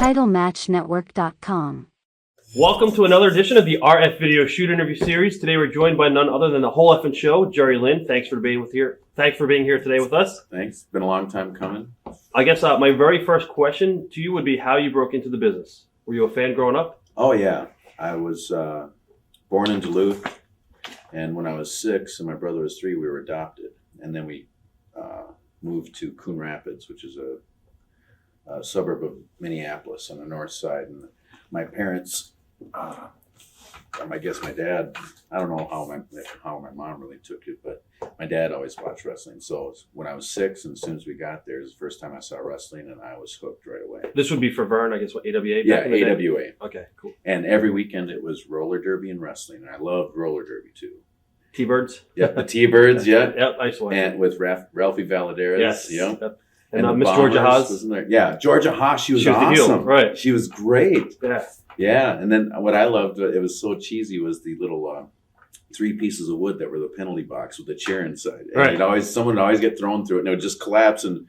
TitleMatchNetwork.com. Welcome to another edition of the RF Video Shoot Interview Series. Today we're joined by none other than the whole effing show, Jerry Lynn. Thanks for being here today with us. Thanks. Been a long time coming. I guess my very first question to you would be how you broke into the business. Were you a fan growing up? Oh, yeah. I was born in Duluth, and when I was 6 and my brother was 3, we were adopted. And then we moved to Coon Rapids, which is a suburb of Minneapolis on the north side. And my parents, I guess my dad, I don't know how my mom really took it, but my dad always watched wrestling. So when I was 6, and as soon as we got there, it was the first time I saw wrestling, and I was hooked right away. This would be for Vern, I guess, what, AWA? Yeah, AWA. Okay, cool. And every weekend it was roller derby and wrestling, and I loved roller derby too. T-Birds? Yeah, the T-Birds, yeah. Yep, I saw And with Ralphie Valadares. Yes. Yep. And Miss Georgia Haas. Wasn't there? Yeah, Georgia Haas, she was awesome. The heel, right. She was great. Yeah. Yeah, and then what I loved, it was so cheesy, was the little 3 pieces of wood that were the penalty box with the chair inside. And right. Someone would always get thrown through it, and it would just collapse, and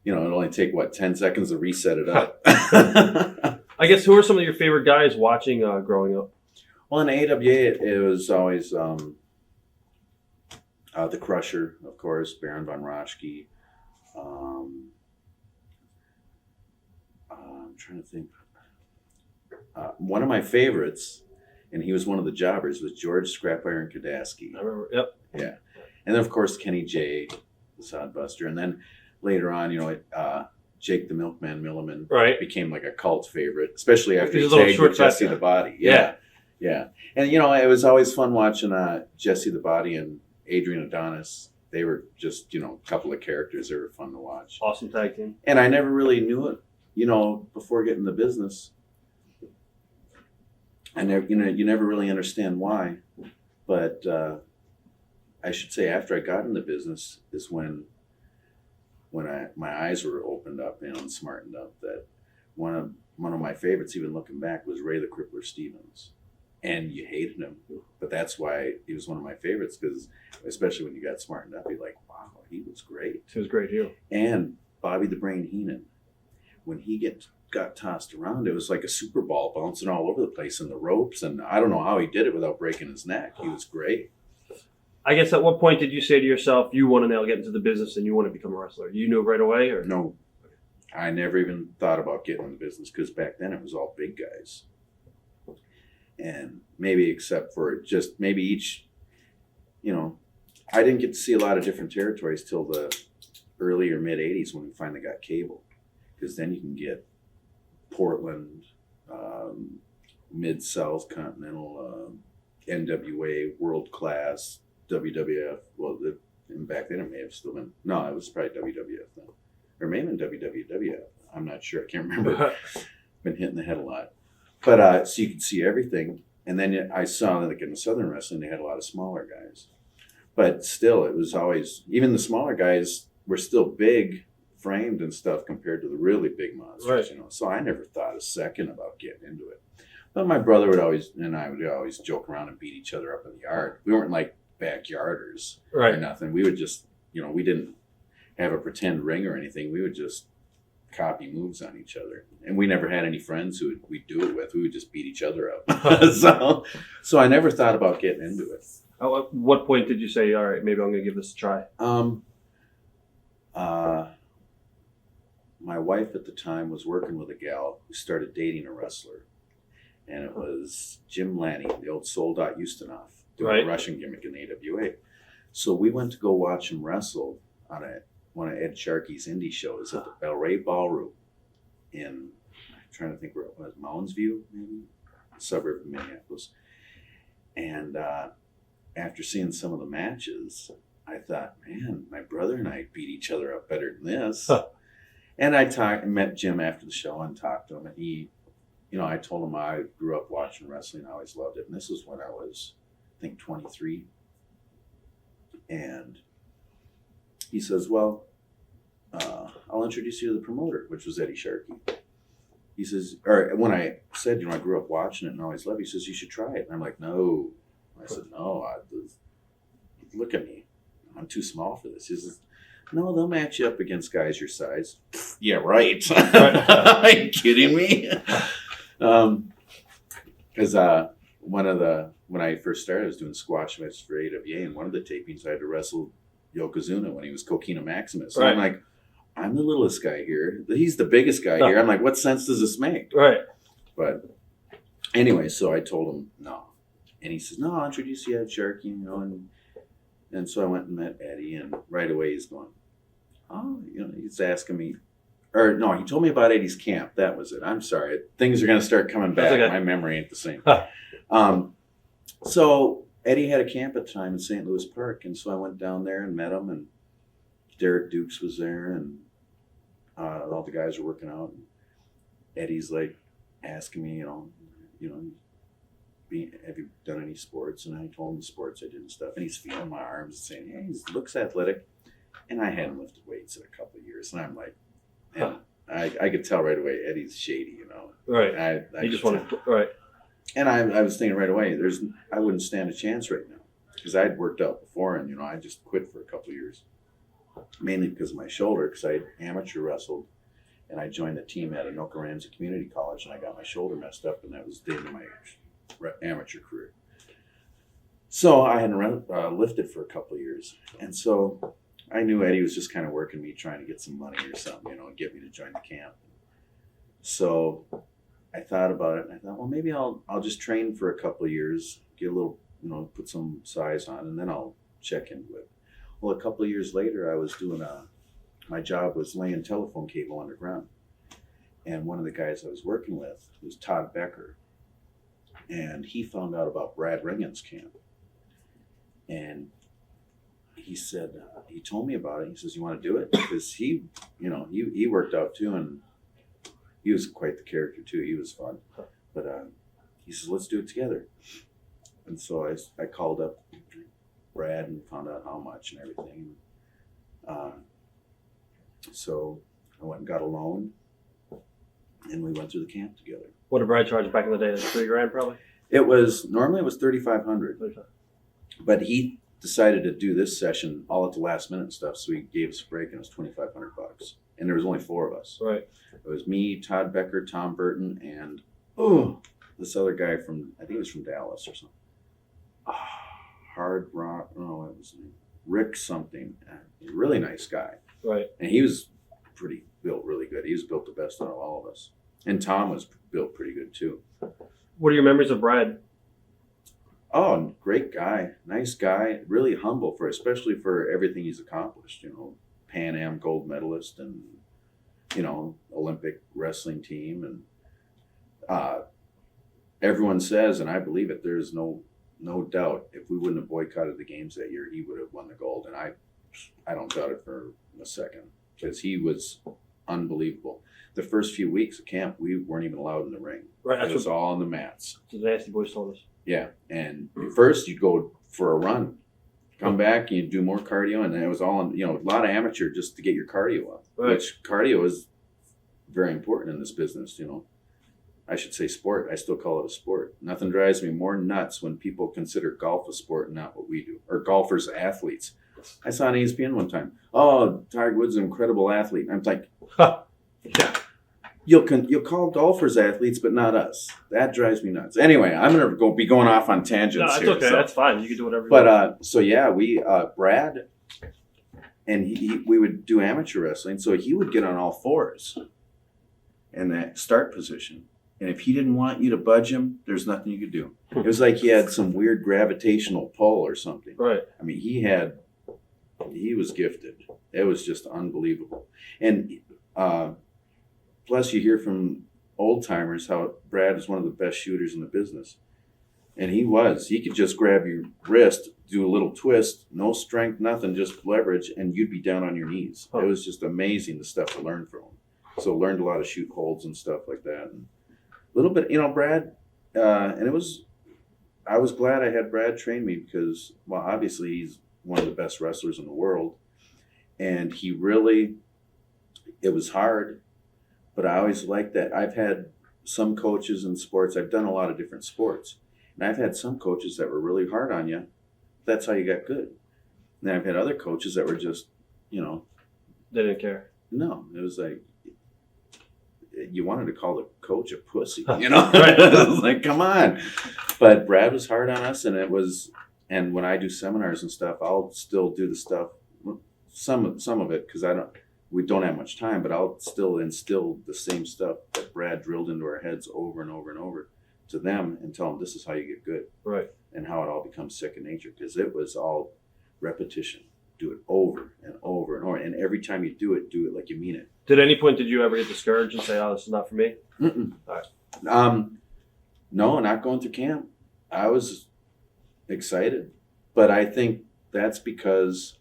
it'd only take 10 seconds to reset it up. I guess who are some of your favorite guys watching growing up? Well, in AWA, it was always the Crusher, of course, Baron von Raschke. I'm trying to think. One of my favorites, and he was one of the jobbers, was George Scrap Iron Kadaski. I remember, yep. Yeah. And then, of course, Kenny J, the Sodbuster. And then later on, Jake the Milkman Milliman became like a cult favorite, especially after he tagged with Jesse the Body. Yeah. Yeah. And, it was always fun watching Jesse the Body and Adrian Adonis. They were just, a couple of characters that were fun to watch. Awesome tag team. And I never really knew it, before getting the business. I never, you never really understand why. But I should say after I got in the business is when my eyes were opened up, and smartened up, that one of my favorites, even looking back, was Ray the Crippler Stevens. And you hated him, but that's why he was one of my favorites, because especially when you got smartened up, you're like, wow, he was great. He was great, too. And Bobby the Brain Heenan, when he got tossed around, it was like a Super Ball bouncing all over the place in the ropes, and I don't know how he did it without breaking his neck. He was great. I guess at what point did you say to yourself, you want to now get into the business and you want to become a wrestler? You knew right away? Or no, I never even thought about getting in the business, because back then it was all big guys. And maybe except for just maybe each, I didn't get to see a lot of different territories till the early or mid 80s when we finally got cable. Because then you can get Portland, Mid-South, Continental, NWA, World Class, WWF. Well, back then it may have still been, no, it was probably WWF then. Or maybe in WWF. I'm not sure. I can't remember. Been hitting the head a lot. But so you could see everything. And then I saw that in the Southern Wrestling, they had a lot of smaller guys. But still, it was always, even the smaller guys were still big framed and stuff compared to the really big monsters, right. So I never thought a second about getting into it. But my brother would always joke around and beat each other up in the yard. We weren't like backyarders or nothing. We would just, we didn't have a pretend ring or anything. We would just copy moves on each other, and we never had any friends who we'd do it with. We would just beat each other up. so I never thought about getting into it. At what point did you say, all right, maybe I'm going to give this a try? My wife at the time was working with a gal who started dating a wrestler, and it was Jim Lanny, the old Sold Out Ustinov, doing a Russian gimmick in AWA. So we went to go watch him wrestle on one of Ed Sharkey's indie shows at the Bel Ray Ballroom I'm trying to think where it was, Moundsview, maybe, a suburb of Minneapolis. And after seeing some of the matches, I thought, man, my brother and I beat each other up better than this. And I met Jim after the show and talked to him, and he, I told him I grew up watching wrestling. I always loved it. And this was when I was, I think, 23. And he says, well, I'll introduce you to the promoter, which was Eddie Sharkey. He says, or when I said, I grew up watching it and always loved it, he says, you should try it. And I'm like, no. I said, no, look at me. I'm too small for this. He says, No, they'll match you up against guys your size. Yeah, right. Are you kidding me? Because when I first started, I was doing squash matches for AWA, and one of the tapings I had to wrestle Yokozuna when he was Coquina Maximus. And I'm like, I'm the littlest guy here. He's the biggest guy here. I'm like, what sense does this make? Right. But anyway, so I told him no. And he says, no, I'll introduce you to Sharky, you know. And so I went and met Eddie, and right away he's going, oh, you know, he's asking me. Or no, he told me about Eddie's camp. That was it. I'm sorry. Things are going to start coming back. Okay. My memory ain't the same. So Eddie had a camp at the time in St. Louis Park. And so I went down there and met him. And Derek Dukes was there. And all the guys were working out. And Eddie's like asking me, have you done any sports? And I told him the sports I did and stuff. And he's feeling my arms and saying, hey, he looks athletic. And I hadn't lifted weights in a couple of years. And I'm like, and I could tell right away Eddie's shady, you know. Right. I just want to, right. And I was thinking right away, I wouldn't stand a chance right now because I'd worked out before, and I just quit for a couple of years, mainly because of my shoulder. Because I amateur wrestled, and I joined the team at Anoka Ramsey Community College, and I got my shoulder messed up, and that was the end of my amateur career. So I hadn't lifted for a couple of years, and so I knew Eddie was just kind of working me, trying to get some money or something, and get me to join the camp. So I thought about it, and I thought, well, maybe I'll just train for a couple of years, get a little, put some size on, and then I'll check into it. Well, a couple of years later, I was doing my job was laying telephone cable underground, and one of the guys I was working with was Todd Becker, and he found out about Brad Rheingans' camp, and he said, he told me about it. He says, you want to do it? Because he worked out too, and he was quite the character too. He was fun. But he says, let's do it together. And so I called up Brad and found out how much and everything. So I went and got a loan, and we went through the camp together. What did Brad charge back in the day? Like $3,000 probably? Normally it was $3,500. But he decided to do this session all at the last minute and stuff, so he gave us a break, and it was $2,500. And there was only 4 of us. Right. It was me, Todd Becker, Tom Burton, and this other guy from, I think he was from Dallas or something. Hard Rock, no, it was Rick something. Really nice guy. Right. And he was built really good. He was built the best out of all of us. And Tom was built pretty good too. What are your memories of Brad? Oh, great guy, nice guy, really humble especially for everything he's accomplished. Pan Am gold medalist, and Olympic wrestling team, and everyone says, and I believe it, there's no doubt if we wouldn't have boycotted the games that year, he would have won the gold, and I don't doubt it for a second, because he was unbelievable. The first few weeks of camp, we weren't even allowed in the ring. Right, it was all on the mats. The Nasty Boys told us. Yeah, and first you'd go for a run, come back, and you'd do more cardio, and it was all on, a lot of amateur just to get your cardio up, right. Which cardio is very important in this business, I should say sport. I still call it a sport. Nothing drives me more nuts when people consider golf a sport and not what we do, or golfers athletes. I saw on ESPN one time, oh, Tiger Woods is an incredible athlete. And I'm like, yeah. You'll call golfers athletes, but not us. That drives me nuts. Anyway, I'm going to be going off on tangents. No, that's here. okay. So. That's fine. You can do whatever you want. want. So yeah, we, Brad, and we would do amateur wrestling. So he would get on all fours in that start position. And if he didn't want you to budge him, there's nothing you could do. It was like he had some weird gravitational pull or something. Right. I mean, he was gifted. It was just unbelievable. And, plus, you hear from old timers how Brad is one of the best shooters in the business. And he could just grab your wrist, do a little twist, no strength, nothing, just leverage, and you'd be down on your knees. It was just amazing, the stuff to learn from him. So learned a lot of shoot holds and stuff like that. And a little bit, Brad, and I was glad I had Brad train me because, well, obviously he's one of the best wrestlers in the world. And it was hard. But I always liked that. I've had some coaches in sports. I've done a lot of different sports. And I've had some coaches that were really hard on you. That's how you got good. And I've had other coaches that were just, They didn't care. No, it was like you wanted to call the coach a pussy, you know? Right. It was like, come on. But Brad was hard on us, and when I do seminars and stuff, I'll still do the stuff, some of it, because we don't have much time, but I'll still instill the same stuff that Brad drilled into our heads over and over and over to them and tell them this is how you get good. Right. And how it all becomes second nature, because it was all repetition. Do it over and over and over. And every time you do it like you mean it. At any point, did you ever get discouraged and say, "Oh, this is not for me"? Mm-mm. All right. No, not going through camp. I was excited, but I think that's because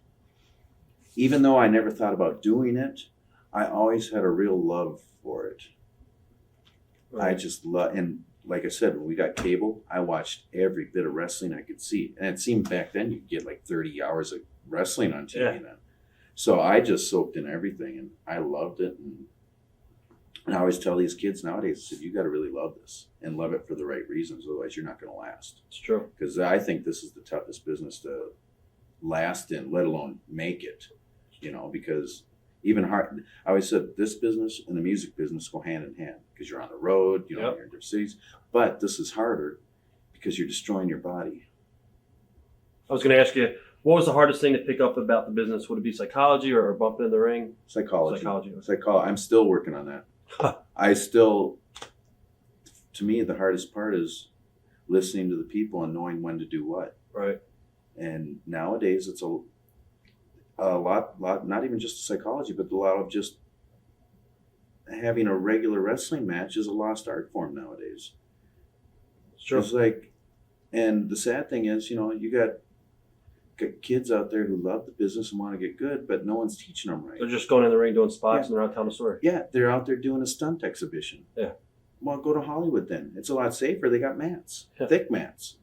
even though I never thought about doing it, I always had a real love for it. Right. I just love, and like I said, when we got cable, I watched every bit of wrestling I could see. And it seemed back then you could get like 30 hours of wrestling on TV then. So I just soaked in everything, and I loved it. And I always tell these kids nowadays, I said, you got to really love this and love it for the right reasons. Otherwise, you're not going to last. It's true. Because I think this is the toughest business to last in, let alone make it, because even hard. I always said this business and the music business go hand in hand because you're on the road, you're in different cities. But this is harder because you're destroying your body. I was going to ask you, what was the hardest thing to pick up about the business? Would it be psychology or bumping in the ring? Psychology. Psychology. I'm still working on that. To me, the hardest part is listening to the people and knowing when to do what. Right. And nowadays, it's a lot, not even just psychology, but a lot of just having a regular wrestling match is a lost art form nowadays. It's true. It's like, and the sad thing is, you got kids out there who love the business and want to get good, but no one's teaching them right. They're just going in the ring doing spots and they're not telling a story. Yeah, they're out there doing a stunt exhibition. Yeah. Well, go to Hollywood then. It's a lot safer. They got mats, thick mats,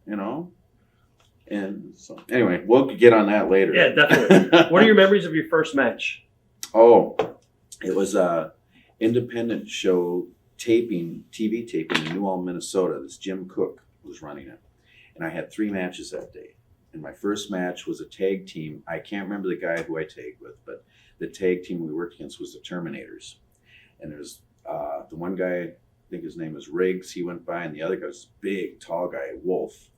And so, anyway, we'll get on that later. Yeah, definitely. What are your memories of your first match? Oh, it was a independent show TV taping in New Ulm, Minnesota. This Jim Cook was running it. And I had 3 matches that day. And my first match was a tag team. I can't remember the guy who I tagged with, but the tag team we worked against was the Terminators. And there's the one guy, I think his name was Riggs, he went by, and the other guy was big, tall guy, Wolf.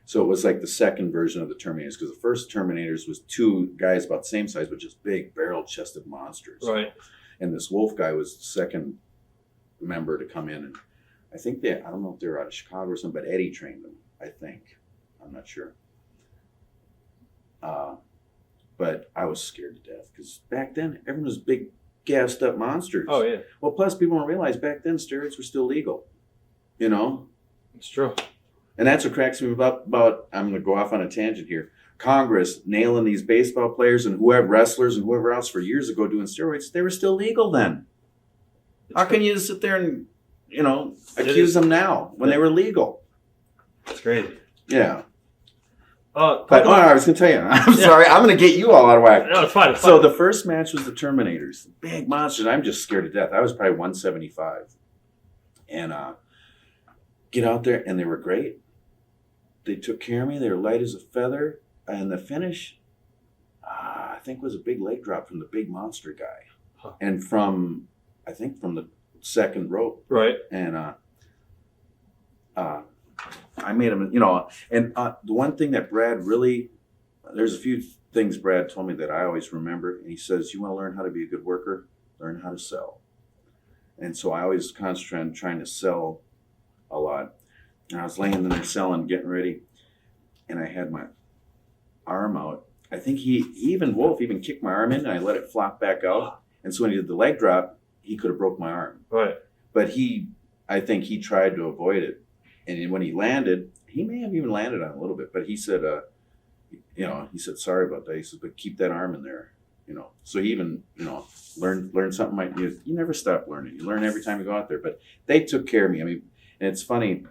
So it was like the second version of the Terminators, because the first Terminators was 2 guys about the same size, but just big, barrel-chested monsters. Right. And this Wolf guy was the second member to come in. And I think I don't know if they were out of Chicago or something, but Eddie trained them, I think. I'm not sure. But I was scared to death because back then everyone was big, gassed up monsters. Oh, yeah. Well, plus people don't realize back then steroids were still legal. It's true. And that's what cracks me up about. I'm going to go off on a tangent here. Congress nailing these baseball players and wrestlers and whoever else for years ago doing steroids. They were still legal then. How can you sit there and accuse them now when they were legal? It's crazy. Yeah. But I was going to tell you. I'm sorry. I'm going to get you all out of whack. No, it's fine. So the first match was the Terminators. Big monsters. I'm just scared to death. I was probably 175. And get out there, and they were great. They took care of me. They were light as a feather. And the finish, I think, was a big leg drop from the big monster guy. Huh. And from the second rope. Right. And I made him, and the one thing that Brad really, there's a few things Brad told me that I always remember. And he says, you want to learn how to be a good worker? Learn how to sell. And so I always concentrate on trying to sell a lot. And I was laying in there selling, getting ready. And I had my arm out. I think Wolf even kicked my arm in and I let it flop back out. And so when he did the leg drop, he could have broke my arm. Right. But I think he tried to avoid it. And when he landed, he may have even landed on a little bit, but he said, he said, sorry about that. He said, but keep that arm in there, So he even, learned something. You never stop learning. You learn every time you go out there. But they took care of me. I mean, and it's funny.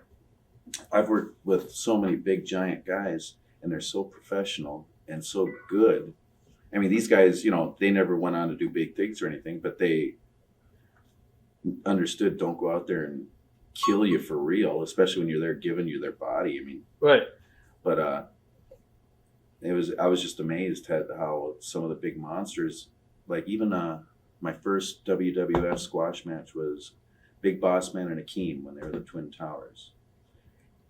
I've worked with so many big, giant guys, and they're so professional and so good. I mean, these guys, they never went on to do big things or anything, but they understood don't go out there and kill you for real, especially when you're there giving you their body. I mean, right. But I was just amazed at how some of the big monsters, like even my first WWF squash match was Big Boss Man and Akeem when they were the Twin Towers.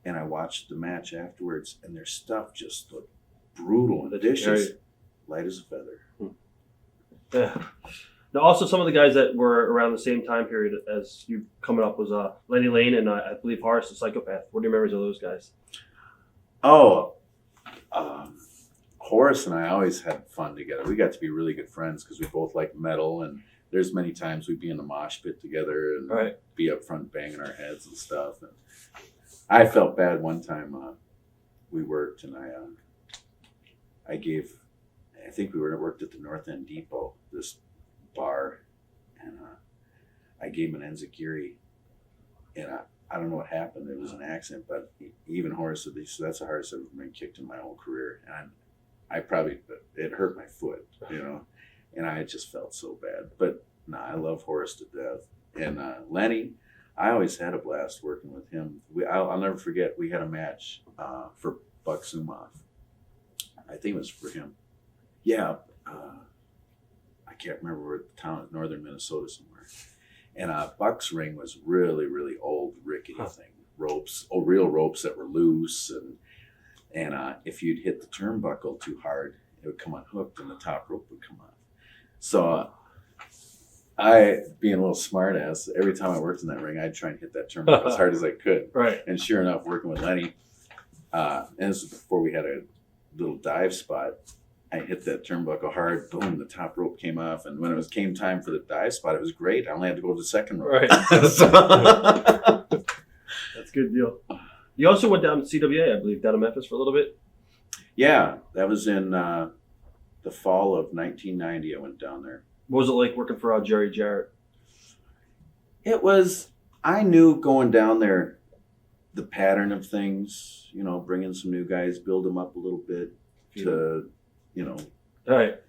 And I watched the match afterwards, and their stuff just looked brutal and vicious, light as a feather. Yeah. Now, also some of the guys that were around the same time period as you coming up was Lenny Lane and I believe Horace the Psychopath. What are your memories of those guys? Oh, Horace and I always had fun together. We got to be really good friends because we both liked metal, and there's many times we'd be in the mosh pit together and be up front banging our heads and stuff. And I felt bad one time. We worked, and I think we worked at the North End Depot, this bar, and I gave him an enziguri, and I don't know what happened. It was an accident, but even Horace said, that's the hardest I've been kicked in my whole career. And it hurt my foot, and I just felt so bad. But no, I love Horace to death. And Lenny, I always had a blast working with him. I'll never forget, we had a match for Buck Sumoff. I think it was for him. Yeah, I can't remember where the town is, northern Minnesota somewhere. And Buck's ring was really, really old, rickety thing. Ropes, real ropes that were loose. And if you'd hit the turnbuckle too hard, it would come unhooked and the top rope would come off. So I, being a little smart ass, every time I worked in that ring, I'd try and hit that turnbuckle as hard as I could. Right. And sure enough, working with Lenny, and this was before we had a little dive spot, I hit that turnbuckle hard, boom, the top rope came off. And when came time for the dive spot, it was great. I only had to go to the second rope. Right. That's a good deal. You also went down to CWA, I believe, down to Memphis for a little bit. Yeah, that was in the fall of 1990. I went down there. What was it like working for Jerry Jarrett? It was, I knew going down there, the pattern of things, bringing some new guys, build them up a little bit to, Right.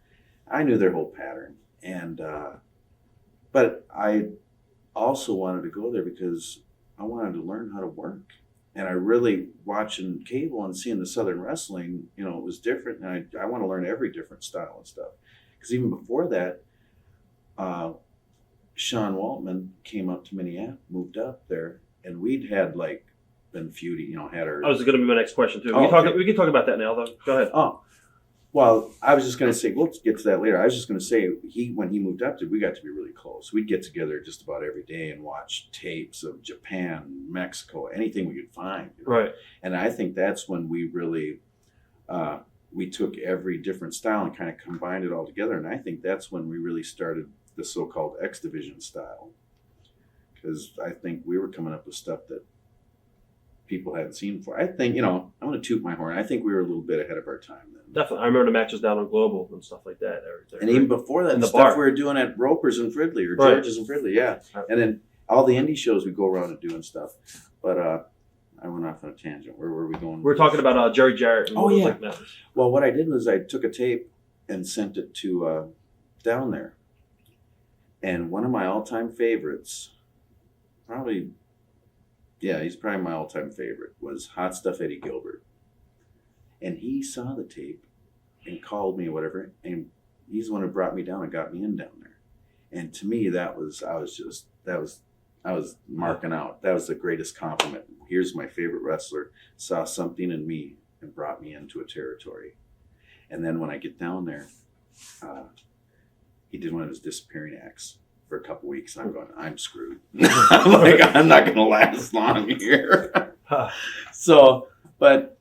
I knew their whole pattern. And, but I also wanted to go there because I wanted to learn how to work. And I really, watching cable and seeing the Southern wrestling, it was different. And I want to learn every different style and stuff. Because even before that, Sean Waltman came up to Minneapolis, moved up there, and we'd had been feuding, had our... That was going to be my next question, too. We can talk about that now, though. Go ahead. Oh, well, I was just going to say, we'll get to that later. I was just going to say, when he moved up, we got to be really close. We'd get together just about every day and watch tapes of Japan, Mexico, anything we could find. Right. And I think that's when we really, we took every different style and kind of combined it all together. And I think that's when we really started the so-called X Division style. Because I think we were coming up with stuff that people hadn't seen before. I think, I'm going to toot my horn. I think we were a little bit ahead of our time then. Definitely. I remember the matches down on Global and stuff like that. And even before that, in the stuff bar. we were doing at Roper's and Fridley or Right. George's and Fridley, yeah. And then all the indie shows we go around and doing stuff. But I went off on a tangent. Where were we going? We're talking about Jerry Jarrett. And Oh, yeah. Like Memphis. Well, what I did was I took a tape and sent it to down there. And one of my all-time favorites, he's probably my all-time favorite, was Hot Stuff Eddie Gilbert. And he saw the tape and called me or whatever, and he's the one who brought me down and got me in down there. And to me, I was marking out. That was the greatest compliment. Here's my favorite wrestler, saw something in me and brought me into a territory. And then when I get down there, he did one of his disappearing acts for a couple weeks. And I'm going, I'm screwed. I'm not going to last long here. So, but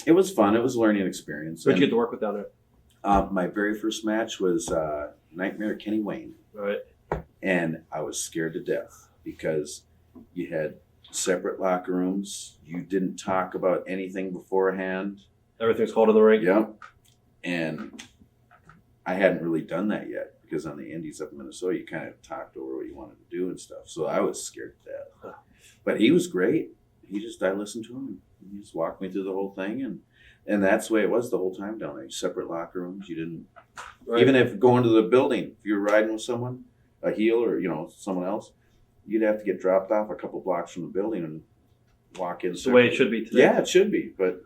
it was fun. It was a learning experience. Who'd you get to work with down there? My very first match was Nightmare Kenny Wayne. Right. And I was scared to death because you had separate locker rooms. You didn't talk about anything beforehand. Everything's called in the ring. Yep. And I hadn't really done that yet because on the indies up in Minnesota, you kind of talked over what you wanted to do and stuff. So I was scared to death. But he was great. I listened to him. He just walked me through the whole thing. And that's the way it was the whole time down there. Separate locker rooms. You didn't, Right. even if going to the building, if you were riding with someone, a heel or, someone else, you'd have to get dropped off a couple blocks from the building and walk in. It's the way it should be today. Yeah, it should be. But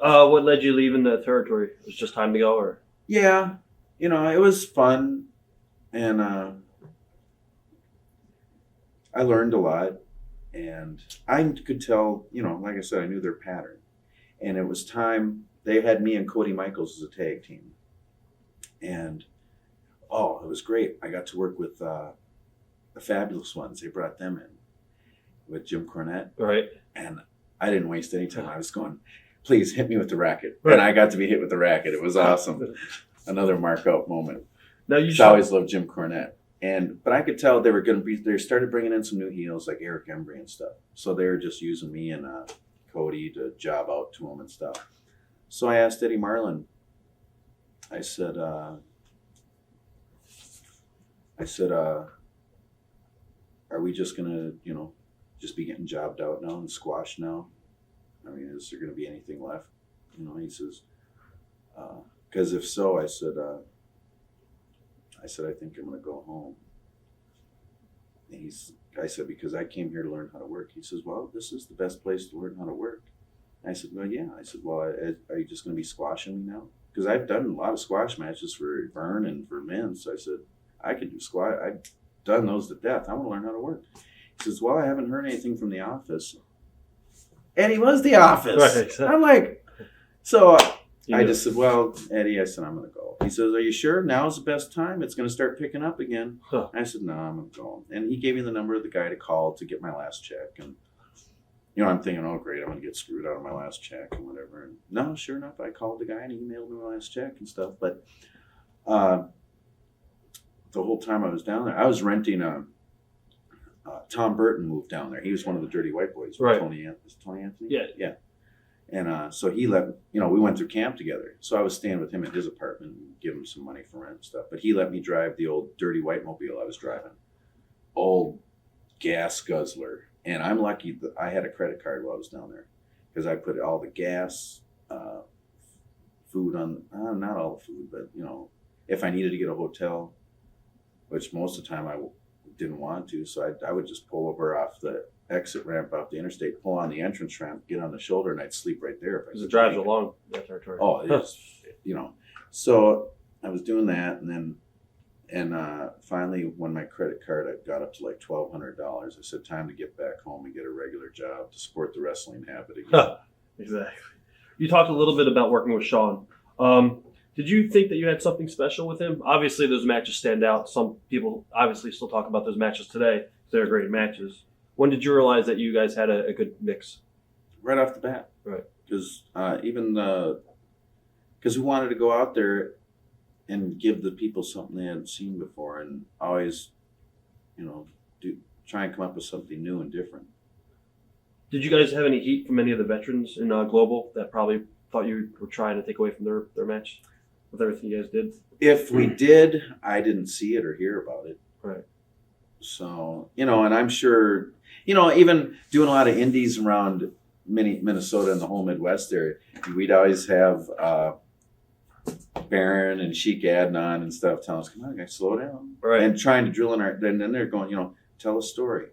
what led you leaving the territory? It was just time to go, or? yeah, it was fun, and I learned a lot, and I could tell, like I said, I knew their pattern, and it was time. They had me and Cody Michaels as a tag team, and it was great. I got to work with the Fabulous Ones. They brought them in with Jim Cornette, Right. and I didn't waste any time. I was going, please hit me with the racket, Right. and I got to be hit with the racket. It was awesome. Another mark out moment. Now you I always loved Jim Cornette. But I could tell they started bringing in some new heels like Eric Embry and stuff. So they were just using me and Cody to job out to them and stuff. So I asked Eddie Marlin, I said, are we just going to, just be getting jobbed out now and squashed now? I mean, is there going to be anything left? He says, because if so, I said, I think I'm going to go home. And I said, because I came here to learn how to work. He says, well, this is the best place to learn how to work. And I said, well, yeah. I said, well, are you just going to be squashing me now? Because I've done a lot of squash matches for Vern and for men. So I said, I can do squash. I've done those to death. I want to learn how to work. He says, well, I haven't heard anything from the office. And he was the office. Right. I'm like, so I just said, well, Eddie, I said, I'm going to go. He says, are you sure? Now's the best time? It's going to start picking up again. Huh. I said, no, I'm going to go. And he gave me the number of the guy to call to get my last check. And, I'm thinking, oh, great, I'm going to get screwed out of my last check and whatever. And no, sure enough, I called the guy and he emailed me my last check and stuff. But the whole time I was down there, I was renting Tom Burton moved down there. He was one of the Dirty White Boys. Right. Tony Anthony? Yeah. Yeah. And so he let, we went through camp together. So I was staying with him at his apartment and give him some money for rent and stuff. But he let me drive the old Dirty White Mobile I was driving. Old gas guzzler. And I'm lucky that I had a credit card while I was down there. Because I put all the gas, food on, not all the food, but, if I needed to get a hotel, which most of the time I didn't want to. So I would just pull over off the exit ramp off the interstate, pull on the entrance ramp, get on the shoulder, and I'd sleep right there. Because it drives along that territory. Oh, it is, So I was doing that, and finally, when my credit card had got up to like $1,200, I said, time to get back home and get a regular job to support the wrestling habit again. Exactly. You talked a little bit about working with Sean. Did you think that you had something special with him? Obviously, those matches stand out. Some people obviously still talk about those matches today. They're great matches. When did you realize that you guys had a good mix? Right off the bat. Right. Because because we wanted to go out there and give the people something they hadn't seen before, and always, try and come up with something new and different. Did you guys have any heat from any of the veterans in Global that probably thought you were trying to take away from their match with everything you guys did? If we did, I didn't see it or hear about it. Right. So, and I'm sure, even doing a lot of indies around Minnesota and the whole Midwest there, we'd always have Baron and Sheik Adnan and stuff telling us, come on, guys, slow down. Right. And trying to drill in then they're going, tell a story.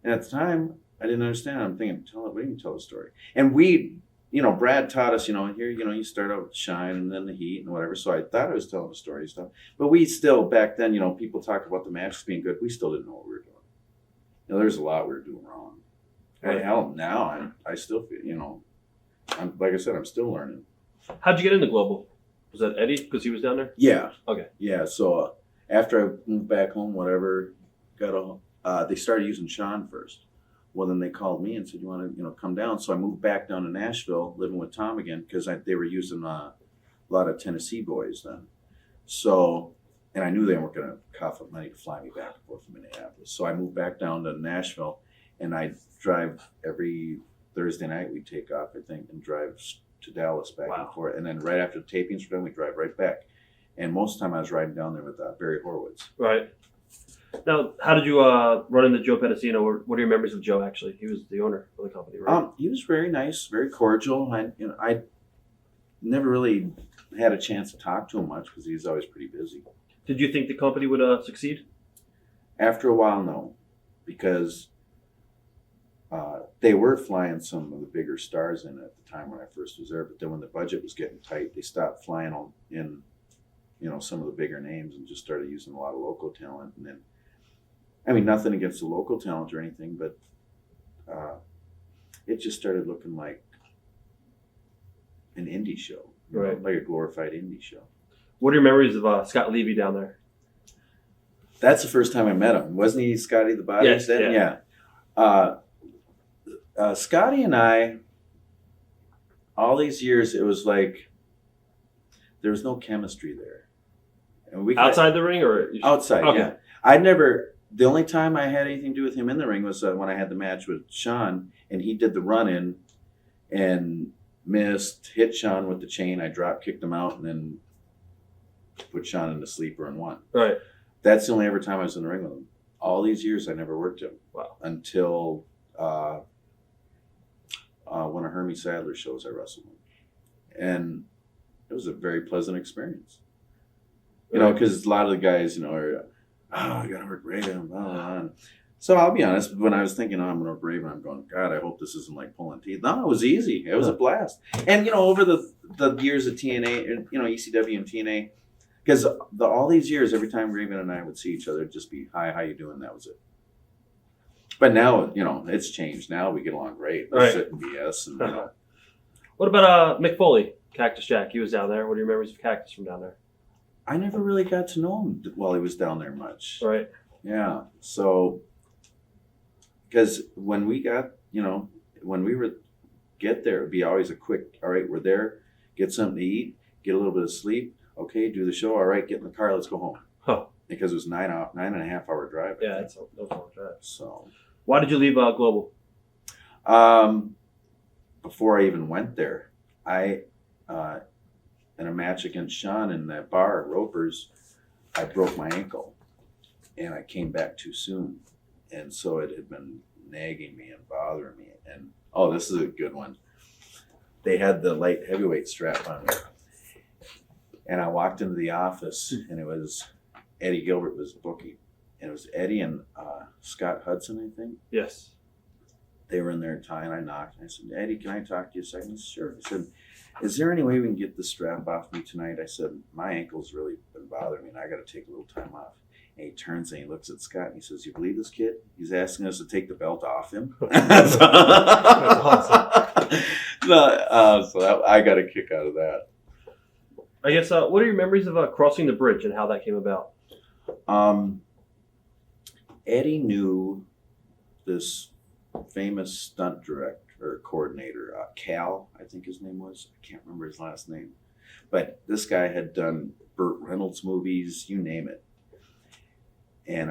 And at the time, I didn't understand. I'm thinking, what do you mean tell a story? And we, Brad taught us, here, you start out with Shine and then the Heat and whatever. So I thought I was telling a story and stuff. But we still, back then, people talk about the matches being good. We still didn't know what we were doing. There's a lot we were doing wrong. Right. And hell, now I still feel, like I said, I'm still learning. How'd you get into Global? Was that Eddie because he was down there? Yeah. Okay. Yeah. So after I moved back home, whatever, they started using Sean first. Well, then they called me and said, you want to, come down? So I moved back down to Nashville, living with Tom again, because they were using a lot of Tennessee boys then. So, and I knew they weren't going to cough up money to fly me back and forth from Minneapolis. So I moved back down to Nashville, and I'd drive every Thursday night. We'd take off, I think, and drive to Dallas back and forth. And then right after the tapings were done, we'd drive right back. And most of the time I was riding down there with Barry Horowitz. Right. Now, how did you run into Joe Pedicino? What are your memories of Joe, actually? He was the owner of the company, right? He was very nice, very cordial. I never really had a chance to talk to him much because he was always pretty busy. Did you think the company would succeed? After a while, no. Because they were flying some of the bigger stars in at the time when I first was there. But then when the budget was getting tight, they stopped flying in some of the bigger names and just started using a lot of local talent. And then, I mean, nothing against the local talent or anything, but it just started looking like an indie show, right? Like a glorified indie show. What are your memories of Scott Levy down there? That's the first time I met him. Wasn't he Scotty the Body? Yes, then? yeah. Scotty and I, all these years, it was like there was no chemistry there. And Outside the ring or outside? Okay. Yeah, the only time I had anything to do with him in the ring was when I had the match with Sean, and he did the run-in and missed, hit Sean with the chain. I drop kicked him out and then put Sean in the sleeper and won. Right. That's the only ever time I was in the ring with him. All these years, I never worked him. Wow. Until one of Hermie Sadler's shows I wrestled him. And it was a very pleasant experience. Because a lot of the guys, are, I got to work Raven. Blah, blah, blah. So I'll be honest, when I was thinking, I'm going to work Raven, I'm going, God, I hope this isn't like pulling teeth. No, it was easy. It was a blast. And, over the years of TNA, ECW and TNA, because all these years, every time Raven and I would see each other, it'd just be, hi, how you doing? That was it. But now, it's changed. Now we get along great. We sit and BS. And, What about Mick Foley, Cactus Jack? He was down there. What are your memories of Cactus from down there? I never really got to know him while he was down there much. Right. Yeah. So, because when we got, when we would get there, it'd be always a quick, all right, we're there, get something to eat, get a little bit of sleep. Okay, do the show. All right, get in the car, let's go home. Huh. Because it was 9.5 hour drive. Yeah, that was a long drive. So, why did you leave Global? Before I even went there, I in a match against Sean in that bar at Roper's, I broke my ankle, and I came back too soon, and so it had been nagging me and bothering me. And this is a good one. They had the light heavyweight strap on me. And I walked into the office, and it was Eddie Gilbert was booking. And it was Eddie and Scott Hudson, I think. Yes. They were in there tying. I knocked. And I said, Eddie, can I talk to you a second? He said, sure. He said, is there any way we can get the strap off me tonight? I said, my ankle's really been bothering me, and I got to take a little time off. And he turns and he looks at Scott, and he says, you believe this kid? He's asking us to take the belt off him. That's awesome. So I got a kick out of that. I guess, what are your memories of crossing the bridge and how that came about? Eddie knew this famous stunt director or coordinator, Cal, I think his name was. I can't remember his last name. But this guy had done Burt Reynolds movies, you name it. And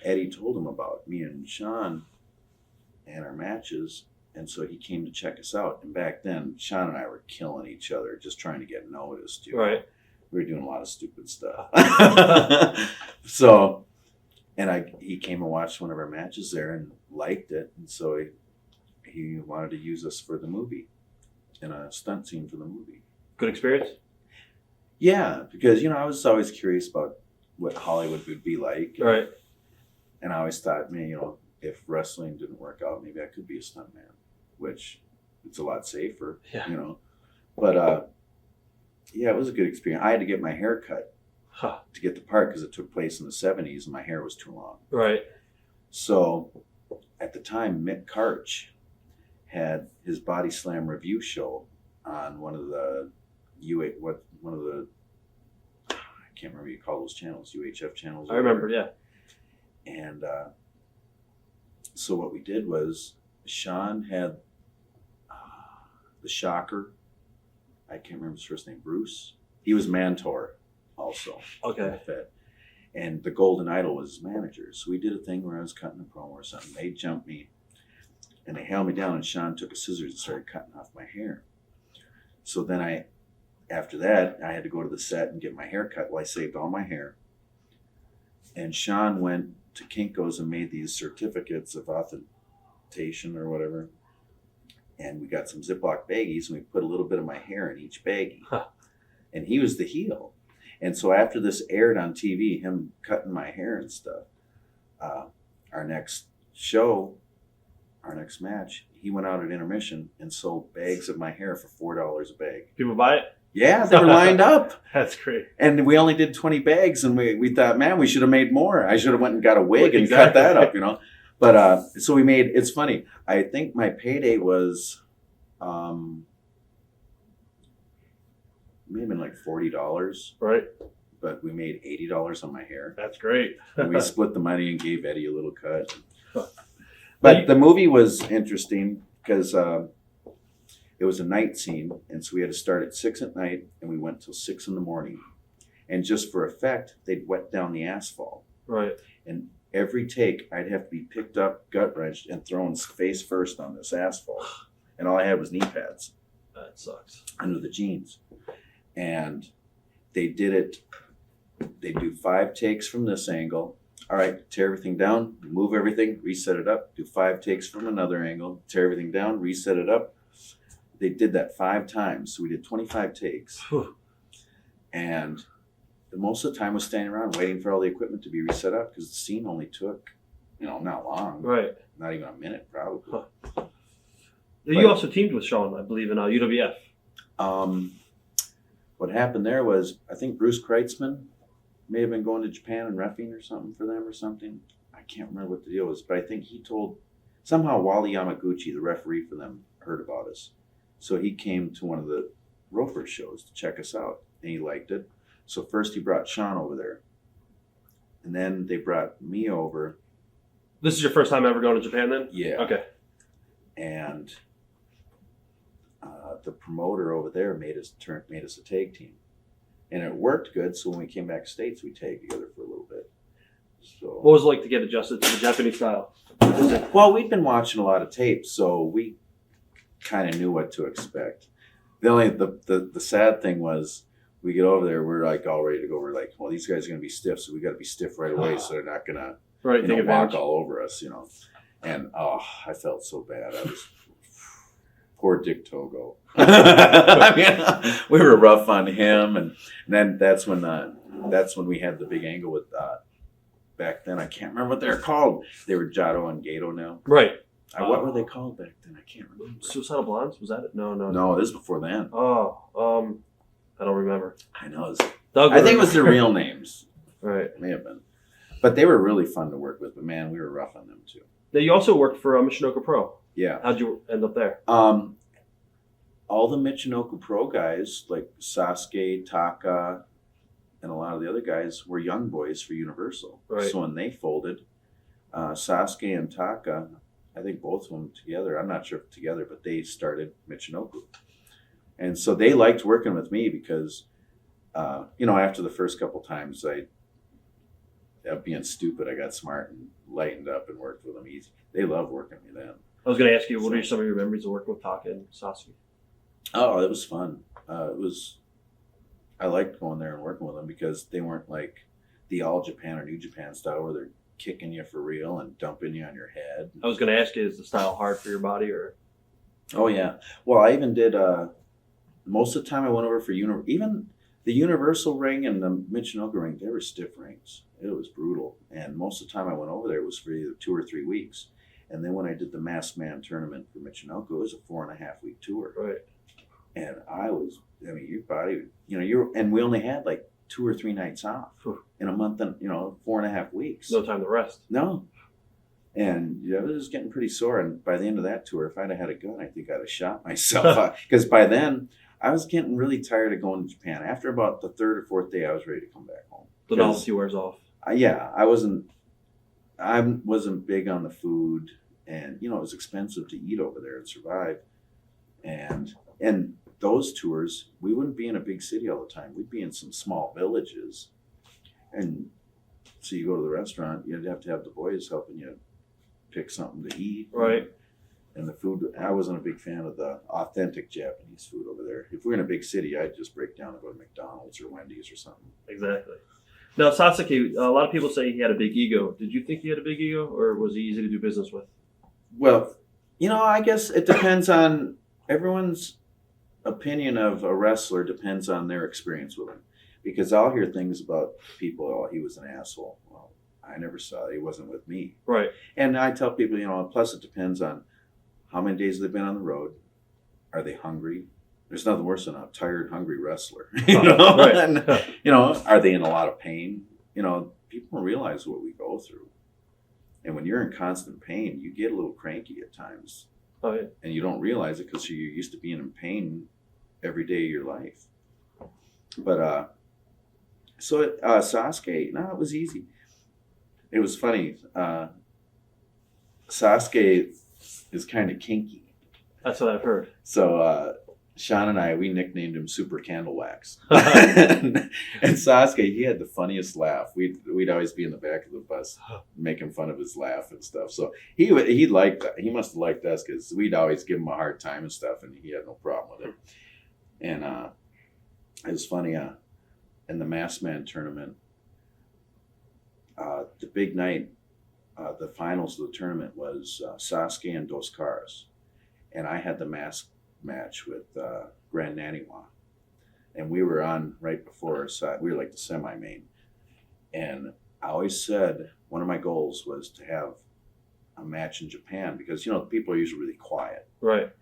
Eddie told him about me and Sean and our matches. And so he came to check us out. And back then, Sean and I were killing each other, just trying to get noticed. Right. We were doing a lot of stupid stuff. So, and he came and watched one of our matches there and liked it. And so he wanted to use us for the movie, in a stunt scene for the movie. Good experience? Yeah, because, I was always curious about what Hollywood would be like. Right. And I always thought, man, if wrestling didn't work out, maybe I could be a stuntman, which it's a lot safer, But, yeah, it was a good experience. I had to get my hair cut to get the part because it took place in the 70s and my hair was too long. Right. So at the time, Mick Karch had his Body Slam review show on one of the I can't remember what you call those channels, UHF channels. I remember, yeah. And so what we did was Sean had the Shocker. I can't remember his first name, Bruce. He was Mantor also. Okay. And the Golden Idol was his manager. So we did a thing where I was cutting a promo or something. They jumped me and they held me down, and Sean took a scissors and started cutting off my hair. So then after that, I had to go to the set and get my hair cut. Well, I saved all my hair. And Sean went to Kinko's and made these certificates of authentication or whatever. And we got some Ziploc baggies, and we put a little bit of my hair in each baggie. And he was the heel. And so after this aired on TV, him cutting my hair and stuff, our next match, he went out at intermission and sold bags of my hair for $4 a bag. People buy it? Yeah, they were lined up. That's great. And we only did 20 bags, and we thought, man, we should have made more. I should have went and got a wig and cut that up, you know. But so we made. It's funny. I think my payday was maybe like $40. Right. But we made $80 on my hair. That's great. And we split the money and gave Eddie a little cut. But the movie was interesting because it was a night scene, and so we had to start at 6 at night, and we went till 6 in the morning. And just for effect, they'd wet down the asphalt. Right. And every take, I'd have to be picked up, gut wrenched, and thrown face first on this asphalt. And all I had was knee pads. That sucks. Under the jeans. And they did it. They do 5 takes from this angle. All right, tear everything down, move everything, reset it up. Do 5 takes from another angle, tear everything down, reset it up. They did that 5 times. So we did 25 takes. And most of the time was standing around waiting for all the equipment to be reset up because the scene only took, not long. Right. Not even a minute, probably. You also teamed with Sean, I believe, in UWF. What happened there was, I think Bruce Kreitzman may have been going to Japan and reffing or something for them or something. I can't remember what the deal was, but I think he told, somehow Wally Yamaguchi, the referee for them, heard about us. So he came to one of the Roper shows to check us out, and he liked it. So first he brought Sean over there, and then they brought me over. This is your first time ever going to Japan then? Yeah. Okay. And the promoter over there made us a tag team, and it worked good. So when we came back States, we tagged together for a little bit. So what was it like to get adjusted to the Japanese style? Well, we'd been watching a lot of tapes, so we kind of knew what to expect. The sad thing was, we get over there, we're like all ready to go. We're like, well, these guys are going to be stiff, so we got to be stiff right away, so they're not going to walk all over us, And I felt so bad. I was poor Dick Togo. I mean, we were rough on him, and then that's when we had the big angle with back then. I can't remember what they're called. They were Jado and Gato now. Right. What were they called back then? I can't remember. Suicidal Blondes? Was that it? No. No, this is before then. I don't remember. I know. I think it was their real names. Right. May have been. But they were really fun to work with. But man, we were rough on them too. Now, you also worked for Michinoku Pro. Yeah. How'd you end up there? All the Michinoku Pro guys, like Sasuke, Taka, and a lot of the other guys, were young boys for Universal. Right. So when they folded, Sasuke and Taka, I think both of them together, I'm not sure if together, but they started Michinoku. And so they liked working with me because, after the first couple times, being stupid, I got smart and lightened up and worked with them easy. They loved working with me then. I was going to ask you, what are some of your memories of working with Taka and Sasuke? Oh, it was fun. I liked going there and working with them because they weren't like the All Japan or New Japan style where they're kicking you for real and dumping you on your head. I was going to ask you, is the style hard for your body or? Oh yeah. Well, I even did. Most of the time, I went over for even the Universal ring and the Michinoku ring. They were stiff rings. It was brutal. And most of the time, I went over there was for either 2 or 3 weeks. And then when I did the Masked Man tournament for Michinoku, it was a 4.5 week tour. Right. And your body, and we only had like 2 or 3 nights off in a month and, 4.5 weeks. No time to rest. No. And it was getting pretty sore. And by the end of that tour, if I'd have had a gun, I think I'd have shot myself. Because by then, I was getting really tired of going to Japan. After about the 3rd or 4th day, I was ready to come back home. The novelty wears off. I wasn't big on the food. And, it was expensive to eat over there and survive. And those tours, we wouldn't be in a big city all the time. We'd be in some small villages. And so you go to the restaurant, you'd have to have the boys helping you pick something to eat. Right. And the food, I wasn't a big fan of the authentic Japanese food over there. If we're in a big city, I'd just break down and go to McDonald's or Wendy's or something. Exactly. Now, Sasuke, a lot of people say he had a big ego. Did you think he had a big ego, or was he easy to do business with? Well, I guess it depends on everyone's opinion of a wrestler depends on their experience with him. Because I'll hear things about people, he was an asshole. Well, I never saw it. He wasn't with me. Right. And I tell people, plus it depends on how many days they've been on the road. Are they hungry? there's nothing worse than a tired, hungry wrestler. You know, Right. And, you know, are they in a lot of pain? You know, people don't realize what we go through. And when you're in constant pain, you get a little cranky at times. Oh, yeah. And you don't realize it because you're used to being in pain every day of your life. But Sasuke, no, it was easy. It was funny. Sasuke is kind of kinky. That's what I've heard. So Sean and I, we nicknamed him Super Candle Wax. And Sasuke, he had the funniest laugh. We'd always be in the back of the bus making fun of his laugh and stuff. So he liked that. He must have liked us because we'd always give him a hard time and stuff, and he had no problem with it. And it was funny. In the Masked Man tournament, the big night, the finals of the tournament was Sasuke and Dos Caras. And I had the mask match with Grand Naniwa. And we were on right before, so we were like the semi-main. And I always said one of my goals was to have a match in Japan because, you know, people are usually really quiet. Right.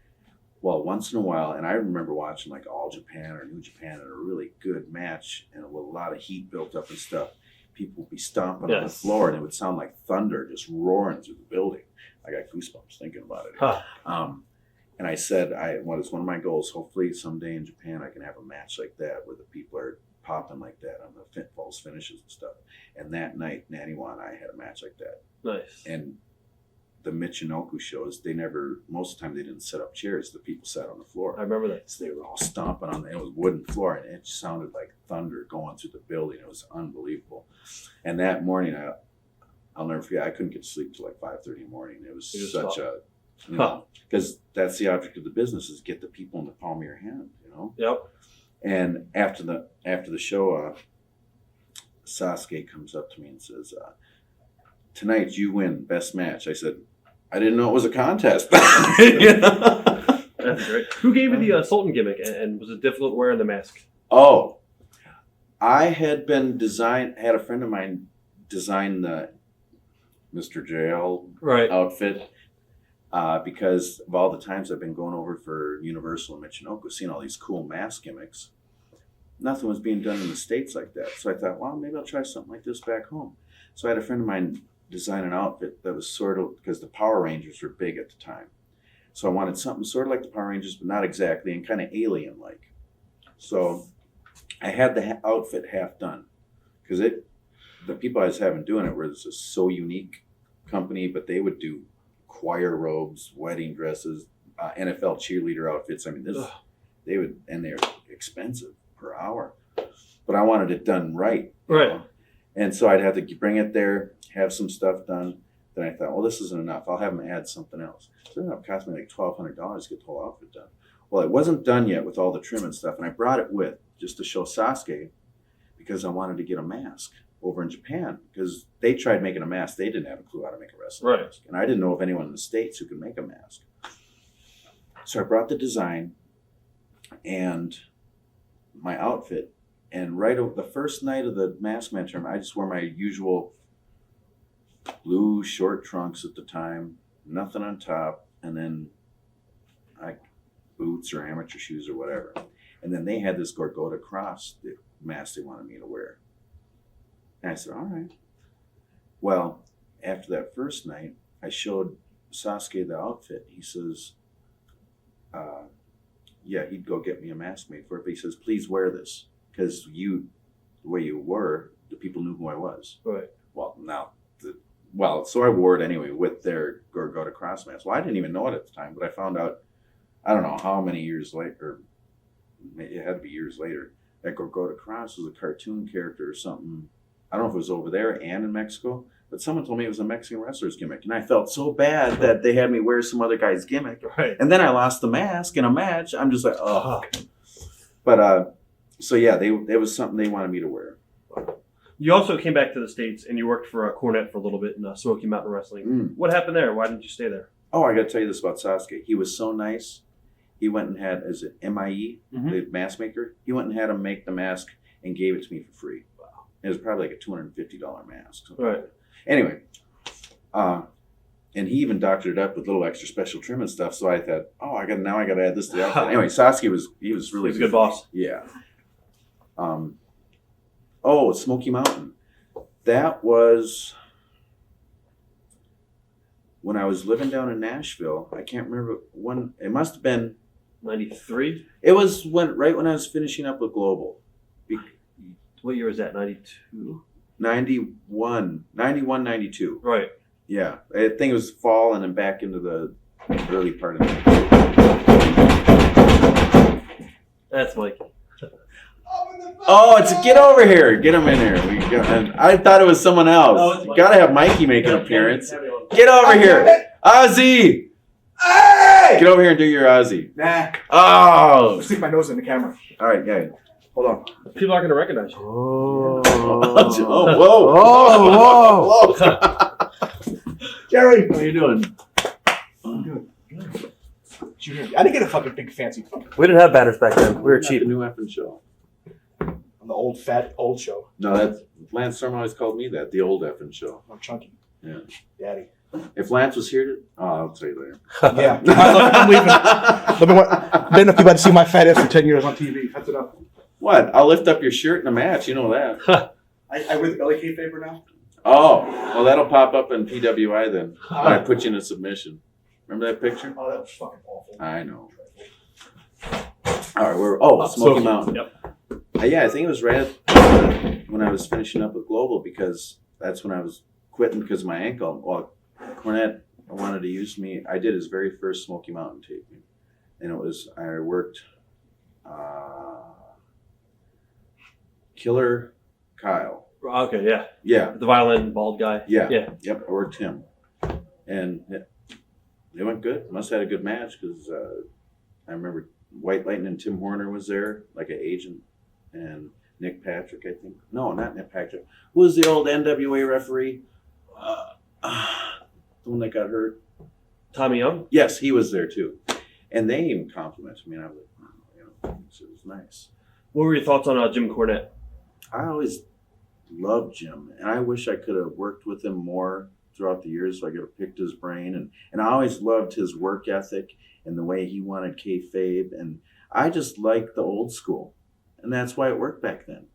Well, once in a while, and I remember watching like All Japan or New Japan and a really good match and with a lot of heat built up and stuff, people would be stomping on the floor and it would sound like thunder just roaring through the building. I got goosebumps thinking about it. Huh. And I said, what is one of my goals? Hopefully someday in Japan I can have a match like that where the people are popping like that on the false finishes and stuff. And that night, Naniwa and I had a match like that. Nice. And the Michinoku shows, most of the time they didn't set up chairs. The people sat on the floor. I remember that. So they were all stomping on it was wooden floor, and it sounded like thunder going through the building. It was unbelievable. And that morning, I'll never forget, I couldn't get to sleep till like 5:30 in the morning. It was such a, you know, because that's the object of the business is get the people in the palm of your hand, you know? Yep. And after the show, Sasuke comes up to me and says, tonight you win, best match. I said, I didn't know it was a contest. That's great. Who gave you the Sultan gimmick, and was it difficult wearing the mask? Oh, I had had a friend of mine design the Mr. JL outfit because of all the times I've been going over for Universal and Michinoku, seeing all these cool mask gimmicks. Nothing was being done in the States like that. So I thought, well, maybe I'll try something like this back home. So I had a friend of mine design an outfit that was sort of, because the Power Rangers were big at the time. So I wanted something sort of like the Power Rangers, but not exactly, and kind of alien-like. So I had the outfit half done because the people I was having doing it were just so unique company, but they would do choir robes, wedding dresses, NFL cheerleader outfits. I mean, they're expensive per hour, but I wanted it done right. Right. Know? And so I'd have to bring it there, have some stuff done. Then I thought, well, this isn't enough. I'll have them add something else. So it ended up costing me like $1,200 to get the whole outfit done. Well, it wasn't done yet with all the trim and stuff, and I brought it with just to show Sasuke because I wanted to get a mask over in Japan because they tried making a mask. They didn't have a clue how to make a wrestling mask. And I didn't know of anyone in the States who could make a mask. So I brought the design and my outfit, and right over the first night of the Masked Man tournament, I just wore my usual blue short trunks at the time, nothing on top, and then boots or amateur shoes or whatever. And then they had this Gorgota cross mask they wanted me to wear. And I said, all right. Well, after that first night, I showed Sasuke the outfit. He says, yeah, he'd go get me a mask made for it. But he says, please wear this. Because the way you were, the people knew who I was. Right. Well, so I wore it anyway with their Gorgota cross mask. Well, I didn't even know it at the time, but I found out, I don't know how many years later, it had to be years later, that Gorgota cross was a cartoon character or something. I don't know if it was over there and in Mexico, but someone told me it was a Mexican wrestler's gimmick. And I felt so bad that they had me wear some other guy's gimmick. Right. And then I lost the mask in a match. I'm just like, oh. But, so yeah, it was something they wanted me to wear. You also came back to the States and you worked for Cornette for a little bit in Smoky Mountain Wrestling. What happened there? Why didn't you stay there? Oh, I got to tell you this about Sasuke. He was so nice. He went and had, is it MIE, the mask maker? He went and had him make the mask and gave it to me for free. Wow. It was probably like a $250 mask. Right. Anyway, And he even doctored it up with little extra special trim and stuff. So I thought, oh, I got to add this to the outfit. Anyway, Sasuke was really He's a good boss. Yeah. Smoky Mountain. That was when I was living down in Nashville. I can't remember when. It must have been 93. It was right when I was finishing up with Global. What year was that? 92. 91, 92. Right. Yeah, I think it was fall and then back into the early part of it. That's Mike. Oh, get over here. Get him in here. I thought it was someone else. No, Gotta have Mikey make an appearance. Get over here. Ozzy! Hey! Get over here and do your Ozzy. Nah. Oh! Stick my nose in the camera. All right, yeah. Hold on. People aren't going to recognize you. Oh, whoa. Jerry. How you doing? Good. I didn't get a fucking big fancy fucking. We didn't have banners back then. We were cheap. The new effing show. On the old show. No, that's Lance Storm always called me that. The old effing show. I'm chunky. Yeah. Daddy. If Lance was here, I'll tell you later. Yeah. I'm leaving. Been enough people had to see my fat ass for 10 years on TV. That's enough. What? I'll lift up your shirt in a match. You know that. I wear the belly kayfabe now. Oh, well, that'll pop up in PWI then. When I put you in a submission. Remember that picture? Oh, that was fucking awful. I know. All right, Smoky Mountain. Yep. Yeah, I think it was right when I was finishing up with Global because that's when I was quitting because of my ankle. Well, Cornette wanted to use me. I did his very first Smoky Mountain taping. And I worked Killer Kyle. Okay, yeah. Yeah. The violin bald guy. Yeah. Yeah. Yep, I worked him. And it went good. Must have had a good match because I remember White Lightning and Tim Horner was there, like an agent. And Nick Patrick, I think. No, not Nick Patrick. Who was the old NWA referee? The one that got hurt? Tommy Young? Yes, he was there too. And they even complimented me. And I was like, it was nice. What were your thoughts on Jim Cornette? I always loved Jim. And I wish I could have worked with him more throughout the years so I could have picked his brain. And I always loved his work ethic and the way he wanted kayfabe. And I just liked the old school. And that's why it worked back then.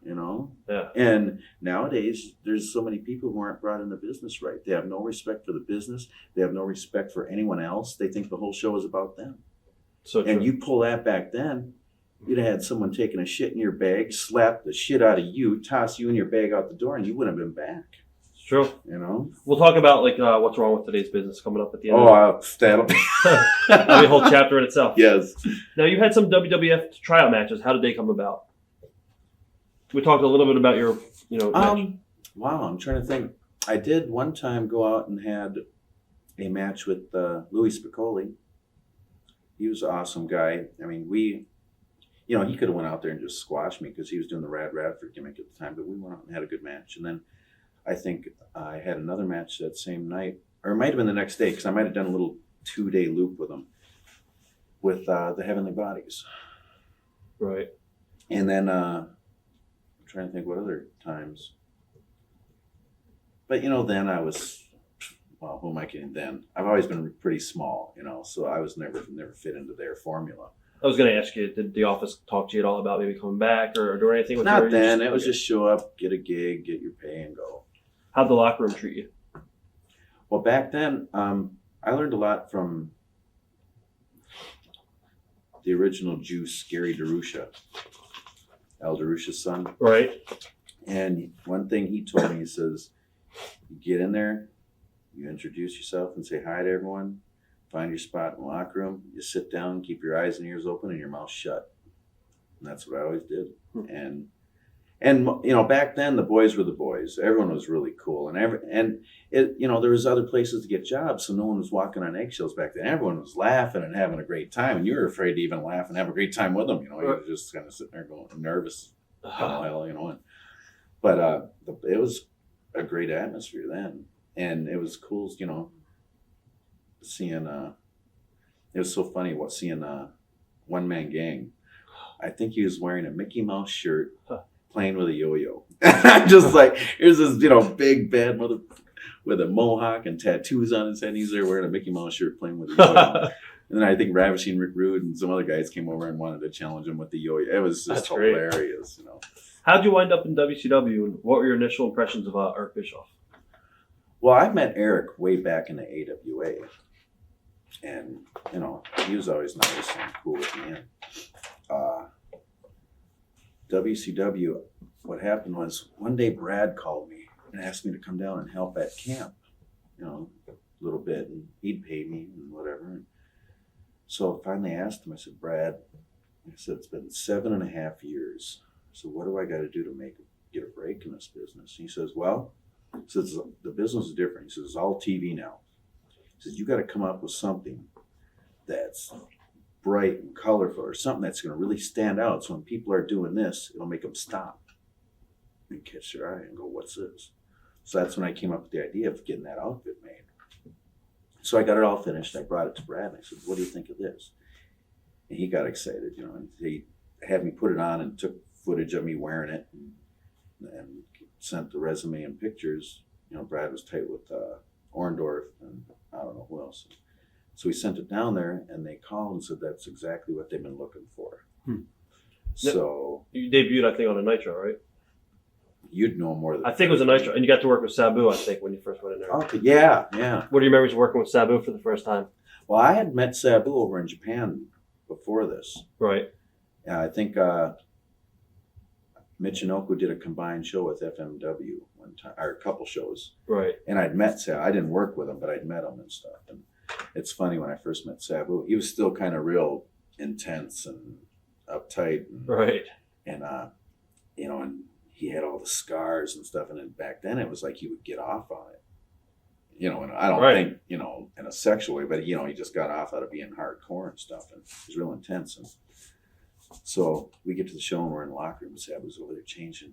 You know? Yeah. And nowadays, there's so many people who aren't brought into business right. They have no respect for the business. They have no respect for anyone else. They think the whole show is about them. So true. And you pull that back then, you'd have had someone taking a shit in your bag, slap the shit out of you, toss you and your bag out the door, and you wouldn't have been back. It's true. You know? We'll talk about what's wrong with today's business coming up at the end. That'll be... That'll be a whole chapter in itself. Yes. Now, you had some WWF tryout matches. How did they come about? We talked a little bit about your, match. Wow, I'm trying to think. I did one time go out and had a match with Louis Spicolli. He was an awesome guy. I mean, he could have went out there and just squashed me because he was doing the Rad Radford gimmick at the time, but we went out and had a good match. And then I think I had another match that same night, or it might have been the next day because I might have done a little 2-day loop with him with the Heavenly Bodies. Right. And then I'm trying to think what other times. But, then I was, well, who am I kidding then? I've always been pretty small, so I was never fit into their formula. I was going to ask you, did the office talk to you at all about maybe coming back or do anything with Not then. It was just show up, get a gig, get your pay, and go. How'd the locker room treat you? Well, back then, I learned a lot from the original Juice, Gary DeRusha, Al DeRusha's son. Right. And one thing he told me, he says, you get in there, you introduce yourself and say hi to everyone, find your spot in the locker room, you sit down, keep your eyes and ears open and your mouth shut. And that's what I always did. And back then the boys were the boys. Everyone was really cool. And there was other places to get jobs, so no one was walking on eggshells back then. Everyone was laughing and having a great time, and you were afraid to even laugh and have a great time with them. You were just kind of sitting there going nervous. But it was a great atmosphere then. And it was cool, seeing it was so funny seeing One Man Gang. I think he was wearing a Mickey Mouse shirt playing with a yo-yo. I'm just like, here's this big bad mother with a mohawk and tattoos on his head. He's there wearing a Mickey Mouse shirt playing with a yo-yo. And then I think Ravishing Rick Rude and some other guys came over and wanted to challenge him with the yo-yo. It was just hilarious, you know. How'd you wind up in WCW, and what were your initial impressions of Eric Bischoff? Well, I met Eric way back in the AWA. And, you know, he was always nice and cool with me. WCW, what happened was one day Brad called me and asked me to come down and help at camp, you know, a little bit, and he'd pay me and whatever. And so I finally asked him, I said, Brad, I said, it's been 7.5 years. So what do I got to do to get a break in this business? And he says, well, since the business is different, he says, it's all TV now. He says, you got to come up with something that's bright and colorful, or something that's going to really stand out. So when people are doing this, it'll make them stop and catch their eye and go, what's this? So that's when I came up with the idea of getting that outfit made. So I got it all finished. I brought it to Brad and I said, what do you think of this? And he got excited, you know, and he had me put it on and took footage of me wearing it and sent the resume and pictures. You know, Brad was tight with Orndorff and I don't know who else. So we sent it down there, and they called and said that's exactly what they've been looking for. So you debuted, I think, on a Nitro, right? You'd know more than I think it was a Nitro, and you got to work with Sabu, I think, when you first went in there. Okay, yeah. What do you remember working with Sabu for the first time? Well, I had met Sabu over in Japan before this. Right. I think Michinoku did a combined show with FMW one time, or a couple shows. Right. And I'd met Sabu. I didn't work with him, but I'd met him and stuff. And it's funny, when I first met Sabu, he was still kind of real intense and uptight. And, right. And, you know, and he had all the scars and stuff. And then back then it was like he would get off on it. You know, and I don't think, you know, in a sexual way, but, you know, he just got off out of being hardcore and stuff. And it was real intense. And so we get to the show and we're in the locker room, and Sabu's over there changing.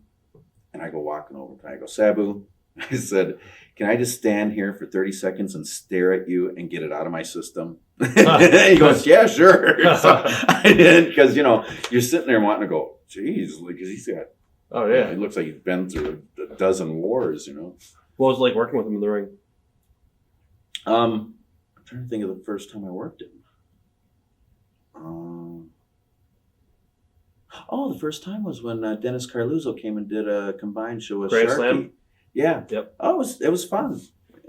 And I go walking over and I go, Sabu, I said, can I just stand here for 30 seconds and stare at you and get it out of my system? He goes, yeah, sure. So I did, because, you know, you're sitting there wanting to go, geez, because he's got, oh, yeah. You know, he looks like he's been through a dozen wars, you know. What was it like working with him in the ring? I'm trying to think of the first time I worked him. The first time was when Dennis Carluzzo came and did a combined show with Grand Sharky. Slam? Yeah. Yep. Oh, it was fun.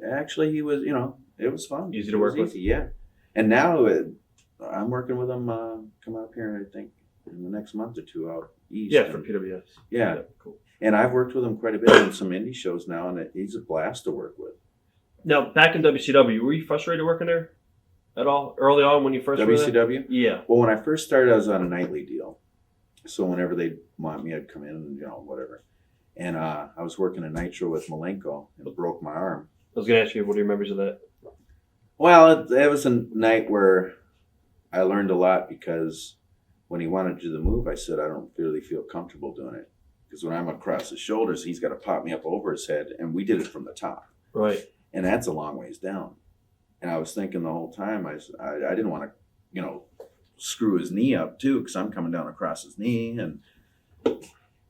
Actually, he was, you know, it was fun. Easy to work with. Yeah. And now I'm working with him coming up here, I think, in the next month or two out east. Yeah, for PWS. Yeah. Cool. And I've worked with him quite a bit in some indie shows now, and he's a blast to work with. Now, back in WCW, were you frustrated working there at all early on when you first were there? WCW? Yeah. Well, when I first started, I was on a nightly deal. So whenever they'd want me, I'd come in and, you know, whatever. And I was working a Nitro with Malenko and broke my arm. I was going to ask you, what are your memories of that? Well, it was a night where I learned a lot, because when he wanted to do the move, I said, I don't really feel comfortable doing it. Because when I'm across his shoulders, he's got to pop me up over his head. And we did it from the top. Right. And that's a long ways down. And I was thinking the whole time, I didn't want to, you know, screw his knee up too, because I'm coming down across his knee. And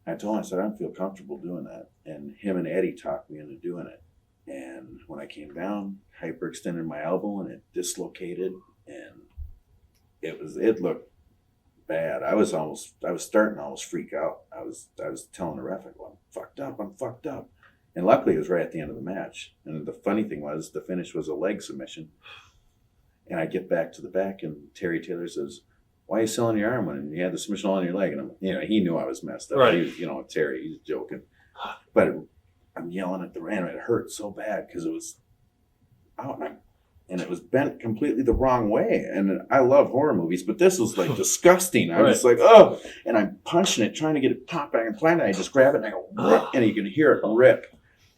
I told him, I said, I don't feel comfortable doing that. And him and Eddie talked me into doing it. And when I came down, hyperextended my elbow and it dislocated, and it looked bad. I was starting to almost freak out. I was telling the ref, I go, I'm fucked up. And luckily it was right at the end of the match. And the funny thing was, the finish was a leg submission. And I get back to the back, and Terry Taylor says, why are you selling your arm when you had the submission on your leg? And he knew I was messed up. Right. He was, Terry, he's joking. But I'm yelling at the ram. It hurt so bad because it was out, and it was bent completely the wrong way. And I love horror movies, but this was like disgusting. I was like, oh, and I'm punching it, trying to get it popped back and planted. I just grab it and I go, rip, and you can hear it rip.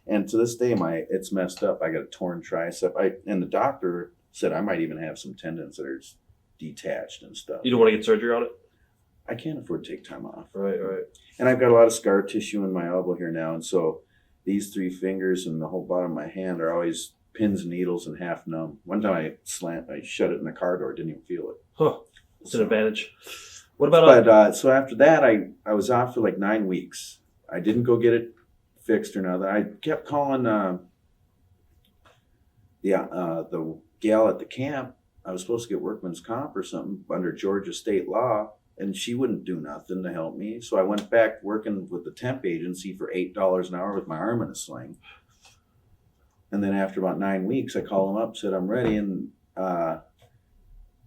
And to this day, it's messed up. I got a torn tricep. And the doctor said I might even have some tendons that are detached and stuff. You don't want to get surgery on it? I can't afford to take time off. Right. And I've got a lot of scar tissue in my elbow here now. And so these 3 fingers and the whole bottom of my hand are always pins and needles and half numb. One time I shut it in the car door, didn't even feel it. Huh. It's an advantage. What about... so after that, I was off for like 9 weeks. I didn't go get it fixed or nothing. I kept calling the gal at the camp, I was supposed to get workman's comp or something under Georgia state law, and she wouldn't do nothing to help me. So I went back working with the temp agency for $8 an hour with my arm in a sling. And then after about 9 weeks, I called them up, said I'm ready, and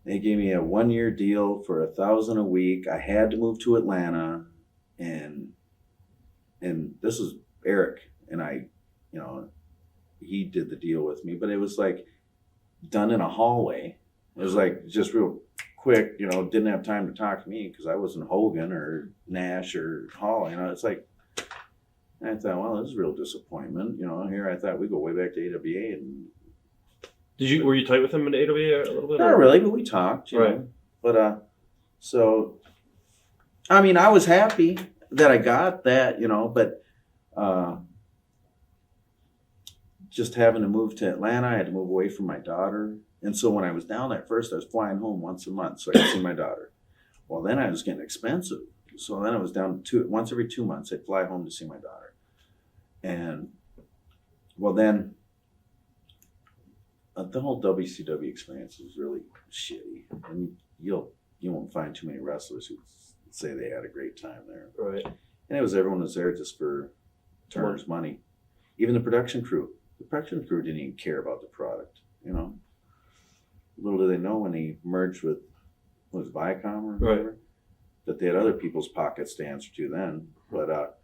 they gave me a 1-year deal for $1,000 a week. I had to move to Atlanta, and this is Eric, and I, he did the deal with me, but it was like done in a hallway. It was like just real quick, didn't have time to talk to me because I wasn't Hogan or Nash or Hall. It's like, I thought, well, this is a real disappointment. Here I thought we go way back to AWA. And were you tight with him in AWA a little bit? Not really, but we talked, right. know. But so I mean, I was happy that I got that, but just having to move to Atlanta, I had to move away from my daughter. And so when I was down at first, I was flying home once a month so I could see my daughter. Well, then I was getting expensive. So then I was down to once every 2 months, I'd fly home to see my daughter. And well, then the whole WCW experience was really shitty. And you won't find too many wrestlers who say they had a great time there. Right. And everyone was there just for Turner's money. Even the production crew. The production crew didn't even care about the product, Little do they know when he merged with, Viacom or whatever, that they had other people's pockets to answer to then. But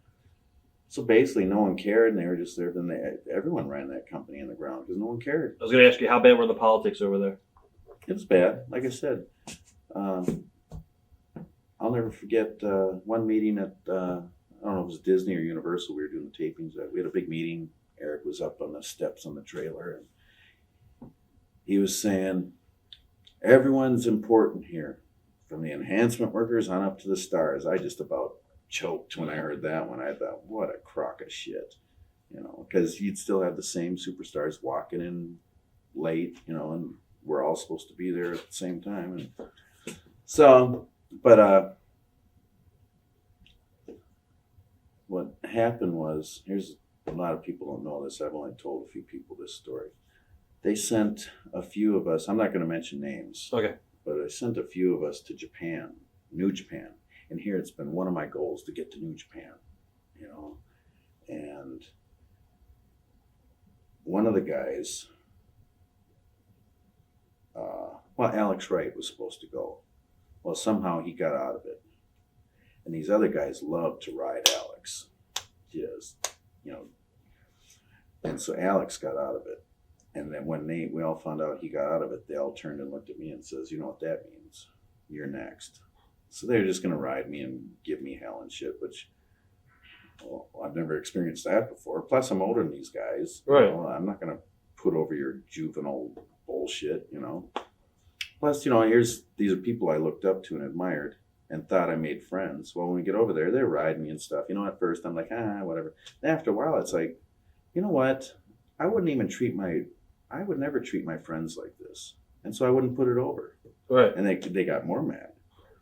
so basically no one cared, and they were just there. Then everyone ran that company in the ground because no one cared. I was going to ask you, how bad were the politics over there? It was bad. Like I said, I'll never forget one meeting at, I don't know if it was Disney or Universal. We were doing the tapings. We had a big meeting. Eric was up on the steps on the trailer, and he was saying, everyone's important here, from the enhancement workers on up to the stars. I just about choked when I heard that one. I thought, what a crock of shit, because you'd still have the same superstars walking in late, and we're all supposed to be there at the same time. And so, but what happened was, a lot of people don't know this. I've only told a few people this story. They sent a few of us, I'm not going to mention names. Okay. But I sent a few of us to Japan, New Japan. And here it's been one of my goals to get to New Japan, And one of the guys, Alex Wright was supposed to go. Well, somehow he got out of it. And these other guys loved to ride Alex. Just, And so Alex got out of it. And then when we all found out he got out of it, they all turned and looked at me and says, you know what that means? You're next. So they were just going to ride me and give me hell and shit, which, I've never experienced that before. Plus, I'm older than these guys. Right. I'm not going to put over your juvenile bullshit, Plus, these are people I looked up to and admired and thought I made friends. Well, when we get over there, they're riding me and stuff. At first I'm like, whatever. And after a while, it's like, you know what? I would never treat my friends like this. And so I wouldn't put it over. Right. And they got more mad.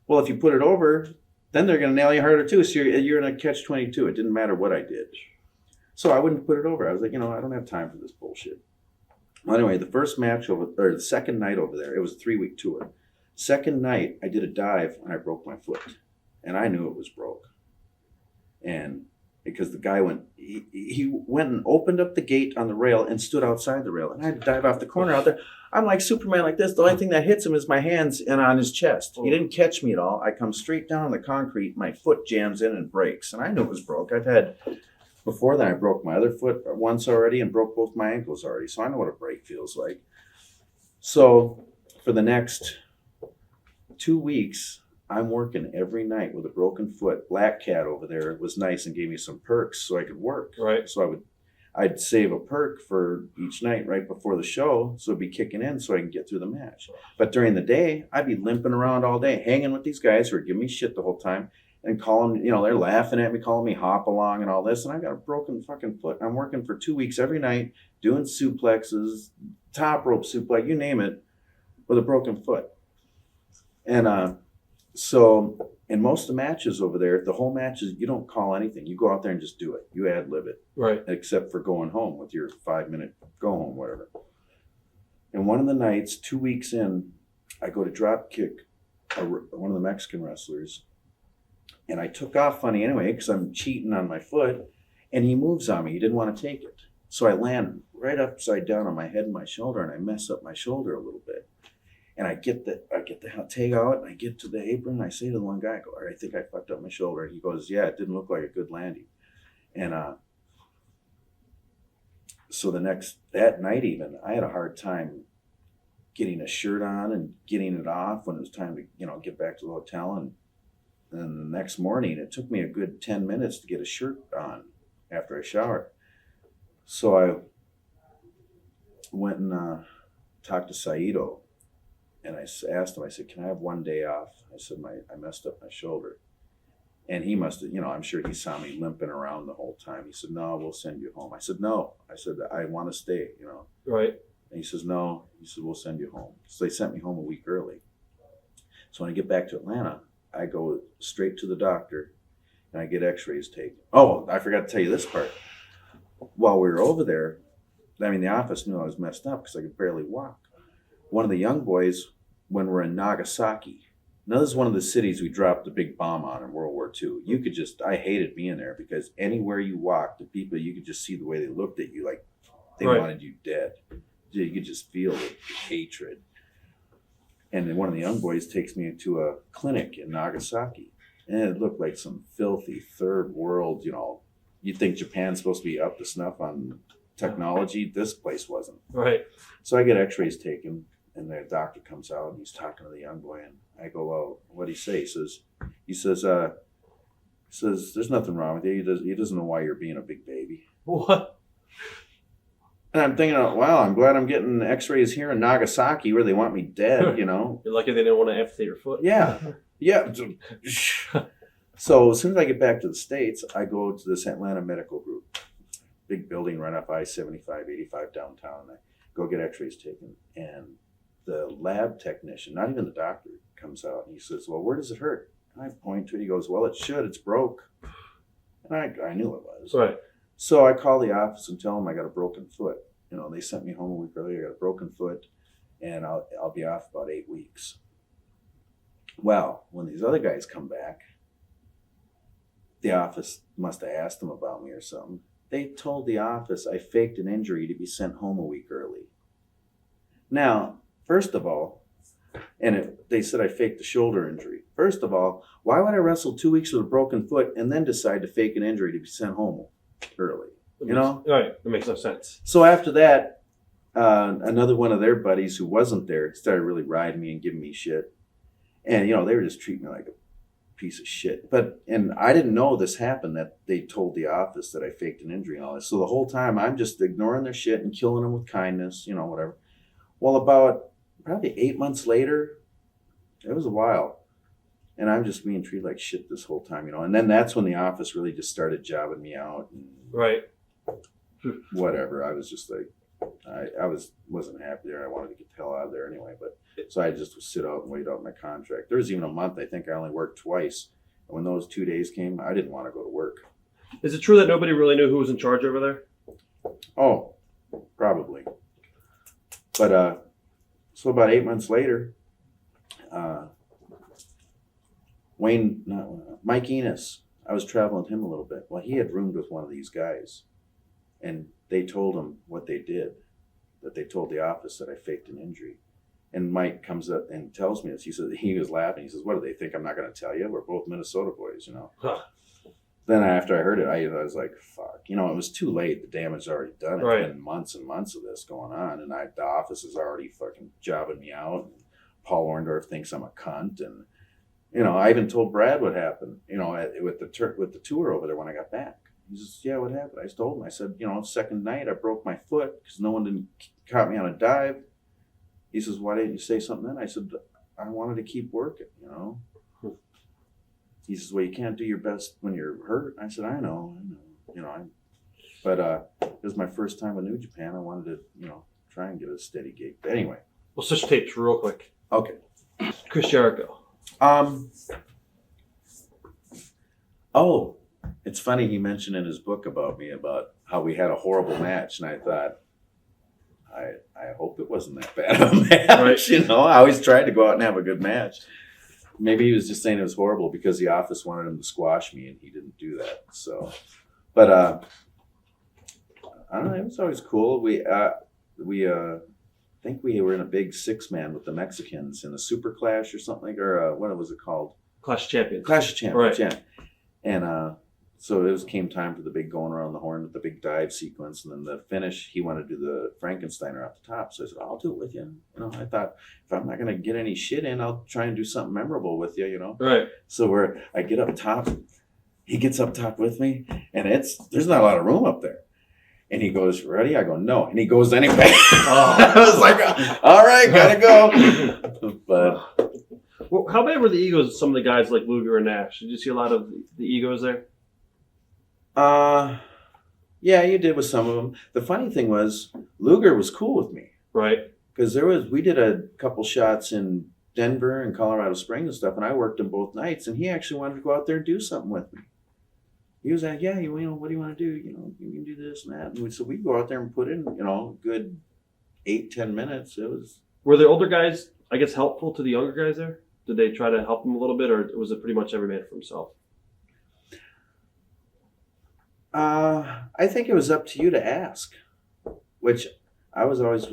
Well, if you put it over, then they're going to nail you harder too. So you're in a catch-22. It didn't matter what I did. So I wouldn't put it over. I was like, I don't have time for this bullshit. Well, anyway, the second night over there, it was a 3-week tour. Second night, I did a dive and I broke my foot. And I knew it was broke. And because the guy he went and opened up the gate on the rail and stood outside the rail. And I had to dive off the corner out there. I'm like Superman like this. The only thing that hits him is my hands and on his chest. He didn't catch me at all. I come straight down on the concrete. My foot jams in and breaks. And I knew it was broke. Before that, I broke my other foot once already and broke both my ankles already. So I know what a break feels like. So for the next 2 weeks, I'm working every night with a broken foot. Black Cat over there was nice and gave me some perks so I could work. Right. So I'd save a perk for each night right before the show, so it'd be kicking in so I can get through the match. But during the day, I'd be limping around all day, hanging with these guys who are giving me shit the whole time and calling, they're laughing at me, calling me hop along and all this, and I got a broken fucking foot. I'm working for 2 weeks every night, doing suplexes, top rope suplex, you name it, with a broken foot. And so in most of the matches over there, the whole match is you don't call anything. You go out there and just do it. You ad-lib it. Right. Except for going home with your 5-minute go home, whatever. And one of the nights, 2 weeks in, I go to drop kick one of the Mexican wrestlers. And I took off funny anyway because I'm cheating on my foot. And he moves on me. He didn't want to take it. So I land right upside down on my head and my shoulder, and I mess up my shoulder a little bit. And I get the tag out, and I get to the apron, and I say to the one guy, I go, I think I fucked up my shoulder. And he goes, yeah, it didn't look like a good landing. And so that night even, I had a hard time getting a shirt on and getting it off when it was time to, get back to the hotel. And then the next morning, it took me a good 10 minutes to get a shirt on after I showered. So I went and talked to Saito, and I asked him, I said, can I have one day off? I said, I messed up my shoulder. And he must have, I'm sure he saw me limping around the whole time. He said, no, we'll send you home. I said, no. I said, I want to stay, Right. And he says, no. He said, we'll send you home. So they sent me home a week early. So when I get back to Atlanta, I go straight to the doctor, and I get x-rays taken. Oh, I forgot to tell you this part. While we were over there, the office knew I was messed up because I could barely walk. One of the young boys, when we're in Nagasaki, now this is one of the cities we dropped the big bomb on in World War II. I hated being there because anywhere you walked, the people, you could just see the way they looked at you like they wanted you dead. You could just feel the hatred. And then one of the young boys takes me to a clinic in Nagasaki, and it looked like some filthy third world, you'd think Japan's supposed to be up to snuff on technology. This place wasn't. Right. So I get x-rays taken, and the doctor comes out, and he's talking to the young boy, and I go, well, what'd he say? He says, there's nothing wrong with you. He doesn't know why you're being a big baby. What? And I'm thinking, wow, I'm glad I'm getting x-rays here in Nagasaki where they want me dead, You're lucky they didn't want to amputate your foot. Yeah. Yeah. So as soon as I get back to the States, I go to this Atlanta medical group, big building right off I-75, 85 downtown. And I go get x-rays taken. And the lab technician, not even the doctor, comes out and he says, well, where does it hurt? And I point to it. He goes, well, it should. It's broke. And I knew it was. Right. So I call the office and tell them I got a broken foot. They sent me home a week earlier. I got a broken foot, and I'll be off about 8 weeks. Well, when these other guys come back, the office must have asked them about me or something. They told the office I faked an injury to be sent home a week early. Now, first of all, they said I faked a shoulder injury. First of all, why would I wrestle 2 weeks with a broken foot and then decide to fake an injury to be sent home early? Right. That makes no sense. So after that, another one of their buddies who wasn't there started really riding me and giving me shit. And, they were just treating me like a piece of shit. And I didn't know this happened, that they told the office that I faked an injury and all this. So the whole time I'm just ignoring their shit and killing them with kindness, whatever. Well, about probably 8 months later, it was a while. And I'm just being treated like shit this whole time, And then that's when the office really just started jobbing me out. And right. Whatever. I was just like, I wasn't happy there. I wanted to get the hell out of there anyway. But so I just would sit out and wait out my contract. There was even a month, I think I only worked twice. And when those 2 days came, I didn't want to go to work. Is it true that nobody really knew who was in charge over there? Oh, probably. But so about 8 months later, Mike Enos, I was traveling with him a little bit. Well, he had roomed with one of these guys. And they told him what they did, that they told the office that I faked an injury. And Mike comes up and tells me this. He said, he was laughing. He says, what do they think? I'm not going to tell you. We're both Minnesota boys, Huh. Then after I heard it, I was like, fuck. It was too late. The damage is already done. It's been months and months of this going on. And the office is already fucking jobbing me out. And Paul Orndorff thinks I'm a cunt. And, I even told Brad what happened, with the tour over there when I got back. He says, yeah, what happened? I told him, I said, second night I broke my foot because no one didn't caught me on a dive. He says, why didn't you say something then? I said, I wanted to keep working, He says, well, you can't do your best when you're hurt. I said, I know. But it was my first time in New Japan. I wanted to, try and get a steady gig. But anyway. We'll switch tapes real quick. Okay. Chris Jericho. Oh. It's funny he mentioned in his book about me about how we had a horrible match, and I thought, I hope it wasn't that bad of a match. Right. I always tried to go out and have a good match. Maybe he was just saying it was horrible because the office wanted him to squash me, and he didn't do that. So, but I don't know. It was always cool. We think we were in a big 6-man with the Mexicans in a Super Clash or something, or what was it called? Clash of Champions. Clash of Champions, Right. yeah. And so it came time for the big going around the horn with the big dive sequence, and then the finish. He wanted to do the Frankensteiner off the top, so I said, "I'll do it with you." I thought if I'm not going to get any shit in, I'll try and do something memorable with you. Right. So I get up top, he gets up top with me, and there's not a lot of room up there. And he goes, "Ready?" I go, "No," and he goes anyway. I was like, "All right, gotta go." But Well, how bad were the egos of some of the guys like Luger and Nash? Did you see a lot of the egos there? yeah, you did with some of them. The funny thing was, Luger was cool with me Right. because we did a couple shots in Denver and Colorado Springs and stuff, and I worked them both nights, and he actually wanted to go out there and do something with me. He was like, "Yeah, what do you want to do? You can do this and that." And so we go out there and put in, good 8-10 minutes. It was. Were the older guys, I guess, helpful to the younger guys there? Did they try to help them a little bit, or was it pretty much every man for himself? I think it was up to you to ask, which I was always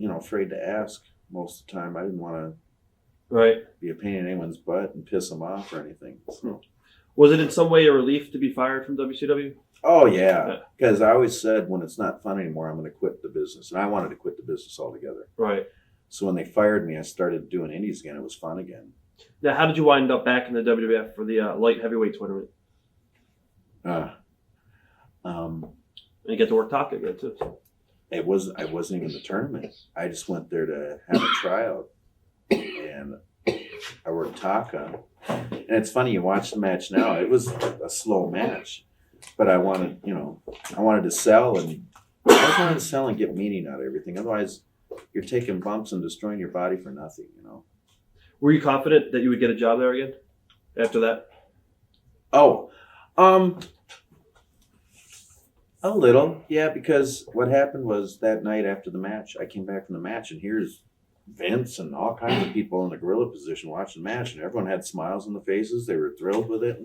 afraid to ask most of the time. I didn't want to Right. be a pain in anyone's butt and piss them off or anything. So. Was it in some way a relief to be fired from WCW? Oh yeah, because I always said when it's not fun anymore, I'm going to quit the business, and I wanted to quit the business altogether. Right. So when they fired me, I started doing indies again. It was fun again. Now, how did you wind up back in the WWF for the light heavyweight tournament? And you get to work Taka again too. I wasn't even the tournament. I just went there to have a tryout, and I worked Taka. And it's funny, you watch the match now. It was a slow match, but I wanted to sell, and I just wanted to sell and get meaning out of everything. Otherwise, you're taking bumps and destroying your body for nothing. Were you confident that you would get a job there again after that? Oh, a little, yeah, because what happened was that night after the match, I came back from the match, and here's Vince and all kinds of people in the gorilla position watching the match, and everyone had smiles on the faces. They were thrilled with it,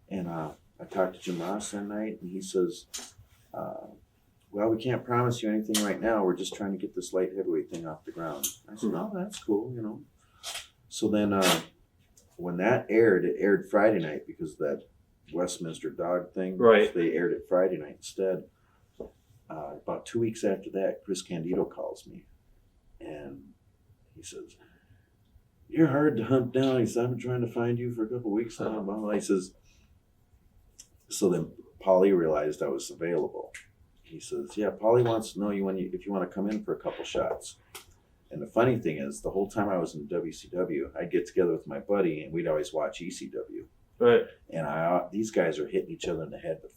and I talked to Jim Ross that night, and he says, "Well, we can't promise you anything right now. We're just trying to get this light heavyweight thing off the ground." I said, "Oh, that's cool, So then when that aired, it aired Friday night because of that Westminster dog thing. Right. So they aired it Friday night instead. About 2 weeks after that, Chris Candido calls me, and he says, "You're hard to hunt down." He said, "I've been trying to find you for a couple of weeks now." Well, he says, so then Paulie realized I was available. He says, "Yeah, Paulie wants to know you if you want to come in for a couple shots." And the funny thing is, the whole time I was in WCW, I'd get together with my buddy, and we'd always watch ECW. Right. And these guys are hitting each other in the head with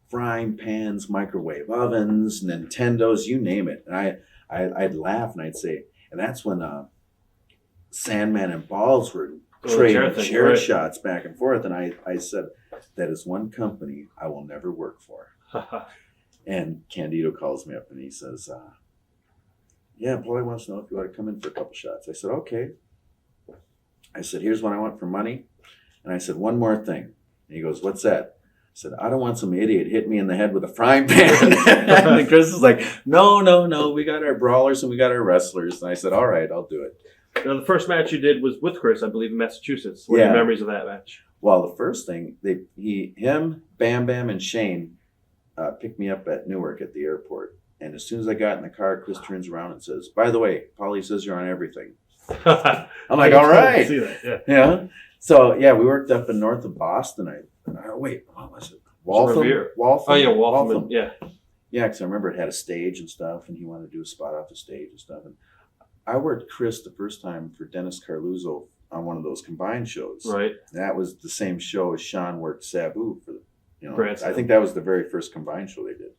frying pans, microwave ovens, Nintendos, you name it. And I'd laugh and I'd say, and that's when Sandman and Balls were trading chair shots back and forth. And I said, "That is one company I will never work for." And Candido calls me up and he says, "Yeah, Paulie wants to know if you want to come in for a couple shots." I said, "Okay." I said, "Here's what I want for money." And I said, "One more thing." And he goes, "What's that?" I said, "I don't want some idiot hit me in the head with a frying pan." And Chris is like, No. We got our brawlers and we got our wrestlers." And I said, "All right, I'll do it." Now, the first match you did was with Chris, I believe, in Massachusetts. What are Yeah. your memories of that match? Well, the first thing, him, Bam Bam, and Shane picked me up at Newark at the airport. And as soon as I got in the car, Chris turns around and says, "By the way, Paulie says you're on everything." I'm like, "All right." See that, yeah. Yeah. So, yeah, we worked up in north of Boston. Wait, what was it? Waltham? Revere. Waltham? Oh, yeah, Waltham. Yeah. Yeah, because I remember it had a stage and stuff, and he wanted to do a spot off the stage and stuff. And I worked Chris the first time for Dennis Carluzzo on one of those combined shows. Right. And that was the same show as Sean worked Sabu for Brad I think that was the very first combined show they did.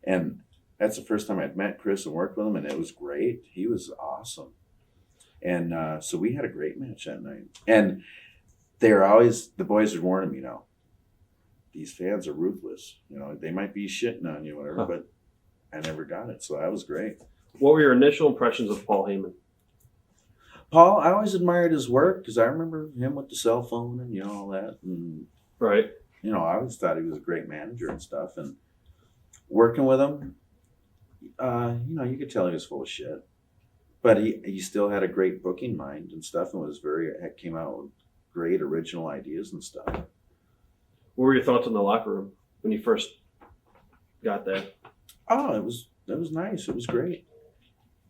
And that's the first time I'd met Chris and worked with him, and it was great. He was awesome. And so we had a great match that night. And the boys are warning me now, these fans are ruthless. They might be shitting on you or whatever, but I never got it. So that was great. What were your initial impressions of Paul Heyman? Paul, I always admired his work because I remember him with the cell phone and all that. And Right. I always thought he was a great manager and stuff. And working with him, you could tell he was full of shit. But he still had a great booking mind and stuff, and came out with great original ideas and stuff. What were your thoughts on the locker room when you first got there? Oh, it was nice. It was great.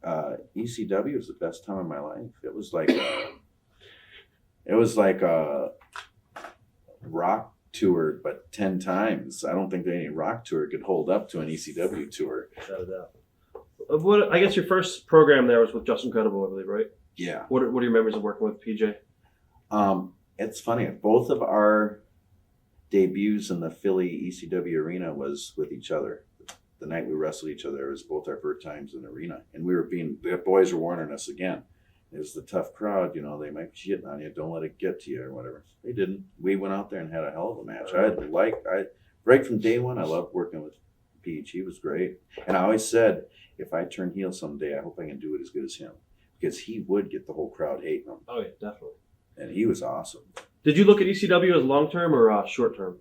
ECW was the best time of my life. It was like a rock tour, but 10 times. I don't think any rock tour could hold up to an ECW tour. Without a doubt. I guess your first program there was with Justin Credible, I believe, right? Yeah. What are your memories of working with PJ? It's funny. Both of our debuts in the Philly ECW arena was with each other. The night we wrestled each other, it was both our first times in the arena. And the boys were warning us again. It was the tough crowd, they might be shitting on you. Don't let it get to you or whatever. They didn't. We went out there and had a hell of a match. Right from day one, I loved working with Peach. He was great. And I always said, if I turn heel someday, I hope I can do it as good as him. Because he would get the whole crowd hating him. Oh, yeah, definitely. And he was awesome. Did you look at ECW as long-term or short-term?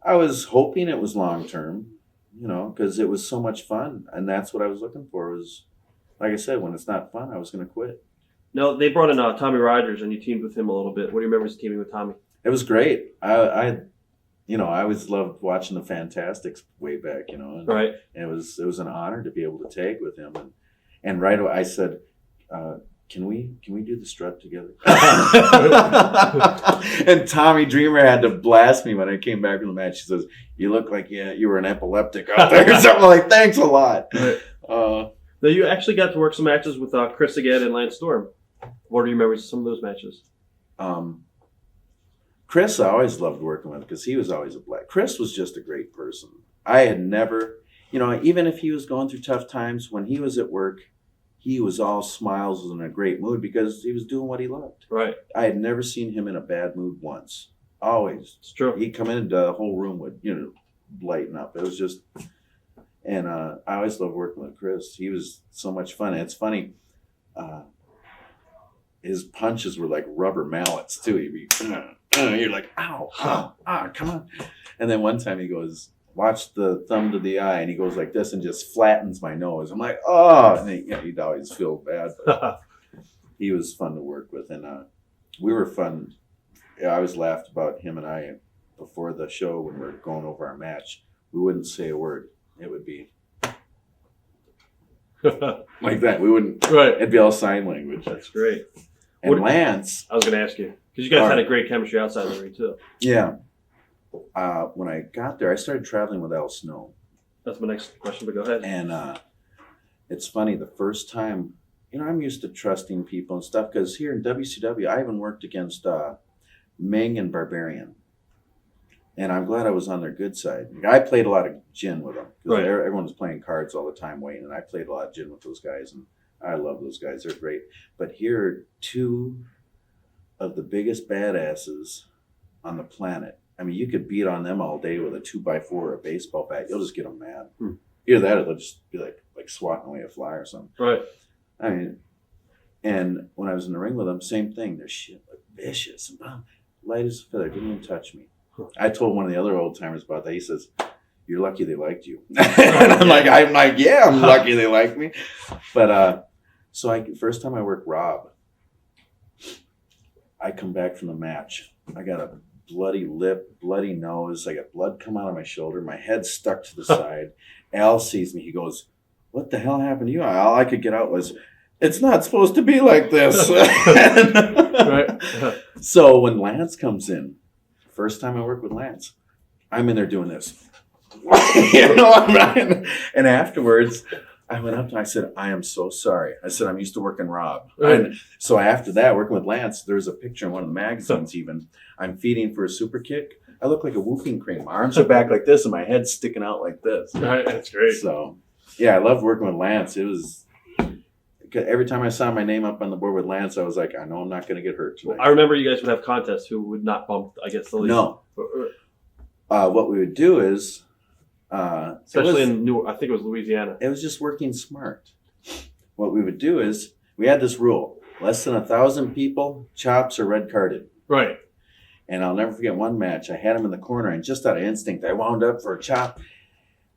I was hoping it was long-term, because it was so much fun. And that's what I was looking for was, like I said, when it's not fun, I was going to quit. No, they brought in Tommy Rogers, and you teamed with him a little bit. What do you remember as teaming with Tommy? It was great. I always loved watching the Fantastics way back, and Right. it was an honor to be able to tag with him. And right away I said, can we do the strut together? And Tommy Dreamer had to blast me when I came back from the match. He says, "You look like you were an epileptic out there," or something. Like, thanks a lot. Right. Now you actually got to work some matches with Chris again and Lance Storm. What are your memories of some of those matches? Chris, I always loved working with because he was always a black. Chris was just a great person. I had never, even if he was going through tough times, when he was at work, he was all smiles and in a great mood because he was doing what he loved. Right. I had never seen him in a bad mood once. Always. It's true. He'd come in and the whole room would, lighten up. It was just, and I always loved working with Chris. He was so much fun. And it's funny, his punches were like rubber mallets too. He'd be, you're like, ow, come on. And then one time he goes, watch the thumb to the eye, and he goes like this and just flattens my nose. I'm like, oh, and he'd always feel bad. But he was fun to work with, and we were fun. I always laughed about him and I before the show when we were going over our match. We wouldn't say a word. It would be like that. We wouldn't. Right. It'd be all sign language. That's great. And Lance, I was going to ask you because you guys had a great chemistry outside the ring too. Yeah. When I got there, I started traveling with Al Snow. That's my next question, but go ahead. And it's funny, the first time, I'm used to trusting people and stuff because here in WCW, I even worked against Ming and Barbarian. And I'm glad I was on their good side. I played a lot of gin with them. Right. Everyone was playing cards all the time, Wayne, and I played a lot of gin with those guys. And I love those guys. They're great. But here are two of the biggest badasses on the planet. I mean, you could beat on them all day with a 2x4 or a baseball bat. You'll just get them mad. Either that or they'll just be like swatting away a fly or something. Right. I mean, and when I was in the ring with them, same thing. Their shit looked vicious and light as a feather. Didn't even touch me. I told one of the other old timers about that. He says, "You're lucky they liked you." And I'm like, yeah, I'm lucky they liked me. But first time I worked Rob, I come back from the match. I got a bloody lip, bloody nose. I got blood come out of my shoulder. My head stuck to the side. Al sees me. He goes, "What the hell happened to you?" All I could get out was, "It's not supposed to be like this." Right. So when Lance comes in, first time I work with Lance, I'm in there doing this. And afterwards, I went up and I said, "I am so sorry." I said, "I'm used to working Rob." And so after that, working with Lance, there's a picture in one of the magazines even. I'm feeding for a super kick. I look like a whooping cream. My arms are back like this and my head's sticking out like this. Right, that's great. So, yeah, I loved working with Lance. It was... Every time I saw my name up on the board with Lance, I was like, I know I'm not going to get hurt tonight. I remember you guys would have contests who would not bump, I guess, the lead. No. What we would do is, Especially in I think it was Louisiana. It was just working smart. What we would do is we had this rule: less than 1,000 people, chops are red carded. Right. And I'll never forget one match. I had him in the corner, and just out of instinct, I wound up for a chop.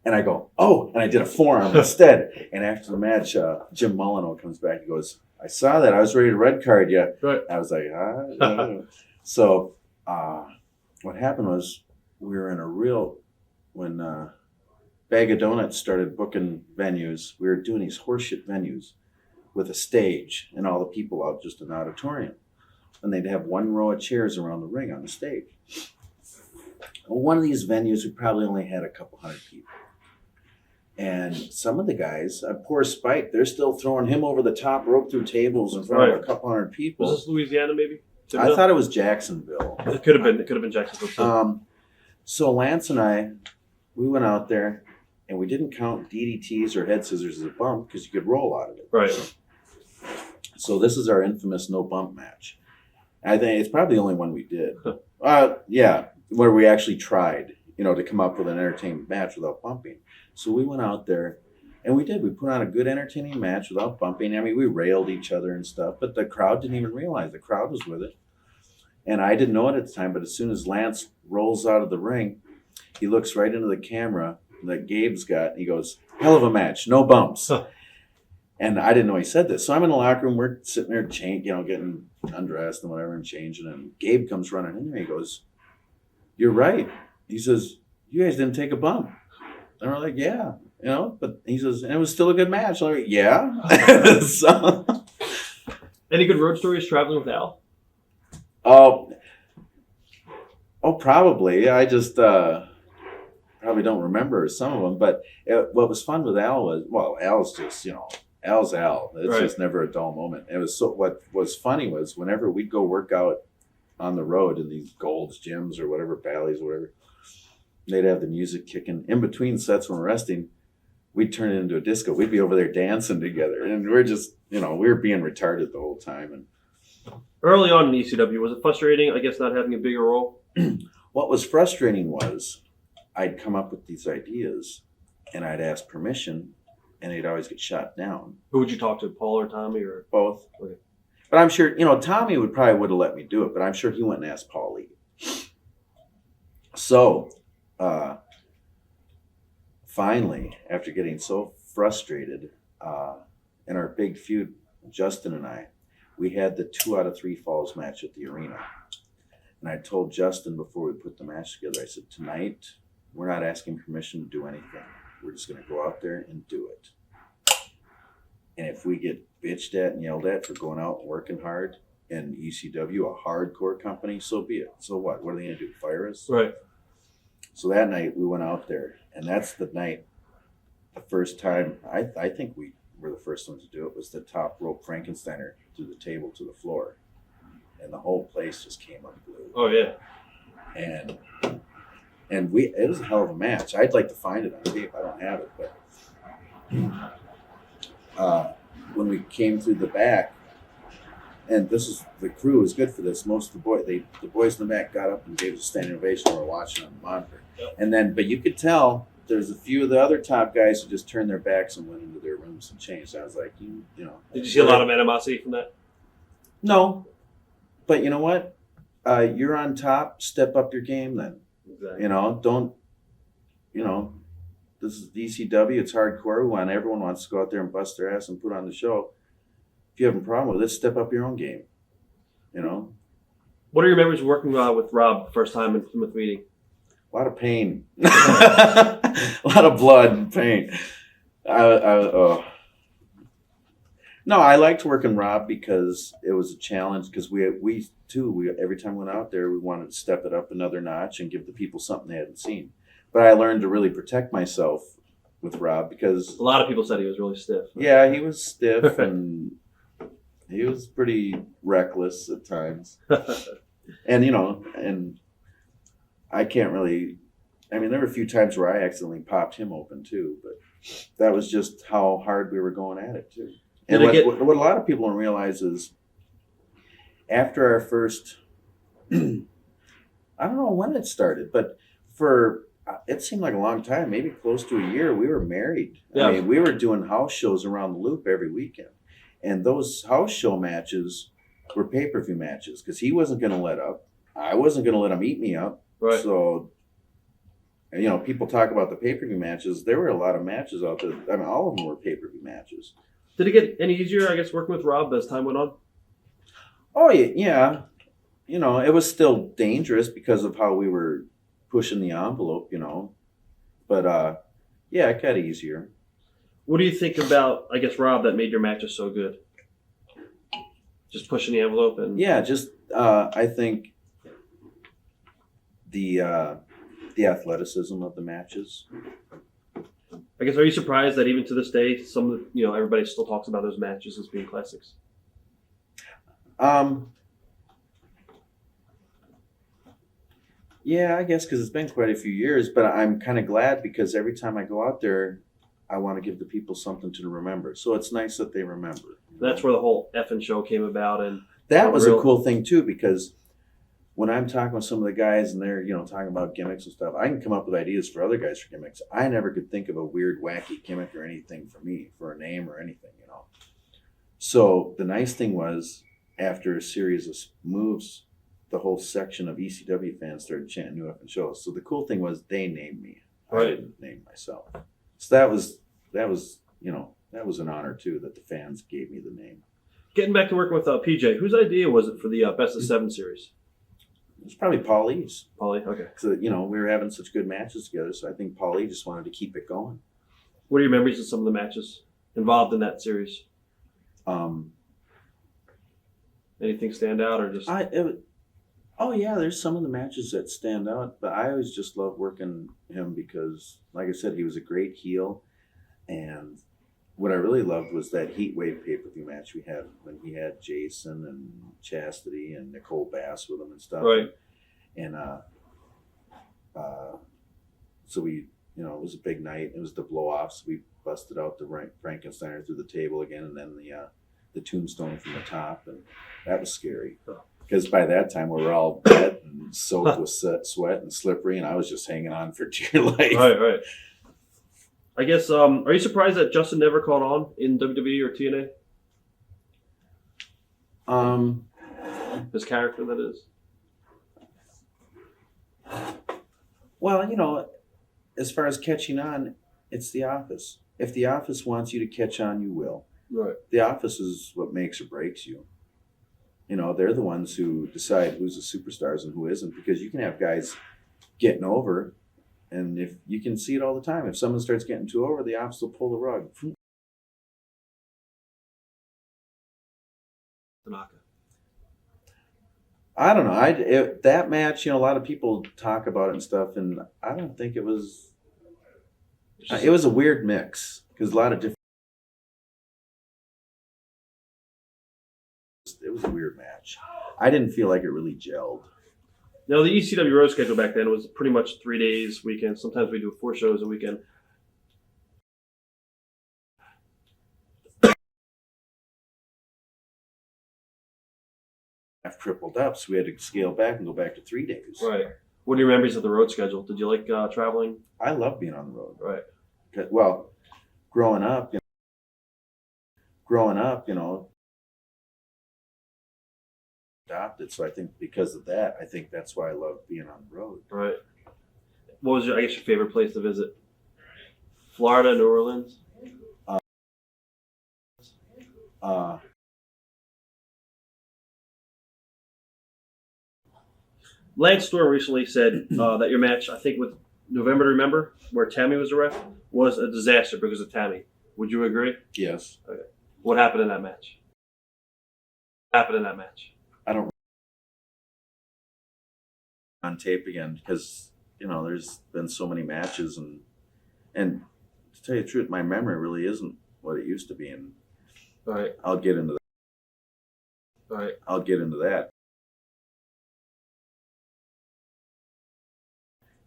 And I go, oh, and I did a forearm instead. And after the match, Jim Molyneux comes back. He goes, I saw that. I was ready to red card you. Right. I was like, So what happened was we were in a real, when Bag of Donuts started booking venues, we were doing these horseshit venues with a stage and all the people out just in an auditorium. And they'd have one row of chairs around the ring on the stage. Well, one of these venues, we probably only had a couple hundred people. And some of the guys, poor Spike, they're still throwing him over the top rope through tables in front of a couple hundred people. Was this Louisiana, maybe? I thought it was Jacksonville. It could have been. It could have been Jacksonville too. So Lance and I, we went out there, and we didn't count DDTs or head scissors as a bump because you could roll out of it. Right. So this is our infamous no bump match. I think it's probably the only one we did. Yeah, where we actually tried, to come up with an entertaining match without bumping. So we went out there, and we did. We put on a good, entertaining match without bumping. I mean, we railed each other and stuff, but the crowd didn't even realize. The crowd was with it. And I didn't know it at the time, but as soon as Lance rolls out of the ring, he looks right into the camera that Gabe's got, and he goes, hell of a match, no bumps. And I didn't know he said this. So I'm in the locker room, we're sitting there, getting undressed and whatever and changing, and Gabe comes running in there. He goes, you're right. He says, you guys didn't take a bump. And we're like, yeah, but he says, and it was still a good match. I'm like, yeah. So, any good road stories traveling with Al? Oh, probably. I just probably don't remember some of them. But what was fun with Al was, Al's just, Al's Al. It's just never a dull moment. It was what was funny was whenever we'd go work out on the road in these Gold's gyms or whatever, Bally's, whatever, they'd have the music kicking. In between sets when we're resting, we'd turn it into a disco. We'd be over there dancing together. And we're just, we were being retarded the whole time. And early on in ECW, was it frustrating, I guess, not having a bigger role? What was frustrating was I'd come up with these ideas and I'd ask permission and they'd always get shot down. Who would you talk to, Paul or Tommy? Or both? Okay. But I'm sure, Tommy would have let me do it, but I'm sure he went and asked Paul Lee. So, finally, after getting so frustrated in our big feud, Justin and I, we had the 2 out of 3 falls match at the arena. And I told Justin before we put the match together, I said, tonight, we're not asking permission to do anything. We're just going to go out there and do it. And if we get bitched at and yelled at for going out and working hard in ECW, a hardcore company, so be it. So what? What are they going to do? Fire us? Right. So that night we went out there, and that's the night, the first time, I think we were the first ones to do it, was the top rope Frankensteiner through the table to the floor. And the whole place just came unglued. Oh, yeah. And it was a hell of a match. I'd like to find it on tape. I don't have it, but when we came through the back, and the crew was good for this. Most of the boys in the back got up and gave us a standing ovation. We were watching on the monitor. Yep. And then, but you could tell there's a few of the other top guys who just turned their backs and went into their rooms and changed. I was like, Did you see a lot of animosity from that? No. But you know what? You're on top. Step up your game then. Exactly. Don't, this is ECW. It's hardcore. Everyone wants to go out there and bust their ass and put on the show. If you have a problem with it, step up your own game. What are your memories of working with Rob the first time in Plymouth meeting? A lot of pain. A lot of blood and pain. No, I liked working Rob because it was a challenge because we every time we went out there, we wanted to step it up another notch and give the people something they hadn't seen. But I learned to really protect myself with Rob because a lot of people said he was really stiff. Yeah, he was stiff and he was pretty reckless at times. And and I can't really, there were a few times where I accidentally popped him open too, but that was just how hard we were going at it too. And what a lot of people don't realize is after our first, I don't know when it started, but for it seemed like a long time, maybe close to a year. We were married. Yeah. I mean, we were doing house shows around the loop every weekend. And those house show matches were pay-per-view matches because he wasn't going to let up. I wasn't going to let him eat me up. Right. So, you know, people talk about the pay-per-view matches. There were a lot of matches out there. I mean, all of them were pay-per-view matches. Did it get any easier, I guess, working with Rob as time went on? Oh, yeah. You know, it was still dangerous because of how we were pushing the envelope, you know. But, yeah, it got easier. What do you think about, I guess, Rob, that made your matches so good? Just pushing the envelope and Yeah, just I think the athleticism of the matches. I guess, are you surprised that even to this day, some of the, everybody still talks about those matches as being classics? Yeah, I guess because it's been quite a few years, but I'm kind of glad because every time I go out there, I want to give the people something to remember. So it's nice that they remember. That's where the whole effing show came about, and that was a cool thing too, because when I'm talking with some of the guys and they're, talking about gimmicks and stuff, I can come up with ideas for other guys for gimmicks. I never could think of a weird, wacky gimmick or anything for me, for a name or anything, So the nice thing was, after a series of moves, the whole section of ECW fans started chanting new effing shows. So the cool thing was they named me. Right. I didn't name myself. So that was that was an honor too, that the fans gave me the name. Getting back to working with PJ, whose idea was it for the Best of 7 series? It was probably Paulie's. Paulie, okay. So, we were having such good matches together, so I think Paulie just wanted to keep it going. What are your memories of some of the matches involved in that series? Anything stand out or just... Oh yeah, there's some of the matches that stand out, but I always just loved working him because, like I said, he was a great heel, and what I really loved was that Heat Wave pay-per-view match we had when he had Jason and Chastity and Nicole Bass with him and stuff. Right. And so we, it was a big night. It was the blow-offs. We busted out the Frankensteiner through the table again, and then the tombstone from the top, and that was scary. Because by that time we were all wet and soaked with sweat and slippery, and I was just hanging on for dear life. Right. I guess, are you surprised that Justin never caught on in WWE or TNA? His character, that is. Well, as far as catching on, it's The Office. If The Office wants you to catch on, you will. Right. The Office is what makes or breaks you. They're the ones who decide who's the superstars and who isn't, because you can have guys getting over, and if you can see it all the time. If someone starts getting too over, The Office will pull the rug. Tanaka. I don't know. That match, a lot of people talk about it and stuff, and I don't think it was. It was a weird mix because a lot of different. It was a weird match. I didn't feel like it really gelled. Now, the ECW road schedule back then was pretty much 3 days, weekend. Sometimes we do 4 shows a weekend. I've tripled up, so we had to scale back and go back to 3 days. Right. What are your memories of the road schedule? Did you like traveling? I love being on the road. Right. Well, growing up, adopted. So I think because of that, I think that's why I love being on the road. Right. What was your favorite place to visit? Florida, New Orleans? Lance Storm recently said that your match, I think with November to Remember, where Tammy was the ref, was a disaster because of Tammy. Would you agree? Yes. Okay. What happened in that match? I don't on tape again because there's been so many matches and to tell you the truth, my memory really isn't what it used to be, and All right. I'll get into that.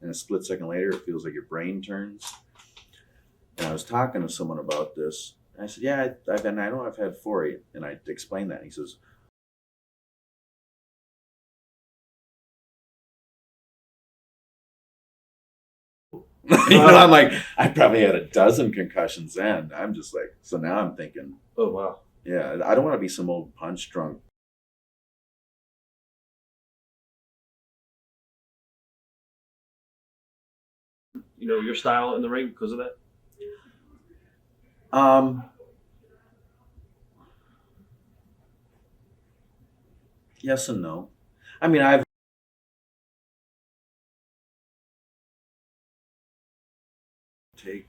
And a split second later, it feels like your brain turns. And I was talking to someone about this, and I said, "Yeah, I know I've had 4," and I explained that. And he says, I'm like, I probably had a dozen concussions then. I'm just like, so now I'm thinking, Oh wow. yeah, I don't want to be some old punch drunk. Your style in the ring because of that. Yes and no. I mean, I've take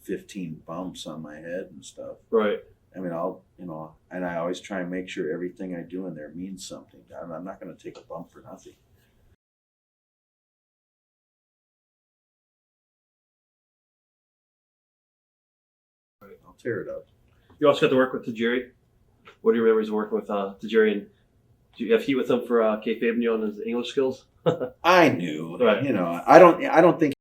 15 bumps on my head and stuff. Right. I mean, and I always try and make sure everything I do in there means something. I'm not going to take a bump for nothing. Right. I'll tear it up. You also got to work with Tajiri. What are your memories of working with Tajiri? And do you have heat with him for kayfabing you on his English skills? I knew. Right. I don't think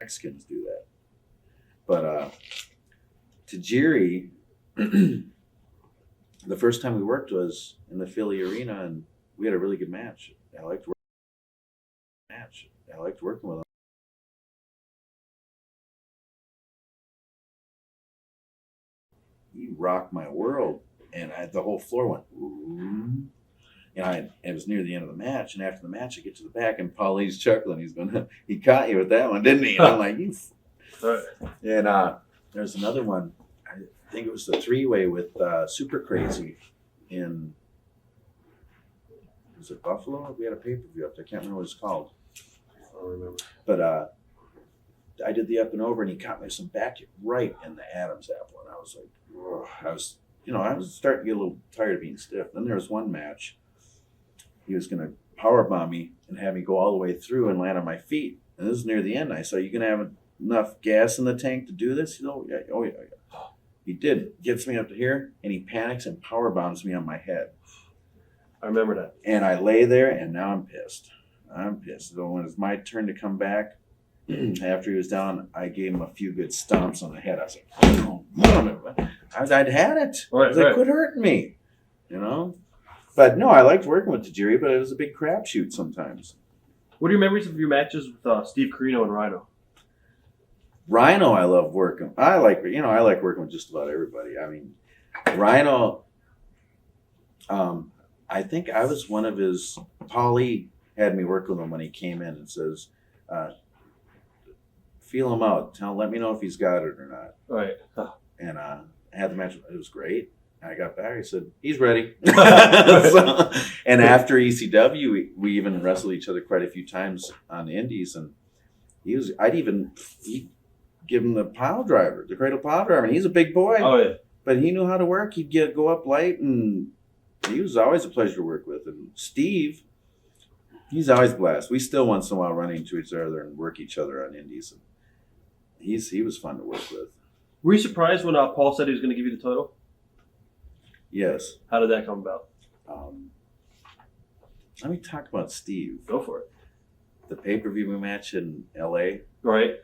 Mexicans do that. But Tajiri, the first time we worked was in the Philly arena, and we had a really good match. I liked working with him. He rocked my world, and the whole floor went. Ooh. It was near the end of the match, and after the match, I get to the back, and Paulie's chuckling. He caught you with that one, didn't he? And I'm like, you. Right. And there's another one. I think it was the 3-way with Super Crazy in. Was it Buffalo? We had a pay-per-view up there. I can't remember what it's called. I don't remember. But I did the up and over, and he caught me with some back kick right in the Adam's apple, and I was like, ugh. I was starting to get a little tired of being stiff. Then there was one match. He was going to powerbomb me and have me go all the way through and land on my feet. And this is near the end. I said, "Are you going to have enough gas in the tank to do this?" Oh yeah. He did. Gets me up to here, and he panics and powerbombs me on my head. I remember that. And I lay there, and now I'm pissed. So when it's my turn to come back, after he was down, I gave him a few good stomps on the head. I was like, "Oh, I'd had it." Right, I was like, "Quit hurting me," But no, I liked working with Tajiri, but it was a big crapshoot sometimes. What are your memories of your matches with Steve Corino and Rhino? Rhino, I love working. I like working with just about everybody. I mean, Rhino. I think I was one of his. Paulie had me work with him when he came in and says, "Feel him out. Let me know if he's got it or not." Right. And I had the match. It was great. I got back. He said, "He's ready." And after ECW, we even wrestled each other quite a few times on the indies, and he'd give him the pile driver, the cradle pile driver. And he's a big boy. Oh yeah. But he knew how to work. He'd go up light, and he was always a pleasure to work with. And Steve, he's always a blast. We still once in a while run into each other and work each other on indies. And he was fun to work with. Were you surprised when Paul said he was going to give you the title? Yes. How did that come about? Let me talk about Steve. Go for it. The pay-per-view match in LA. Right.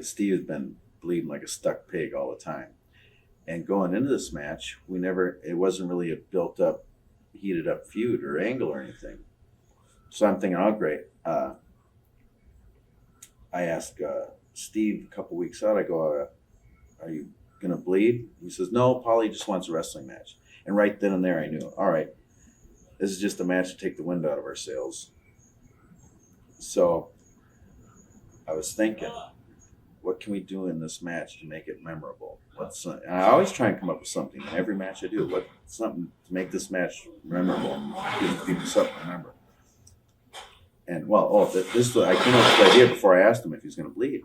Steve has been bleeding like a stuck pig all the time. And going into this match, it wasn't really a built up, heated up feud or angle or anything. So I'm thinking, oh great. I asked Steve a couple weeks out, I go, "Are you gonna bleed?" He says, "No, Paulie just wants a wrestling match." And right then and there I knew, all right, this is just a match to take the wind out of our sails. So I was thinking, what can we do in this match to make it memorable? And I always try and come up with something in every match I do. Something to make this match memorable, give people something to remember. And I came up with the idea before I asked him if he's going to bleed.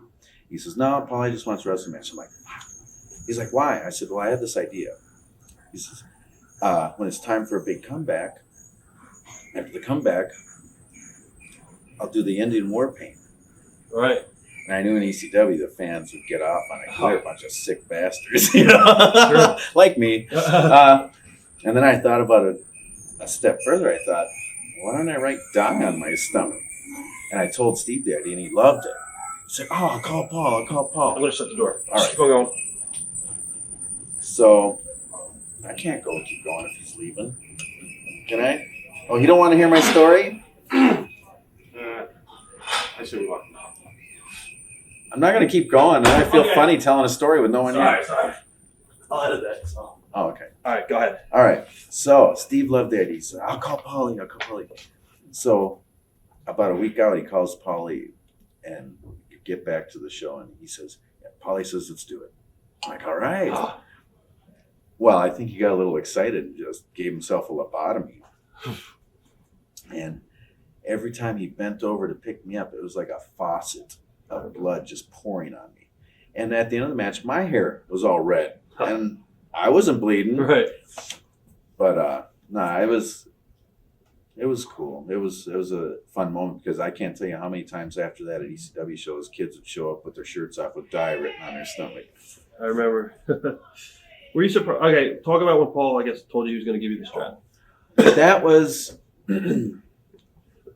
He says, "No, Paulie just wants a wrestling match." I'm like, "Fuck." He's like, "Why?" I said, "Well, I had this idea." He says, "When it's time for a big comeback, after the comeback, I'll do the Indian war paint." Right. And I knew in ECW the fans would get off on it. They're a bunch of sick bastards, Sure. like me. And then I thought about it a step further. I thought, why don't I write "die" on my stomach? And I told Steve the idea, and he loved it. He said, "Oh, I'll call Paul. I'm going to shut the door. All right. Keep on going. So I can't keep going if he's leaving. Can I? Oh, you don't want to hear my story? I should walk now. I'm not going to keep going. Then I feel Okay. funny telling a story with no one here. Sorry. I'll edit that. So. Oh, okay. All right, go ahead. All right. So Steve loved Eddie. He said, I'll call Paulie. So about a week out, he calls Paulie and get back to the show. And he says, yeah, Paulie says, let's do it. I'm like, all right. Well, I think he got a little excited and just gave himself a lobotomy. And every time he bent over to pick me up, it was like a faucet of blood just pouring on me. And at the end of the match, my hair was all red. And I wasn't bleeding. Right. But it was cool. It was a fun moment because I can't tell you how many times after that at ECW shows, kids would show up with their shirts off with dye written on their stomach. I remember. Were you surprised? Okay, talk about when Paul, I guess, told you he was going to give you the strap. That was it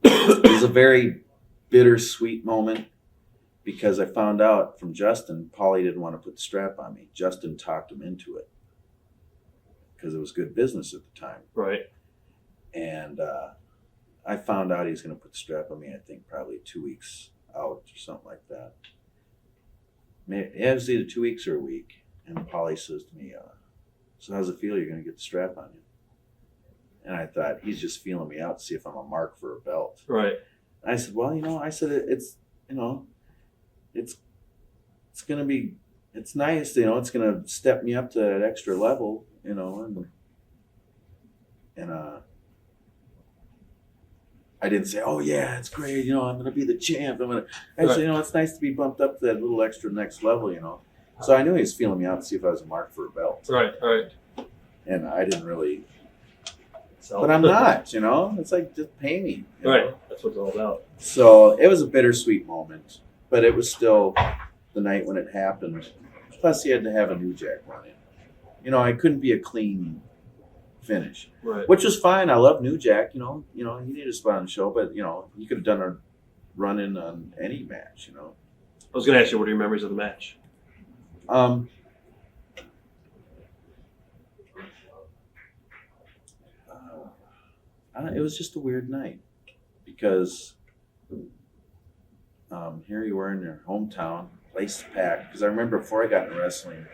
was a very bittersweet moment because I found out from Justin, Paulie didn't want to put the strap on me. Justin talked him into it because it was good business at the time. Right. And I found out he was going to put the strap on me, I think, probably 2 weeks out or something like that. It was either 2 weeks or a week. And Paulie says to me, so how's it feel you're going to get the strap on you? And I thought, he's just feeling me out to see if I'm a mark for a belt. Right. And I said, well, it's going to be, it's nice, it's going to step me up to that extra level, and I didn't say, oh yeah, it's great, I'm going to be the champ. I said, it's nice to be bumped up to that little extra next level, So I knew he was feeling me out to see if I was a mark for a belt. Right. And I didn't really, So, but I'm not, It's like, just pay me. Right. That's what it's all about. So it was a bittersweet moment, but it was still the night when it happened. Plus, he had to have a New Jack run in. I couldn't be a clean finish, Right. which was fine. I love New Jack. He needed a spot on the show, but he could have done a run in on any match. I was going to ask you, what are your memories of the match? It was just a weird night because here you were in your hometown, place packed. Because I remember before I got into wrestling,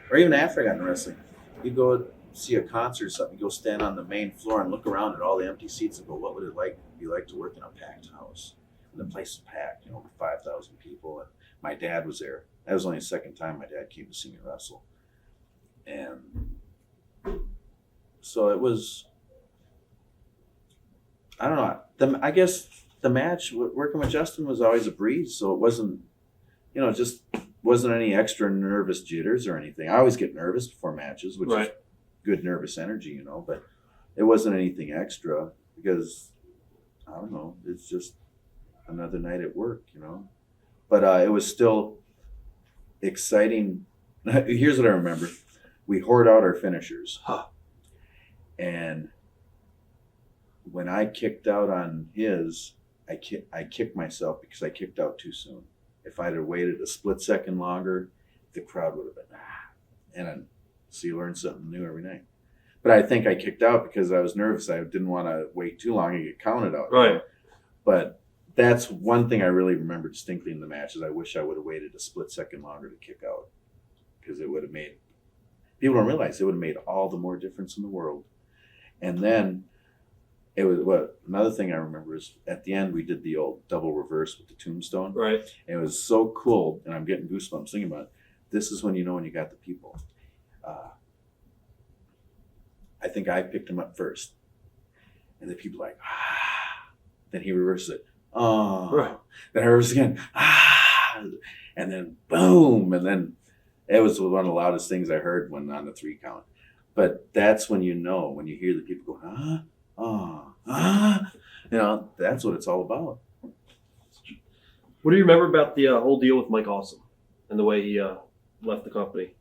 or even after I got into wrestling, you go see a concert or something, you go stand on the main floor and look around at all the empty seats and go, what would it be like to work in a packed house? And the place was packed, 5,000 people. And my dad was there. That was only the second time my dad came to see me wrestle. And so it was, I don't know. I guess the match, working with Justin was always a breeze. So it wasn't, just wasn't any extra nervous jitters or anything. I always get nervous before matches, which is good nervous energy, but it wasn't anything extra because, I don't know, it's just another night at work, But it was still exciting. Here's what I remember. We hoard out our finishers. And when I kicked out on his, I kicked myself because I kicked out too soon. If I'd have waited a split second longer, the crowd would have been, And so you learn something new every night. But I think I kicked out because I was nervous. I didn't want to wait too long and get counted out. Right. But that's one thing I really remember distinctly in the match is I wish I would have waited a split second longer to kick out because it would have made, people don't realize it would have made all the more difference in the world. And then it was, another thing I remember is at the end we did the old double reverse with the tombstone. Right. And it was so cool, and I'm getting goosebumps thinking about it. This is when you know when you got the people. I think I picked him up first. And the people like, Then he reverses it. Right. Then I reverse again. And then boom. And then it was one of the loudest things I heard when on the 3 count. But that's when you know, when you hear the people go, that's what it's all about. What do you remember about the whole deal with Mike Awesome and the way he left the company?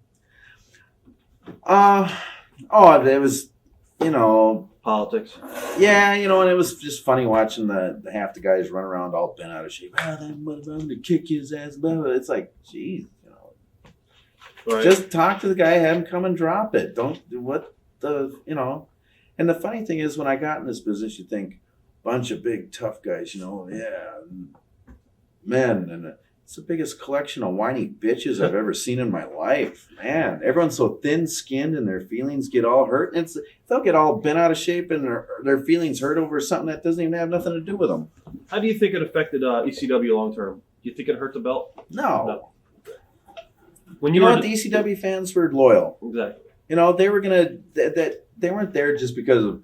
It was, Politics. Yeah, and it was just funny watching the half the guys run around all bent out of shape. I'm going to kick his ass. Blah, blah. It's like, geez, Right. Just talk to the guy, have him come and drop it. Don't do what the, And the funny thing is, when I got in this business, you think, bunch of big tough guys, men, and it's the biggest collection of whiny bitches I've ever seen in my life. Man, everyone's so thin-skinned and their feelings get all hurt. And they'll get all bent out of shape and their feelings hurt over something that doesn't even have nothing to do with them. How do you think it affected ECW long term? Do you think it hurt the belt? No. When You know what? The ECW fans were loyal. Exactly. They were they weren't there just because of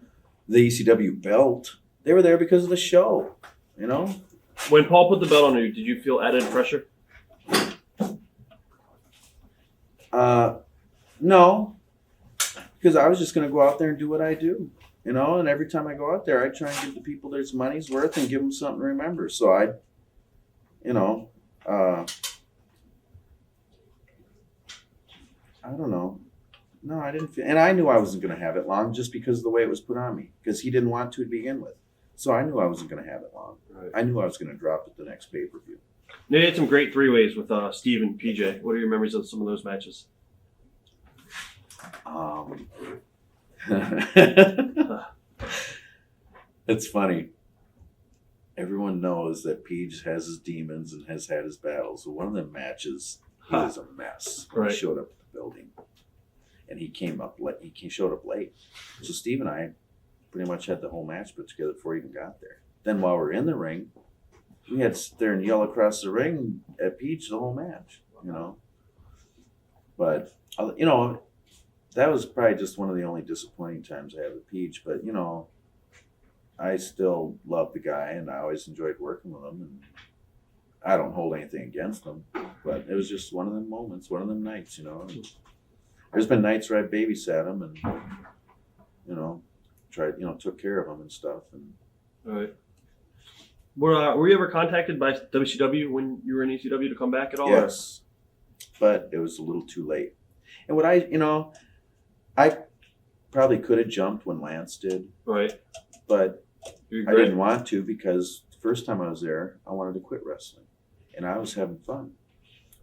the ECW belt. They were there because of the show. When Paul put the belt on you, did you feel added pressure? No, because I was just going to go out there and do what I do. And every time I go out there, I try and give the people their money's worth and give them something to remember. So I don't know. No, I didn't feel, and I knew I wasn't going to have it long just because of the way it was put on me, because he didn't want to begin with. So I knew I wasn't going to have it long. Right. I knew I was going to drop it the next pay-per-view. You had some great three-ways with Steve and PJ. What are your memories of some of those matches? It's funny. Everyone knows that Peach has his demons and has had his battles. So one of them matches, he was a mess. Right. He showed up at the building, and he came up late. He showed up late. So Steve and I pretty much had the whole match put together before he even got there. Then while we're in the ring, we had to sit there and yell across the ring at Peach the whole match. But that was probably just one of the only disappointing times I had with Peach. But I still love the guy, and I always enjoyed working with him. And I don't hold anything against him, but it was just one of them moments, one of them nights. There's been nights where I babysat him and tried, took care of him and stuff. And all right. Were you ever contacted by WCW when you were in ECW to come back at all? Yes, but it was a little too late. And what I probably could have jumped when Lance did. Right. But I didn't want to, because the first time I was there, I wanted to quit wrestling. And I was having fun.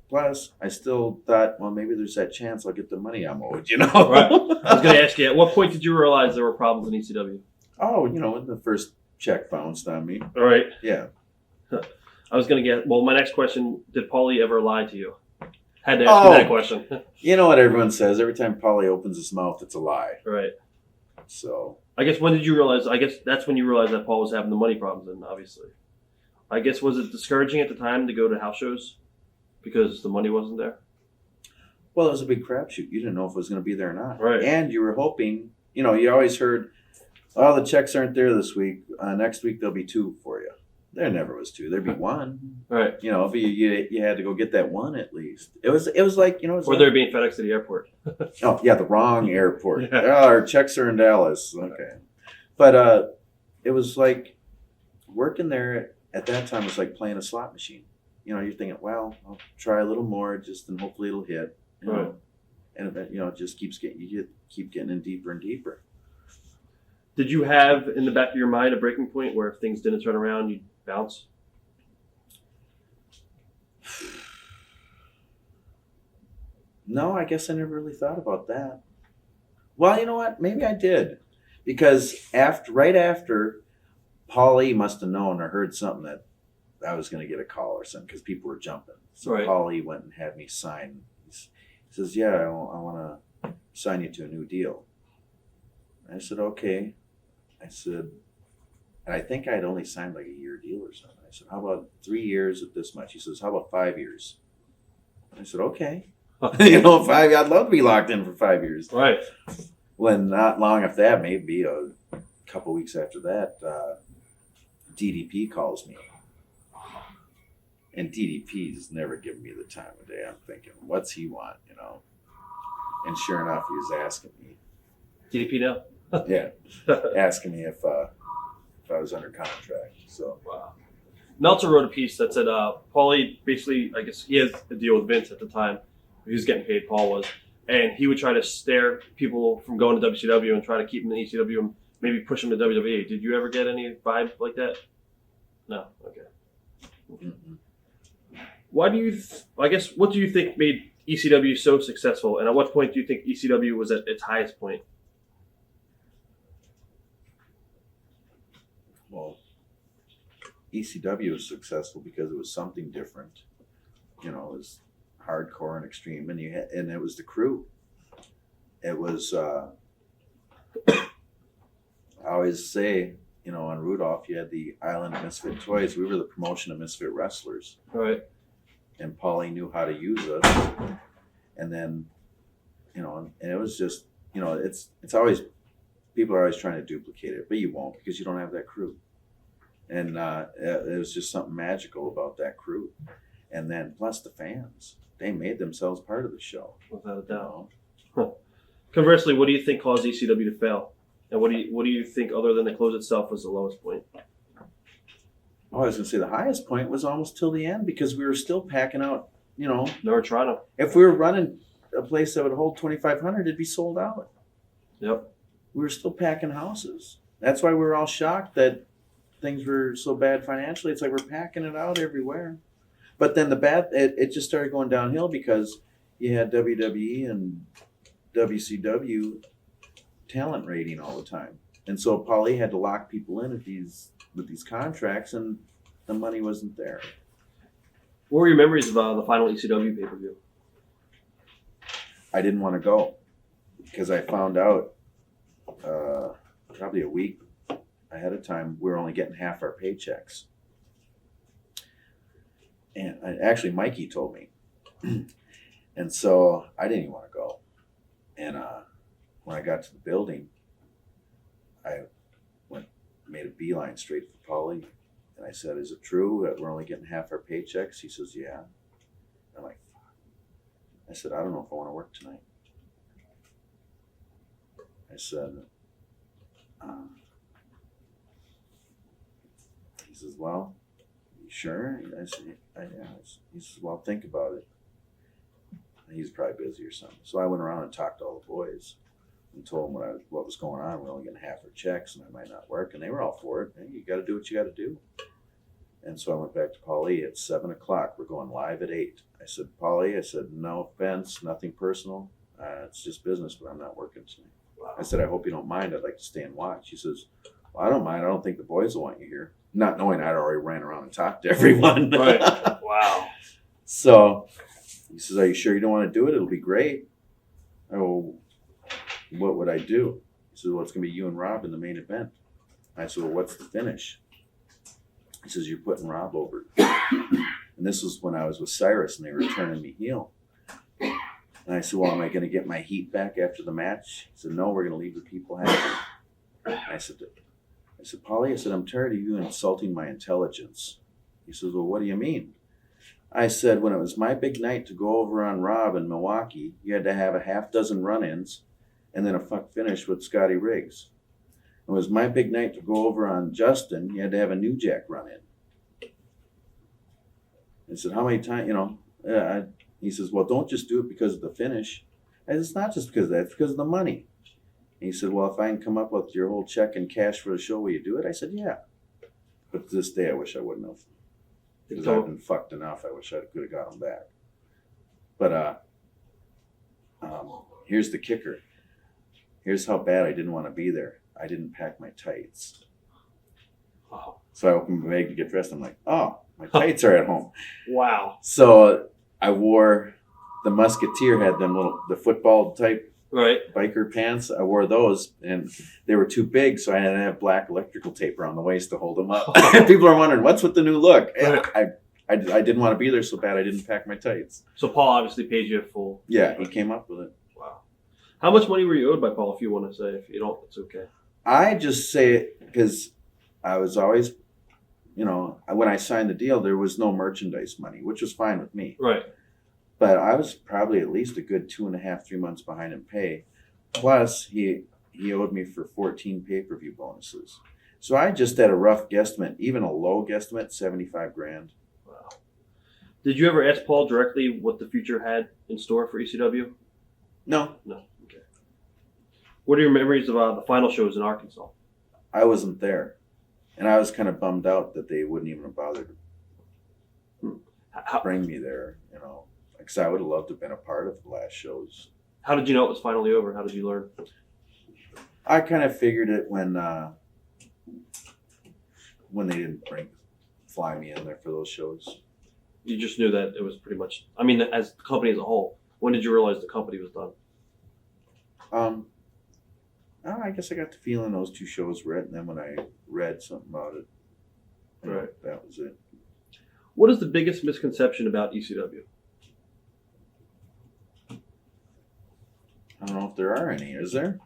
Plus, I still thought, well, maybe there's that chance I'll get the money I'm owed, Right. I was going to ask you, at what point did you realize there were problems in ECW? Oh, when the first check bounced on me. All right. Yeah. I was going to get, my next question, did Paulie ever lie to you? Had to ask you that question. You know what everyone says, every time Paulie opens his mouth, it's a lie. Right. So. I guess when did you realize, that's when you realized that Paul was having the money problems then, obviously. I guess, was it discouraging at the time to go to house shows because the money wasn't there? Well, it was a big crapshoot. You didn't know if it was going to be there or not. Right. And you were hoping, you always heard, oh, the checks aren't there this week. Next week there'll be 2 for you. There never was 2. There'd be 1. Right. If you had to go get that 1 at least. It was like, or they're being FedEx to the airport. Oh, yeah, the wrong airport. Yeah. Oh, our checks are in Dallas. Okay. But it was like working there at that time was like playing a slot machine. You're thinking, well, I'll try a little more and hopefully it'll hit. Right. And it just keep getting in deeper and deeper. Did you have in the back of your mind a breaking point where if things didn't turn around, you'd bounce? No, I guess I never really thought about that. Well, you know what? Maybe I did. Because right after, Paulie must have known or heard something that I was going to get a call or something because people were jumping. So right. Paulie went and had me sign. He says, yeah, I want to sign you to a new deal. I said, okay. I said, and I think I'd only signed like a year deal or something. I said, how about 3 years at this much? He says, how about 5 years? I said, okay. 5, I'd love to be locked in for 5 years. Right. When not long after that, maybe a couple weeks after that, DDP calls me. And DDP's never given me the time of day. I'm thinking, what's he want, And sure enough, he was asking me. DDP now? Yeah. Asking me if I was under contract. So. Wow. Meltzer wrote a piece that said Paulie basically, I guess he has a deal with Vince at the time. He was getting paid, Paul was. And he would try to stare people from going to WCW and try to keep them in ECW and maybe push them to WWE. Did you ever get any vibe like that? No? Okay. Mm-mm. Why do you, what do you think made ECW so successful? And at what point do you think ECW was at its highest point? ECW was successful because it was something different. You know, it was hardcore and extreme, and it was the crew. It was. I always say, you know, on Rudolph, you had the Island of Misfit Toys. We were the promotion of Misfit Wrestlers. Right. And Paulie knew how to use us. And then, you know, and it was just, you know, it's always, people are always trying to duplicate it, but you won't because you don't have that crew. And it was just something magical about that crew. And then plus the fans, they made themselves part of the show. Without a doubt. Huh. Conversely, what do you think caused ECW to fail? And what do you think, other than the close itself, was the lowest point? Oh, I was going to say the highest point was almost till the end because we were still packing out, you know. Never Toronto. If we were running a place that would hold 2,500, it'd be sold out. Yep. We were still packing houses. That's why we were all shocked that things were so bad financially. It's like we're packing it out everywhere. But then it just started going downhill because you had WWE and WCW talent rating all the time. And so Paulie had to lock people in with these contracts, and the money wasn't there. What were your memories of the final ECW pay-per-view? I didn't want to go because I found out probably a week ahead of time we were only getting half our paychecks. And actually, Mikey told me. And so I didn't even want to go. And when I got to the building, I made a beeline straight for Paulie. And I said, "Is it true that we're only getting half our paychecks?" He says, "Yeah." I'm like, "Fuck." I said, "I don't know if I want to work tonight." I said, he says, "Well, you sure?" I said, "Yeah." He says, "Well, think about it." And he's probably busy or something. So I went around and talked to all the boys and told them what was going on. We're only getting half our checks and I might not work. And they were all for it. Hey, you got to do what you got to do. And so I went back to Paulie at 7 o'clock. We're going live at 8. I said, "Paulie," I said, "no offense, nothing personal. It's just business, but I'm not working tonight." Wow. I said, "I hope you don't mind. I'd like to stay and watch." He says, "Well, I don't mind. I don't think the boys will want you here." Not knowing I'd already ran around and talked to everyone. Right. Wow. So he says, "Are you sure you don't want to do it? It'll be great." I go, "What would I do?" He says, "Well, it's going to be you and Rob in the main event." I said, "Well, what's the finish?" He says, "You're putting Rob over." And this was when I was with Cyrus and they were turning me heel. And I said, "Well, am I going to get my heat back after the match?" He said, "No, we're going to leave the people happy." I said, "Paulie," I said, "I'm tired of you insulting my intelligence." He says, "Well, what do you mean?" I said, "When it was my big night to go over on Rob in Milwaukee, you had to have a half dozen run-ins and then a fuck finish with Scotty Riggs. It was my big night to go over on Justin, you had to have a New Jack run-in." I said, "How many times, you know?" He says, "Well, don't just do it because of the finish." I said, "It's not just because of that, it's because of the money." And he said, "Well, if I can come up with your whole check and cash for the show, will you do it?" I said, "Yeah." But to this day, I wish I wouldn't have. Because I've been fucked enough. I wish I could have got them back. But here's the kicker. Here's how bad I didn't want to be there. I didn't pack my tights. Wow. So I opened my bag to get dressed. I'm like, "Oh, my tights are at home." Wow. So I wore the Musketeer, had the football type biker pants. I wore those and they were too big, so I had to have black electrical tape around the waist to hold them up. People are wondering, what's with the new look? Right. I didn't want to be there so bad I didn't pack my tights. So Paul obviously paid you a full. Yeah, he came up with it. Wow. How much money were you owed by Paul, if you want to say? If you don't, it's okay. I just say it because I was always, you know, when I signed the deal, there was no merchandise money, which was fine with me. Right. But I was probably at least a good 2.5, 3 months behind in pay. Plus, he owed me for 14 pay-per-view bonuses. So I just had a rough guesstimate, even a low guesstimate, $75,000. Wow. Did you ever ask Paul directly what the future had in store for ECW? No. Okay. What are your memories of the final shows in Arkansas? I wasn't there. And I was kind of bummed out that they wouldn't even have bothered to bring me there, you know. Because I would have loved to have been a part of the last shows. How did you know it was finally over? How did you learn? I kind of figured it when they didn't fly me in there for those shows. You just knew that it was pretty much. I mean, as the company as a whole, when did you realize the company was done? I guess I got the feeling those 2 shows were it, and then when I read something about it, Right. that was it. What is the biggest misconception about ECW? I don't know if there are any. Is there?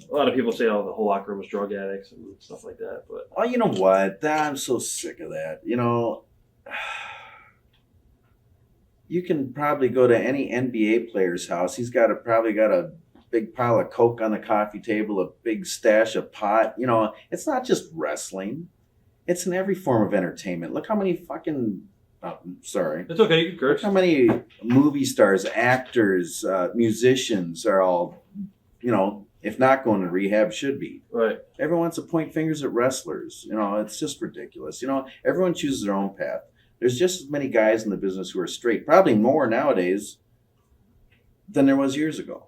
A lot of people say, "Oh, the whole locker room was drug addicts and stuff like that." But Oh, you know what? I'm so sick of that. You can probably go to any NBA player's house. He's probably got a big pile of Coke on the coffee table, a big stash of pot. It's not just wrestling. It's in every form of entertainment. Look how many fucking, sorry. it's okay. You can curse. Look how many movie stars, actors, musicians are all, if not going to rehab, should be. Right. Everyone wants to point fingers at wrestlers. It's just ridiculous. Everyone chooses their own path. There's just as many guys in the business who are straight, probably more nowadays than there was years ago.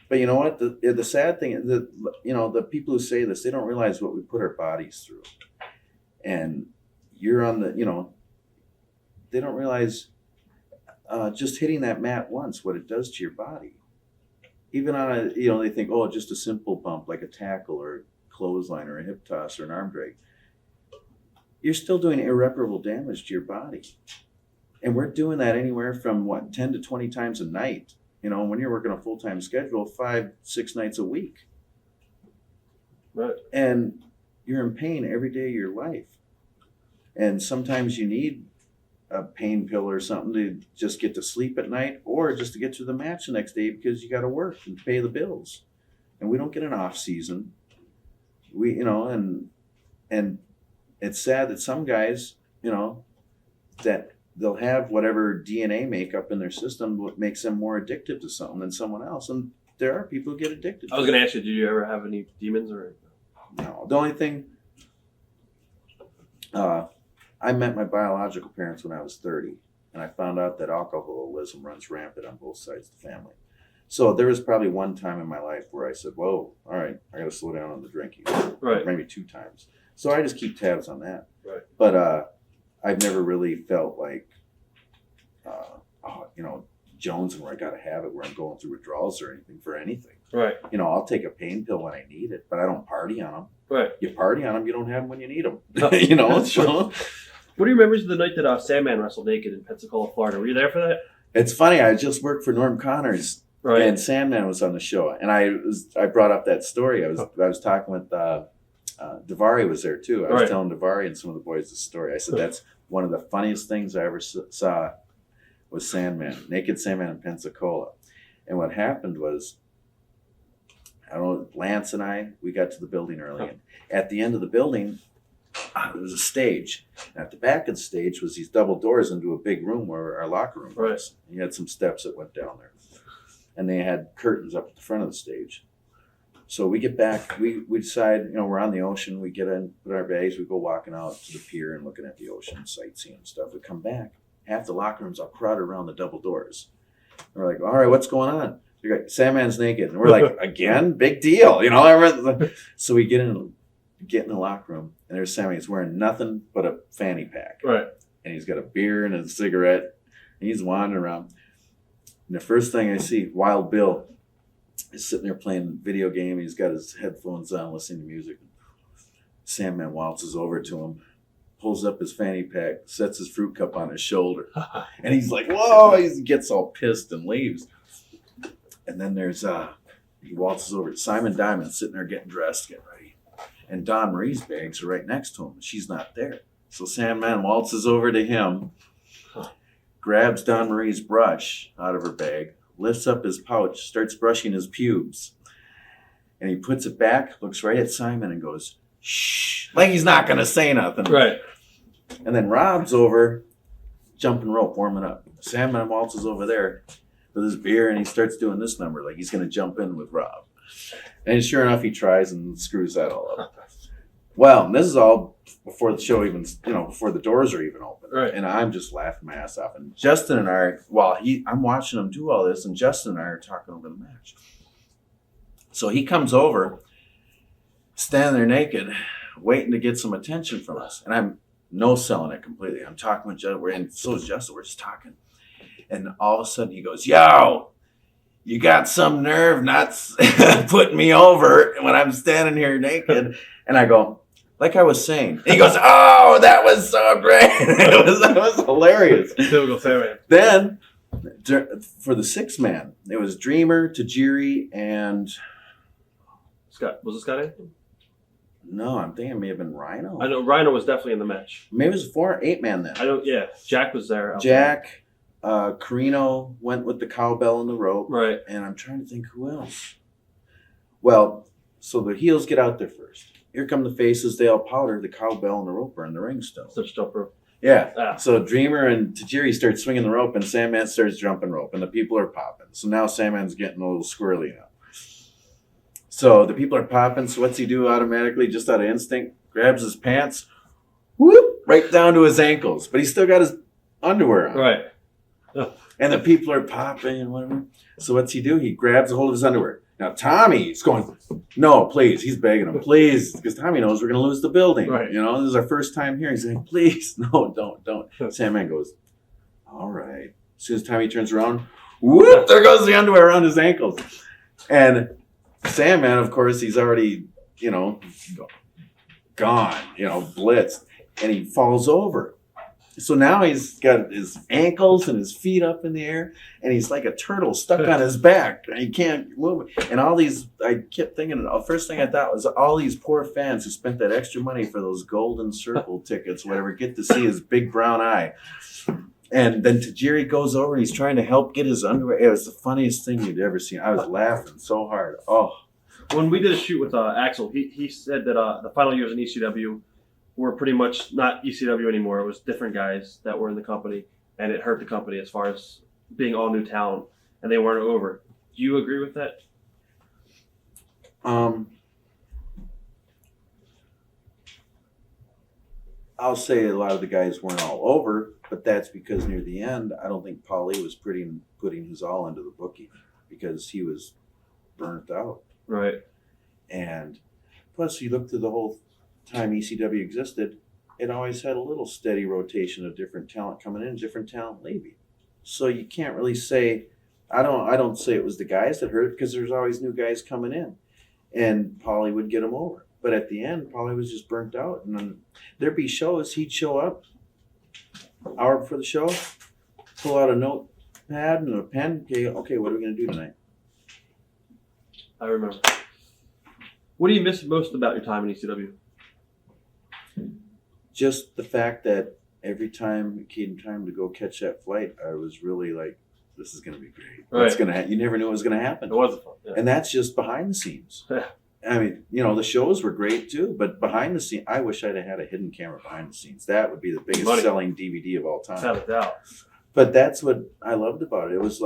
But you know what? The sad thing is that, the people who say this, they don't realize what we put our bodies through. And you're on they don't realize just hitting that mat once, what it does to your body. Even on they think, oh, just a simple bump like a tackle or a clothesline or a hip toss or an arm drag. You're still doing irreparable damage to your body. And we're doing that anywhere from 10 to 20 times a night. When you're working a full-time schedule, 5-6 nights a week. Right. And you're in pain every day of your life. And sometimes you need a pain pill or something to just get to sleep at night or just to get to the match the next day because you got to work and pay the bills. And we don't get an off season. And it's sad that some guys, that they'll have whatever DNA makeup in their system what makes them more addicted to something than someone else. And there are people who get addicted to I was going to ask you, did you ever have any demons or? No. The only thing, I met my biological parents when I was 30, and I found out that alcoholism runs rampant on both sides of the family. So there was probably one time in my life where I said, whoa, all right, I got to slow down on the drinking. Right. Maybe 2 times. So I just keep tabs on that. Right. But I've never really felt like, Jones, and where I got to have it, where I'm going through withdrawals or anything for anything. Right. I'll take a pain pill when I need it, but I don't party on them. Right. You party on them, you don't have them when you need them. That's So What do you remember the night that Sandman wrestled naked in Pensacola, Florida? Were you there for that? it's funny. I just worked for Norm Connors, Right. and Sandman was on the show, and I brought up that story. I was talking with Davari was there too. I was Right. telling Davari and some of the boys the story. I said that's one of the funniest things I ever saw was naked Sandman in Pensacola. And what happened was, Lance and we got to the building early. And at the end of the building, there was a stage. And at the back of the stage was these double doors into a big room where our locker room was. Right. And you had some steps that went down there. And they had curtains up at the front of the stage. So we get back, we decide, we're on the ocean, we get in, put our bags, we go walking out to the pier and looking at the ocean, sightseeing and stuff. We come back, half the locker rooms are crowded around the double doors. And we're like, all right, what's going on? You're like, Sandman's naked. And we're like, again, big deal, So we get in the locker room, and there's Sandman. He's wearing nothing but a fanny pack. Right. And he's got a beer and a cigarette, and he's wandering around. And the first thing I see, Wild Bill is sitting there playing a video game. He's got his headphones on, listening to music. Sandman waltzes over to him, pulls up his fanny pack, sets his fruit cup on his shoulder. And he's like, whoa, he gets all pissed and leaves. And then he waltzes over to Simon Diamond sitting there getting dressed, getting ready. And Dawn Marie's bags are right next to him. She's not there. So Sandman waltzes over to him, grabs Dawn Marie's brush out of her bag, lifts up his pouch, starts brushing his pubes. And he puts it back, looks right at Simon and goes, shh, like he's not going to say nothing. Right. And then Rob's over, jumping rope, warming up. Sandman waltzes over there with his beer and he starts doing this number, like he's going to jump in with Rob. And sure enough, he tries and screws that all up. Well, this is all before the show even, before the doors are even open. Right. And I'm just laughing my ass off. And Justin and I, I'm watching him do all this, and Justin and I are talking over the match. So he comes over, standing there naked, waiting to get some attention from us. And no selling it completely. I'm talking with Justin, and so is Justin. We're just talking. And all of a sudden he goes, yo, you got some nerve not putting me over when I'm standing here naked. And I go, like I was saying. And he goes, oh, that was so great. That was hilarious. Typical Sandman. Then for the 6-man, it was Dreamer, Tajiri, and Scott. Was it Scott Anthony? no, I'm thinking it may have been Rhino. I know Rhino was definitely in the match. Maybe it was 8-man then. I know, yeah. Jack was there. Jack, Carino went with the cowbell and the rope. Right. And I'm trying to think who else. Well, so the heels get out there first. Here come the faces. They all powder. The cowbell and the rope are in the ring still. Such jump rope. Yeah. Ah. So Dreamer and Tajiri start swinging the rope, and Sandman starts jumping rope, and the people are popping. So now Sandman's getting a little squirrely now. So the people are popping. So what's he do automatically, just out of instinct? Grabs his pants, whoop, right down to his ankles. But he's still got his underwear on. Right. And the people are popping and whatever. So what's he do? He grabs a hold of his underwear. Now Tommy's going, no, please. He's begging him, please, because Tommy knows we're going to lose the building. Right. You know, this is our first time here. He's like, please, no, don't. Sandman goes, all right. As soon as Tommy turns around, whoop, there goes the underwear around his ankles. And Sandman, of course, he's already, gone, blitzed, and he falls over. So now he's got his ankles and his feet up in the air, and he's like a turtle stuck on his back, and he can't move. And all these, I kept thinking, the first thing I thought was all these poor fans who spent that extra money for those golden circle tickets, whatever, get to see his big brown eye. And then Tajiri goes over and he's trying to help get his underwear. It was the funniest thing you'd ever seen. I was laughing so hard. Oh. When we did a shoot with Axel, he said that the final years in ECW were pretty much not ECW anymore. It was different guys that were in the company, and it hurt the company as far as being all new talent, and they weren't over. Do you agree with that? I'll say a lot of the guys weren't all over, but that's because near the end, I don't think Paulie was putting his all into the booking because he was burnt out. Right. And plus, you look through the whole time ECW existed, it always had a little steady rotation of different talent coming in, different talent leaving. So you can't really say, I don't say it was the guys that hurt it because there's always new guys coming in, and Paulie would get them over. But at the end, Paulie was just burnt out, and then there'd be shows. He'd show up, hour before the show, pull out a notepad and a pen. Okay, what are we gonna do tonight? I remember. What do you miss most about your time in ECW? Just the fact that every time it came time to go catch that flight, I was really like, this is going to be great. Right. It's gonna you never knew what was going to happen. It was fun. Yeah. And that's just behind the scenes. Yeah. I mean, the shows were great too, but behind the scenes, I wish I'd have had a hidden camera behind the scenes. That would be the biggest Money. selling DVD of all time. Without a doubt. But that's what I loved about it. It was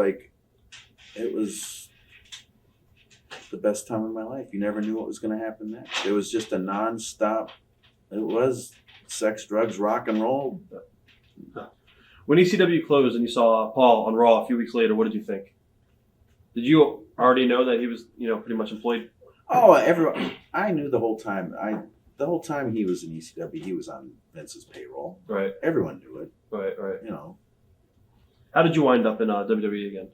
the best time of my life. You never knew what was going to happen next. It was just a nonstop. It was sex, drugs, rock and roll. When ECW closed and you saw Paul on Raw a few weeks later, what did you think? Did you already know that he was, pretty much employed? Oh, everyone! I knew the whole time. The whole time he was in ECW, he was on Vince's payroll. Right. Everyone knew it. Right. How How did you wind up in WWE again?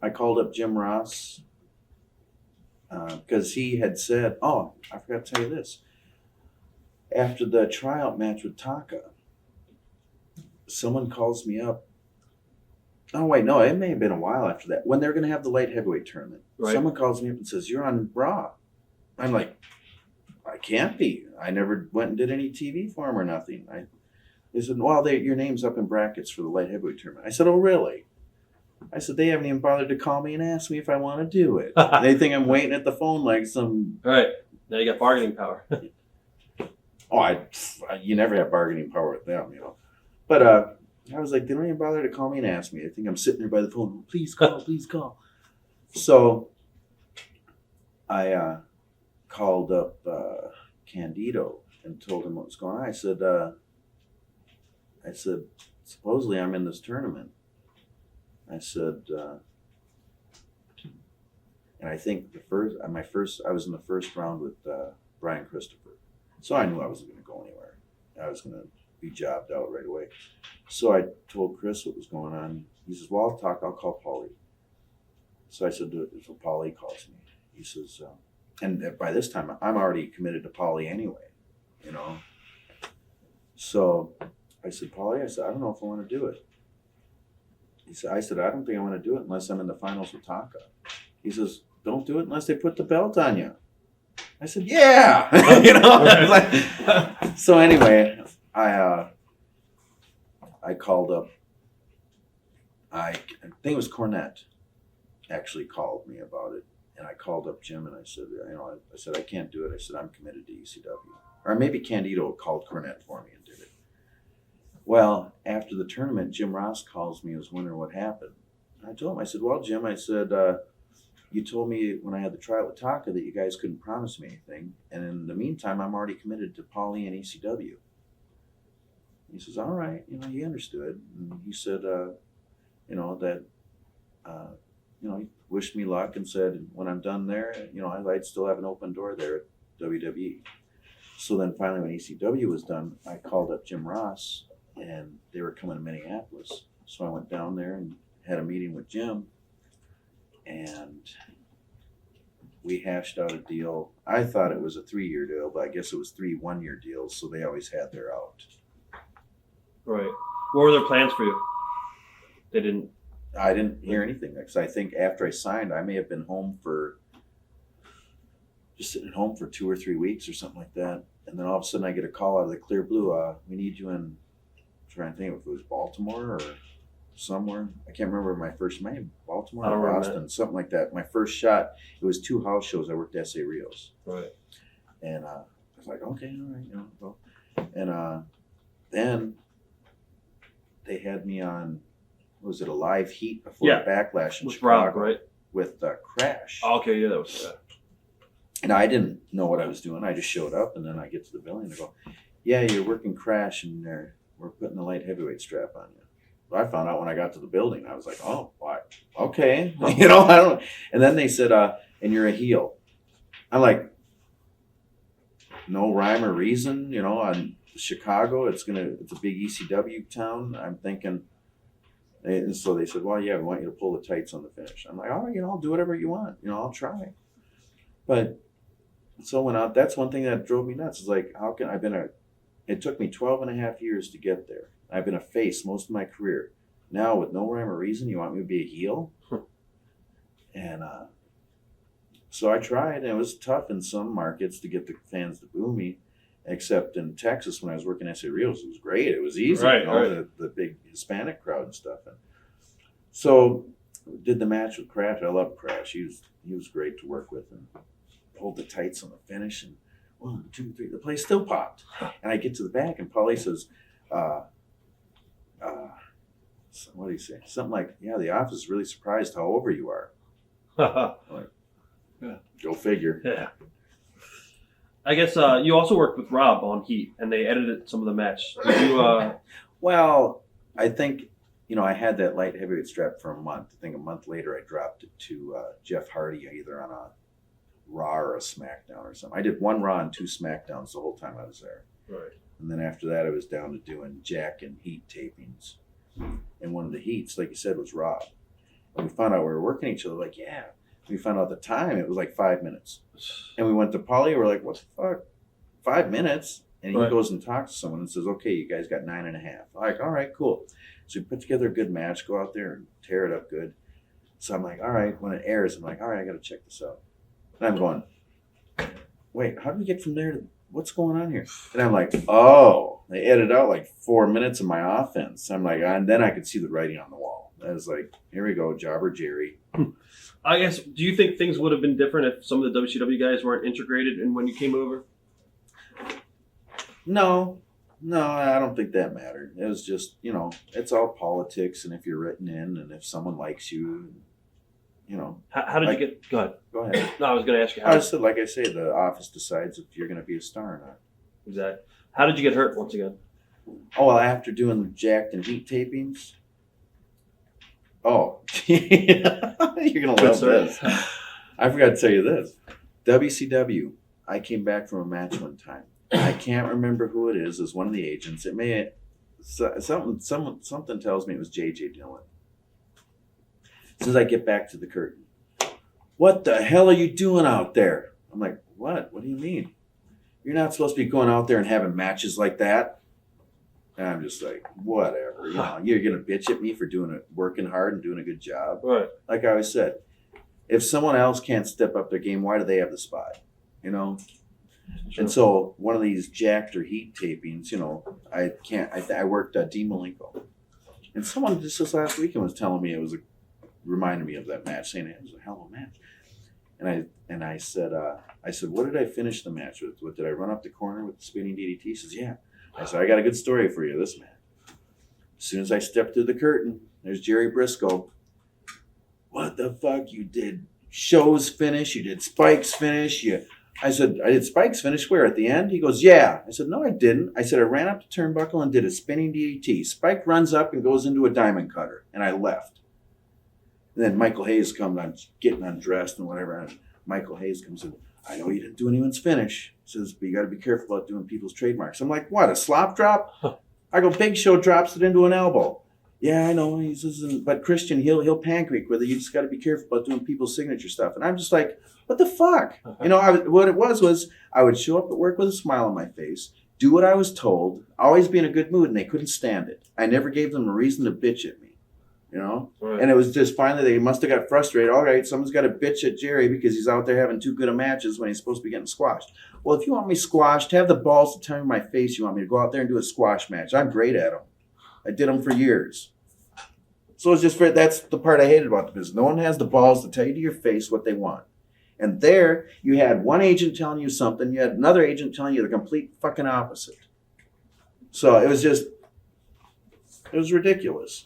I called up Jim Ross because he had said, "Oh, I forgot to tell you this." After the tryout match with Taka, someone calls me up. Oh, wait, no, it may have been a while after that. When they're going to have the light heavyweight tournament, Right. Someone calls me up and says, "You're on Raw." I'm like, I can't be. I never went and did any TV for him or nothing. They said, well, your name's up in brackets for the light heavyweight tournament. I said, oh, really? I said, they haven't even bothered to call me and ask me if I want to do it. They think I'm waiting at the phone like some... All right. Now you got bargaining power. You never have bargaining power with them, But I was like, they don't even bother to call me and ask me. I think I'm sitting there by the phone. Please call, please call. So I called up Candido and told him what was going on. I said, supposedly I'm in this tournament. I said, and I think I was in the first round with Brian Christopher. So I knew I wasn't going to go anywhere. I was going to be jobbed out right away. So I told Chris what was going on. He says, well, I'll call Paulie. So I said, so Paulie calls me. He says, and by this time, I'm already committed to Paulie anyway, you know. So I said, Paulie, I don't know if I want to do it. I said, I don't think I want to do it unless I'm in the finals with Taka. He says, don't do it unless they put the belt on you. I said, yeah. You know. So anyway, I called up. I think it was Cornette actually called me about it, and I called up Jim and I said, I said I can't do it. I said I'm committed to ECW, or maybe Candido called Cornette for me and did it. Well, after the tournament, Jim Ross calls me and was wondering what happened. And I told him, I said, well, Jim, I said, you told me when I had the trial with Taka that you guys couldn't promise me anything. And in the meantime, I'm already committed to Paulie and ECW. He says, all right. You know, he understood. And he said, he wished me luck and said, when I'm done there, I'd still have an open door there at WWE. So then finally when ECW was done, I called up Jim Ross and they were coming to Minneapolis. So I went down there and had a meeting with Jim. And we hashed out a deal. I thought it was a 3-year deal, but I guess it was 3 1-year deals, so they always had their out. Right. What were their plans for you? I didn't hear anything, because I think after I signed, I may have been just sitting at home for 2 or 3 weeks or something like that. And then all of a sudden I get a call out of the clear blue. We need you in, I'm trying to think if it was Baltimore or somewhere. I can't remember my first name. Baltimore or Boston, something like that. My first shot, it was 2 house shows. I worked at SA Rios. Right. And I was like, okay, all right, go. And then they had me on, was it a live heat before the Backlash in Chicago? Rob, right? With Crash. Oh, okay, yeah, that was And I didn't know what I was doing. I just showed up, and then I get to the building and they go, yeah, you're working Crash, and we're putting the light heavyweight strap on you. I found out when I got to the building. I was like, oh, what? Okay. I don't. And then they said, and you're a heel. I'm like, no rhyme or reason, on Chicago. It's a big ECW town. I'm thinking, and so they said, well, yeah, we want you to pull the tights on the finish. I'm like, all right, I'll do whatever you want. I'll try. But so I went out. That's one thing that drove me nuts. It's like, it took me 12 and a half years to get there. I've been a face most of my career. Now, with no rhyme or reason, you want me to be a heel? And so I tried, and it was tough in some markets to get the fans to boo me, except in Texas when I was working at SA Rios, it was great. It was easy, right. The big Hispanic crowd and stuff. And so did the match with Crash. I love Crash. He was great to work with, and pulled the tights on the finish, and 1, 2, 3, the place still popped. And I get to the back, and Paulie says, what do you say? Something like, yeah, the office is really surprised how over you are. Like, yeah, go figure. Yeah. I guess you also worked with Rob on Heat, and they edited some of the match. Did you? Well, I think, I had that light heavyweight strap for a month. I think a month later I dropped it to Jeff Hardy, either on a Raw or a SmackDown or something. I did 1 Raw and 2 SmackDowns the whole time I was there. Right. And then after that, I was down to doing Jack and Heat tapings. And one of the Heats, like you said, was Rob. And we found out we were working each other. Like, yeah. We found out the time, it was like 5 minutes. And we went to Paulie, we're like, what the fuck? 5 minutes? And he goes and talks to someone and says, okay, you guys got 9.5. I'm like, all right, cool. So we put together a good match, go out there and tear it up good. So I'm like, all right, when it airs, I'm like, all right, I got to check this out. And I'm going, wait, how did we get from there to what's going on here? And I'm like, oh, they edited out like 4 minutes of my offense. I'm like, and then I could see the writing on the wall. I was like, here we go, Jobber Jerry. I guess, do you think things would have been different if some of the WCW guys weren't integrated in when you came over? No, I don't think that mattered. It was just, it's all politics, and if you're written in, and if someone likes you, How did you get? Go ahead. Go ahead. No, I was going to ask you. Like I say, the office decides if you're going to be a star or not. Exactly. How did you get hurt once again? Oh, well, after doing the Jacked and Heat tapings. Oh, you're going to love this. I forgot to tell you this. WCW, I came back from a match one time, I can't remember who it is. It's one of the agents. It may something tells me it was J.J. Dillon. As soon as I get back to the curtain, what the hell are you doing out there? I'm like, what? What do you mean? You're not supposed to be going out there and having matches like that. And I'm just like, whatever. You know, you're gonna bitch at me for working hard and doing a good job. Right. Like I always said, if someone else can't step up their game, why do they have the spot? You know. Sure. And so one of these jacked or heat tapings, you know, I worked at D. Malenko. And someone just this last weekend was telling me reminded me of that match, saying it was a hell of a match. And I said, what did I finish the match with? What, did I run up the corner with the spinning DDT? He says, yeah. I said, I got a good story for you, this man. As soon as I stepped through the curtain, there's Jerry Briscoe. What the fuck? You did Show's finish, you did Spike's finish, I said, I did Spike's finish where? At the end? He goes, yeah. I said, no, I didn't. I said, I ran up the turnbuckle and did a spinning DDT. Spike runs up and goes into a diamond cutter, and I left. And then Michael Hayes comes on, getting undressed and whatever, and Michael Hayes comes in. I know you didn't do anyone's finish. He says, but you got to be careful about doing people's trademarks. I'm like, what, a slop drop? I go, Big Show drops it into an elbow. Yeah, I know. He says, but Christian, he'll pancreas with it. You just got to be careful about doing people's signature stuff. And I'm just like, what the fuck? You know, what it was I would show up at work with a smile on my face, do what I was told, always be in a good mood, and they couldn't stand it. I never gave them a reason to bitch at me. You know? Right. And it was just finally they must have got frustrated. All right, someone's got to bitch at Jerry because he's out there having too good of matches when he's supposed to be getting squashed. Well, if you want me squashed, have the balls to tell me in my face you want me to go out there and do a squash match. I'm great at them. I did them for years. So it's just that's the part I hated about the business. No one has the balls to tell you to your face what they want. And there, you had one agent telling you something, you had another agent telling you the complete fucking opposite. So it was ridiculous.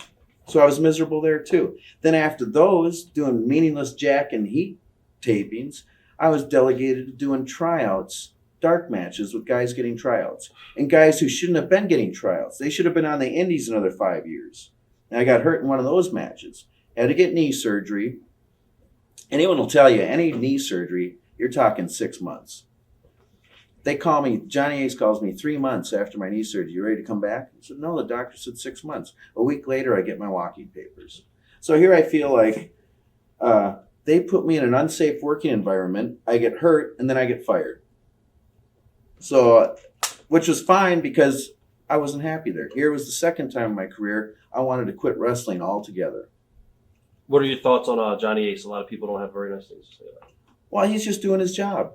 So I was miserable there too. Then after those, doing meaningless jack and heat tapings, I was delegated to doing tryouts, dark matches with guys getting tryouts. And guys who shouldn't have been getting tryouts. They should have been on the indies another 5 years. And I got hurt in one of those matches. Had to get knee surgery. Anyone will tell you, any knee surgery, you're talking 6 months. They call me, Johnny Ace calls me 3 months after my knee surgery. You ready to come back? I said, no, the doctor said 6 months. A week later, I get my walking papers. So here I feel like they put me in an unsafe working environment. I get hurt, and then I get fired. So, which was fine because I wasn't happy there. Here was the second time in my career I wanted to quit wrestling altogether. What are your thoughts on Johnny Ace? A lot of people don't have very nice things to say about him. Well, he's just doing his job.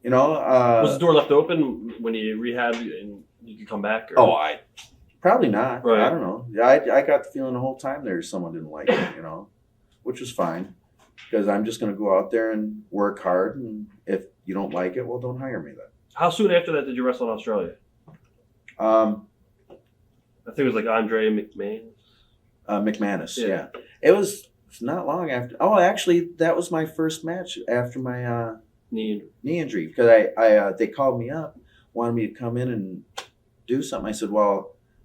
You know, was the door left open when he rehabbed and you could come back? Or? Probably not. Right. I don't know. I got the feeling the whole time there someone didn't like it, you know, which was fine because I'm just going to go out there and work hard. And if you don't like it, well, don't hire me then. How soon after that did you wrestle in Australia? I think it was like Andre McMahon. McManus, yeah. It's not long after. Oh, actually, that was my first match after my knee injury because they called me up, wanted me to come in and do something.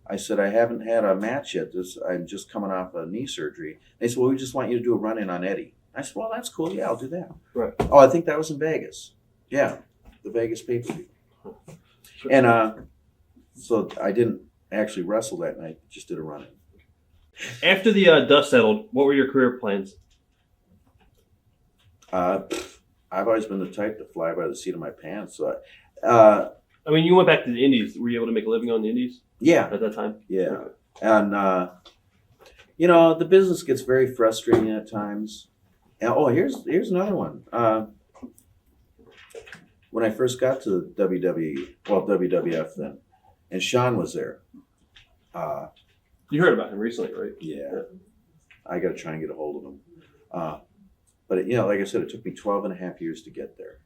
I said, I haven't had a match yet. I'm just coming off a knee surgery. They said, well, we just want you to do a run-in on Eddie. I said, well, that's cool. Yeah, I'll do that. Right. Oh, I think that was in Vegas. Yeah, the Vegas pay-per-view. And so I didn't actually wrestle that night, just did a run-in. After the dust settled, what were your career plans? I've always been the type to fly by the seat of my pants. So, I mean, you went back to the Indies. Were you able to make a living on the Indies? Yeah. At that time? Yeah. Okay. And, you know, the business gets very frustrating at times. And, here's another one. When I first got to WWF then, and Sean was there. You heard about him recently, right? Yeah. I got to try and get a hold of him. But, you know, like I said, it took me 12 and a half years to get there.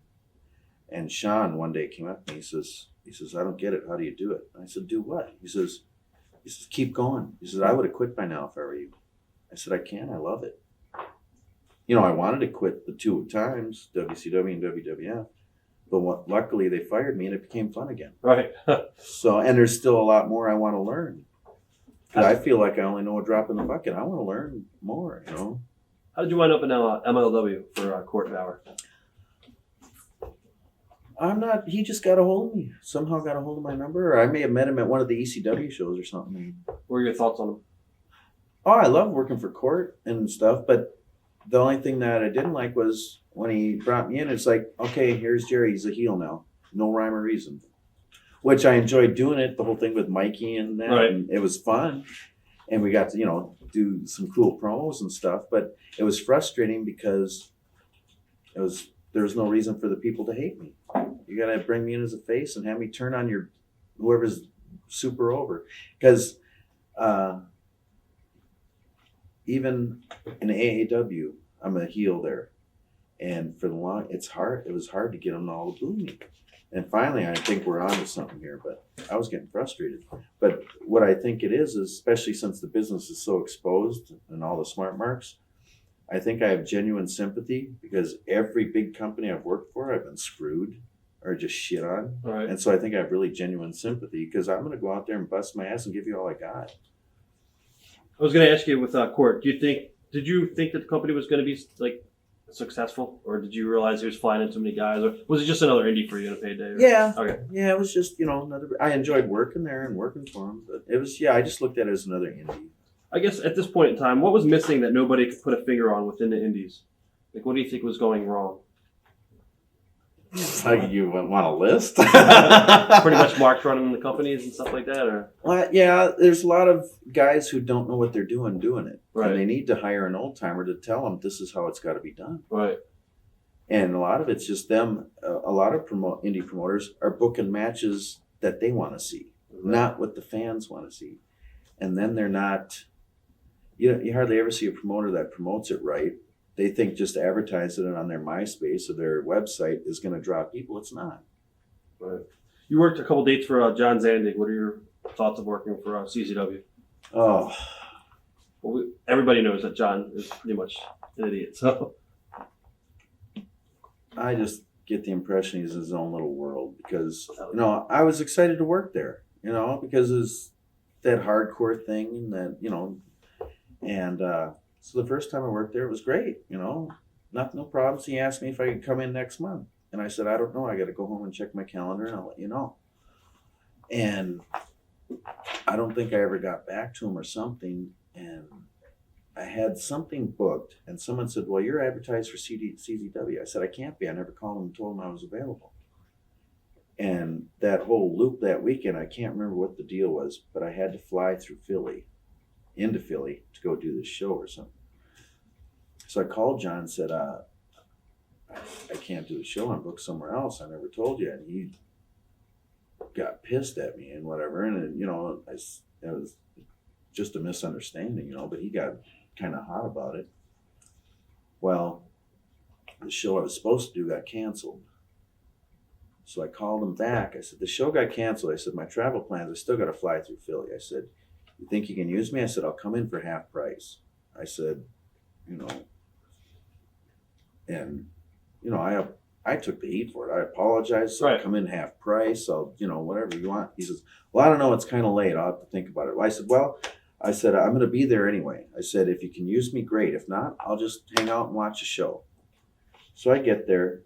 And Sean one day came up to me. He says, I don't get it. How do you do it? And I said, do what? He says, keep going. He says, I would have quit by now if I were you. I said, I can't. I love it. You know, I wanted to quit the 2 times, WCW and WWF. But luckily they fired me and it became fun again. Right. So, and there's still a lot more I want to learn. Because I feel like I only know a drop in the bucket. I want to learn more, you know. How did you wind up in MLW for Court Bauer? I'm not. He just got a hold of me. Somehow got a hold of my number. Or I may have met him at one of the ECW shows or something. What are your thoughts on him? Oh, I love working for Court and stuff, but the only thing that I didn't like was when he brought me in. It's like, okay, here's Jerry. He's a heel now. No rhyme or reason. Which I enjoyed doing it. The whole thing with Mikey and that. Right. And it was fun, and we got to do some cool promos and stuff. But it was frustrating because there was no reason for the people to hate me. You got to bring me in as a face and have me turn on your whoever's super over. Because even in AAW, I'm a heel there. And for the long, it was hard to get them all to boo me. And finally, I think we're onto something here, but I was getting frustrated. But what I think it is especially since the business is so exposed and all the smart marks, I think I have genuine sympathy because every big company I've worked for, I've been screwed or just shit on. Right. And so I think I have really genuine sympathy because I'm going to go out there and bust my ass and give you all I got. I was going to ask you with Court, did you think that the company was going to be like successful, or did you realize he was flying in too many guys, or was it just another indie for you in a payday? Or? Yeah. Okay. Yeah, it was just, I enjoyed working there and working for him, but it was, I just looked at it as another indie. I guess at this point in time, what was missing that nobody could put a finger on within the indies? Like, what do you think was going wrong? Like you want a list? Pretty much marks running the companies and stuff like that, or? Well, yeah, there's a lot of guys who don't know what they're doing it. Right. And they need to hire an old timer to tell them this is how it's got to be done. Right. And a lot of it's just them. A lot of indie promoters are booking matches that they want to see, not what the fans want to see. And then they're not. You hardly ever see a promoter that promotes it right. They think just advertising it on their MySpace or their website is going to draw people. It's not. Right. You worked a couple dates for John Zandig. What are your thoughts of working for CZW? Oh. Well, everybody knows that John is pretty much an idiot. So I just get the impression he's in his own little world because, I was excited to work there, because it's that hardcore thing and that, and so the first time I worked there, it was great, no problems. He asked me if I could come in next month. And I said, I don't know. I got to go home and check my calendar and I'll let you know. And I don't think I ever got back to him or something. And I had something booked and someone said, well, you're advertised for CZW. I said, I can't be. I never called him and told him I was available. And that whole loop that weekend, I can't remember what the deal was, but I had to fly into Philly to go do this show or something. So I called John and said, I can't do the show. I'm booked somewhere else. I never told you. And he got pissed at me and whatever. And, it was just a misunderstanding, but he got kind of hot about it. Well, the show I was supposed to do got canceled. So I called him back. I said, the show got canceled. I said, my travel plans, I still got to fly through Philly. I said, you think you can use me? I said, I'll come in for half price. I said, and, I took the heat for it. I apologized. So right. I'll come in half price. I'll, whatever you want. He says, well, I don't know. It's kind of late. I'll have to think about it. I said, I'm going to be there anyway. I said, if you can use me, great. If not, I'll just hang out and watch the show. So I get there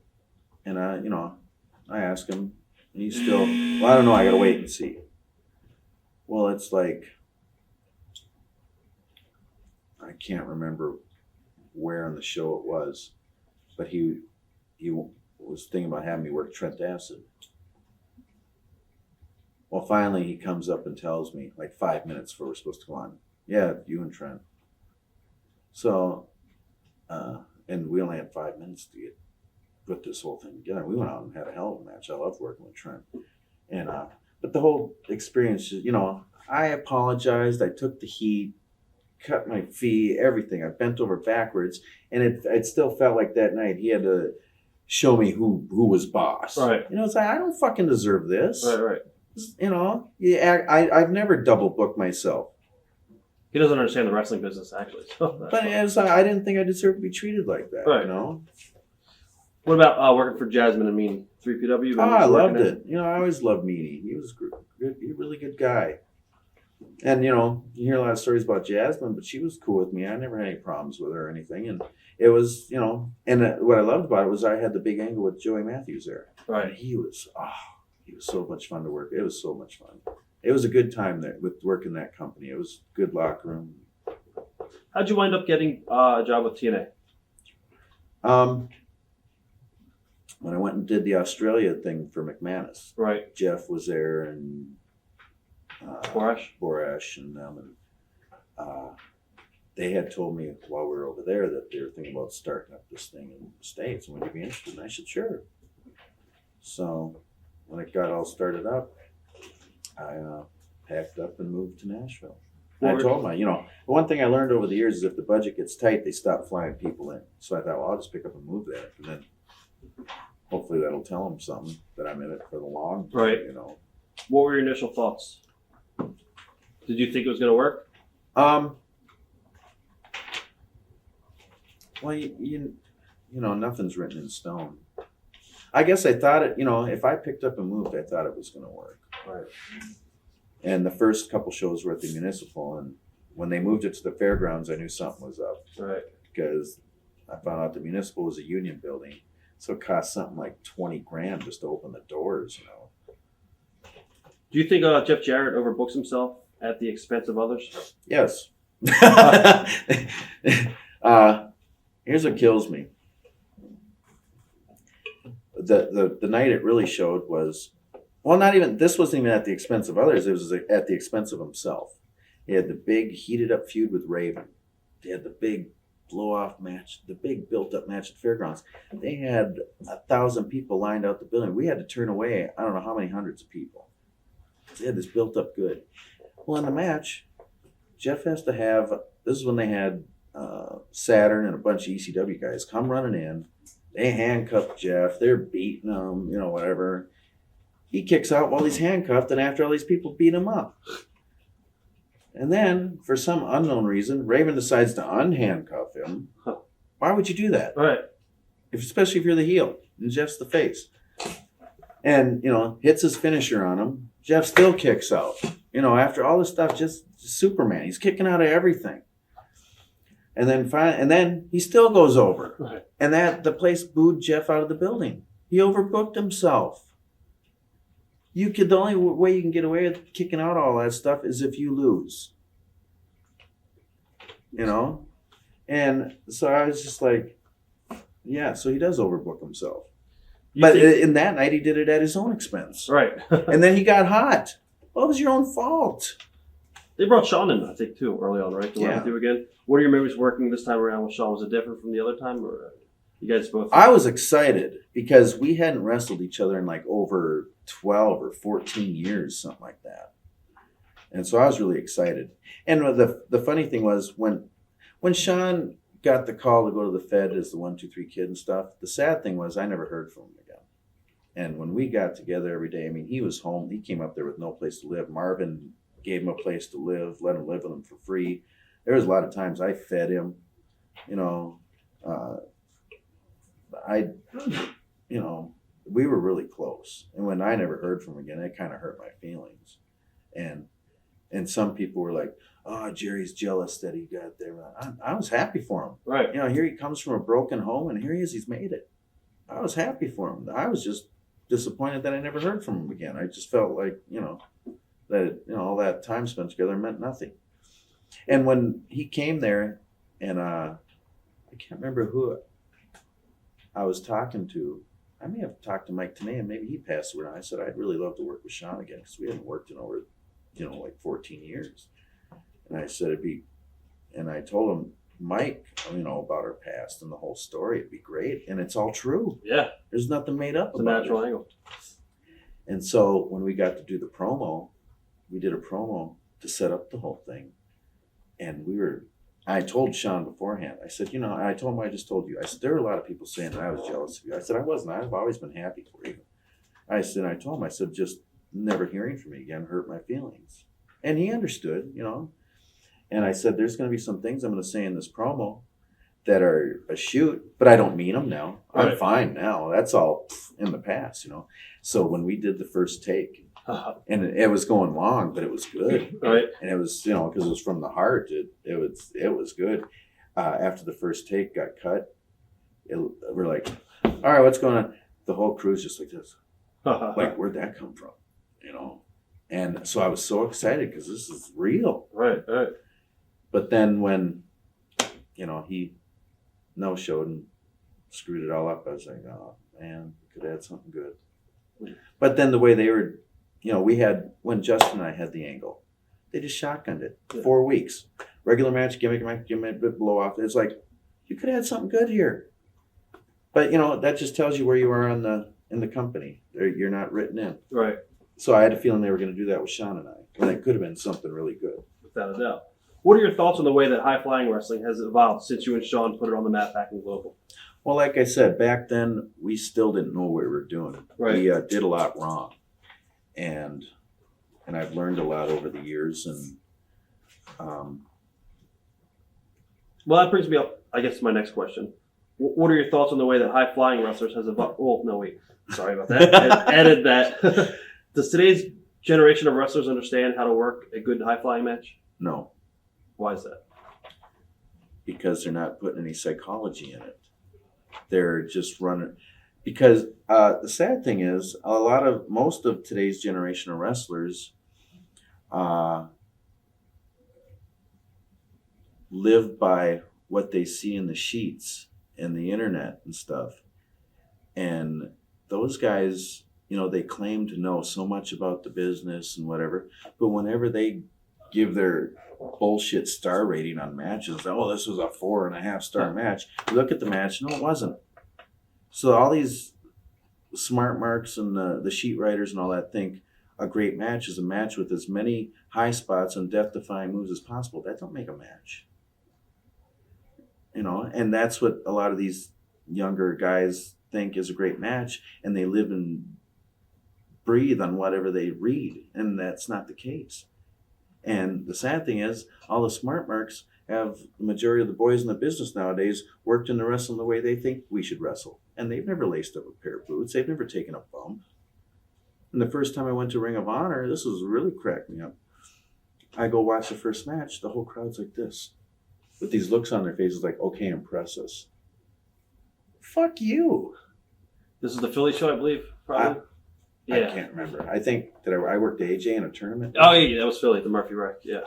and I ask him and he's still, well, I don't know. I got to wait and see. Well, it's like, I can't remember where on the show it was, but he was thinking about having me work Trent Acid. Well, finally he comes up and tells me, like 5 minutes before we're supposed to go on, yeah, you and Trent. So, and we only had 5 minutes to put this whole thing together. We went out and had a hell of a match. I loved working with Trent. And, but the whole experience, I apologized. I took the heat, cut my fee, everything. I bent over backwards. And it still felt like that night he had to show me who was boss. Right. It's like, I don't fucking deserve this. Right. I've never double booked myself. He doesn't understand the wrestling business, actually. So But I didn't think I deserved to be treated like that. Right. What about working for Jasmine and Meanie? 3PW? I loved it. I always loved Meanie. He was good. He was a really good guy. And, you know, you hear a lot of stories about Jasmine, but she was cool with me. I never had any problems with her or anything. And it was, you know, and what I loved about it was I had the big angle with Joey Matthews there. Right. And he was so much fun to work. It was so much fun. It was a good time there with working that company. It was a good locker room. How'd you wind up getting a job with TNA? When I went and did the Australia thing for McManus, Right. Jeff was there and Borash and them, and they had told me while we were over there that they were thinking about starting up this thing in the States, and would you be interested? And I said, sure. So when it got all started up, I packed up and moved to Nashville. And I told them, you know, the one thing I learned over the years is if the budget gets tight, they stop flying people in. So I thought, well, I'll just pick up and move there, and then hopefully that'll tell them something that I'm in it for the long term, Right. you know. What were your initial thoughts? Did you think it was going to work? Well, you know, nothing's written in stone. I guess I thought it, you know, if I picked up and moved, I thought it was going to work. Right. And the first couple shows were at the Municipal, and when they moved it to the fairgrounds, I knew something was up. Right. Because I found out the Municipal was a union building, so it cost something like $20,000 just to open the doors, you know. Do you think Jeff Jarrett overbooks himself at the expense of others? Yes. Here's what kills me. The night it really showed was, well, not even, this wasn't even at the expense of others, it was at the expense of himself. He had the big heated up feud with Raven. They had the big blow off match, the big built up match at Fairgrounds. They had 1,000 people lined out the building. We had to turn away, I don't know how many hundreds of people. They had this built up good. Well, in the match, Jeff has to have, this is when they had Saturn and a bunch of ECW guys come running in. They handcuff Jeff. They're beating him, you know, whatever. He kicks out while he's handcuffed, and after all these people beat him up. And then, for some unknown reason, Raven decides to unhandcuff him. Why would you do that? Right. Especially if you're the heel and Jeff's the face. And, you know, hits his finisher on him. Jeff still kicks out. You know, after all this stuff, just Superman. He's kicking out of everything. And then he still goes over. Right. And the place booed Jeff out of the building. He overbooked himself. The only way you can get away with kicking out all that stuff is if you lose. You know? And so I was just like, yeah, so he does overbook himself. But in that night, he did it at his own expense. Right. And then he got hot. Well, it was your own fault. They brought Sean in, I think, too, early on, right? To work with you again. What are your memories working this time around with Sean? Was it different from the other time, or you guys both? I was excited because we hadn't wrestled each other in like over 12 or 14 years, something like that. And so I was really excited. And the funny thing was when Sean got the call to go to the Fed as the 1, 2, 3 kid and stuff, the sad thing was I never heard from him again. And when we got together every day, I mean, he was home. He came up there with no place to live. Marvin gave him a place to live, let him live with him for free. There was a lot of times I fed him, you know, we were really close. And when I never heard from him again, it kind of hurt my feelings. And some people were like, oh, Jerry's jealous that he got there. I was happy for him. Right. You know, here he comes from a broken home, and here he is, he's made it. I was happy for him. I was just disappointed that I never heard from him again. I just felt like, you know, that, you know, all that time spent together meant nothing. And when he came there, and I can't remember who I was talking to. I may have talked to Mike Tenay, and maybe he passed away. I said, I'd really love to work with Sean again because we hadn't worked in over, you know, like 14 years. And I said and I told him, Mike, you know, about our past and the whole story. It'd be great. And it's all true. Yeah. There's nothing made up It's about it. a natural angle. And so when we got to do the promo, we did a promo to set up the whole thing. And I told Sean beforehand, I said, you know, I told him I just told you. I said, there were a lot of people saying that I was jealous of you. I said, I wasn't. I've always been happy for you. I told him, I said, just never hearing from you again hurt my feelings. And he understood, you know. And I said, there's going to be some things I'm going to say in this promo that are a shoot, but I don't mean them now. I'm fine now. That's all in the past, you know. So when we did the first take, And it was going long, but it was good. Right. And it was, because it was from the heart. It was good. After the first take got cut, we're like, all right, what's going on? The whole crew's just like this. Like, where'd that come from? And so I was so excited because this is real. Right. But then when, he no-showed and screwed it all up, I was like, oh, man, we could have had something good. But then the way they were, when Justin and I had the angle, they just shotgunned it. 4 weeks. Regular match, gimmick, blow off. It's like, you could have had something good here. But, that just tells you where you are in the company. You're not written in. Right. So I had a feeling they were going to do that with Sean and I. And it could have been something really good. Without a doubt. What are your thoughts on the way that high-flying wrestling has evolved since you and Sean put it on the map back in Global? Well, like I said, back then, we still didn't know what we were doing. Right. We did a lot wrong. And I've learned a lot over the years. And well, that brings me up, I guess, to my next question. What are your thoughts on the way that high-flying wrestlers has evolved? Oh, no, wait. Sorry about that. Edit that. Does today's generation of wrestlers understand how to work a good high-flying match? no, Why is that? because they're not putting any psychology in it. They're just running. Because the sad thing is, most of today's generation of wrestlers live by what they see in the sheets and the internet and stuff. And those guys, they claim to know so much about the business and whatever, but whenever they give their bullshit star rating on matches, this was a 4.5 star match. You look at the match, no, it wasn't. So all these smart marks and the sheet writers and all that think a great match is a match with as many high spots and death-defying moves as possible. That don't make a match. And that's what a lot of these younger guys think is a great match, and they live and breathe on whatever they read, and that's not the case. And the sad thing is, all the smart marks have the majority of the boys in the business nowadays worked in the wrestling the way they think we should wrestle. And they've never laced up a pair of boots. They've never taken a bump. And the first time I went to Ring of Honor, this was really cracked me up. I go watch the first match, the whole crowd's like this, with these looks on their faces like, okay, impress us. Fuck you. This is the Philly show, I believe, probably? I can't remember. I think that I worked AJ in a tournament. Oh, yeah, that was Philly, the Murphy Wreck, yeah.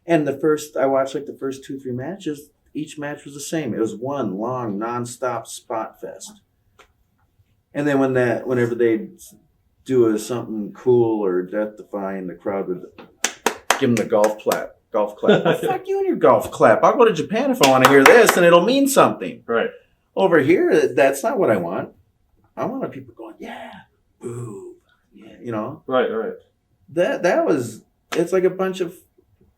And I watched the first 2-3 matches. Each match was the same. It was one long, non-stop spot fest. And then whenever they do something cool or death-defying, the crowd would give them the golf clap. Well, fuck you and your golf clap. I'll go to Japan if I want to hear this, and it'll mean something. Right. Over here, that's not what I want. I want people going, yeah, boo, yeah, Right. It's like a bunch of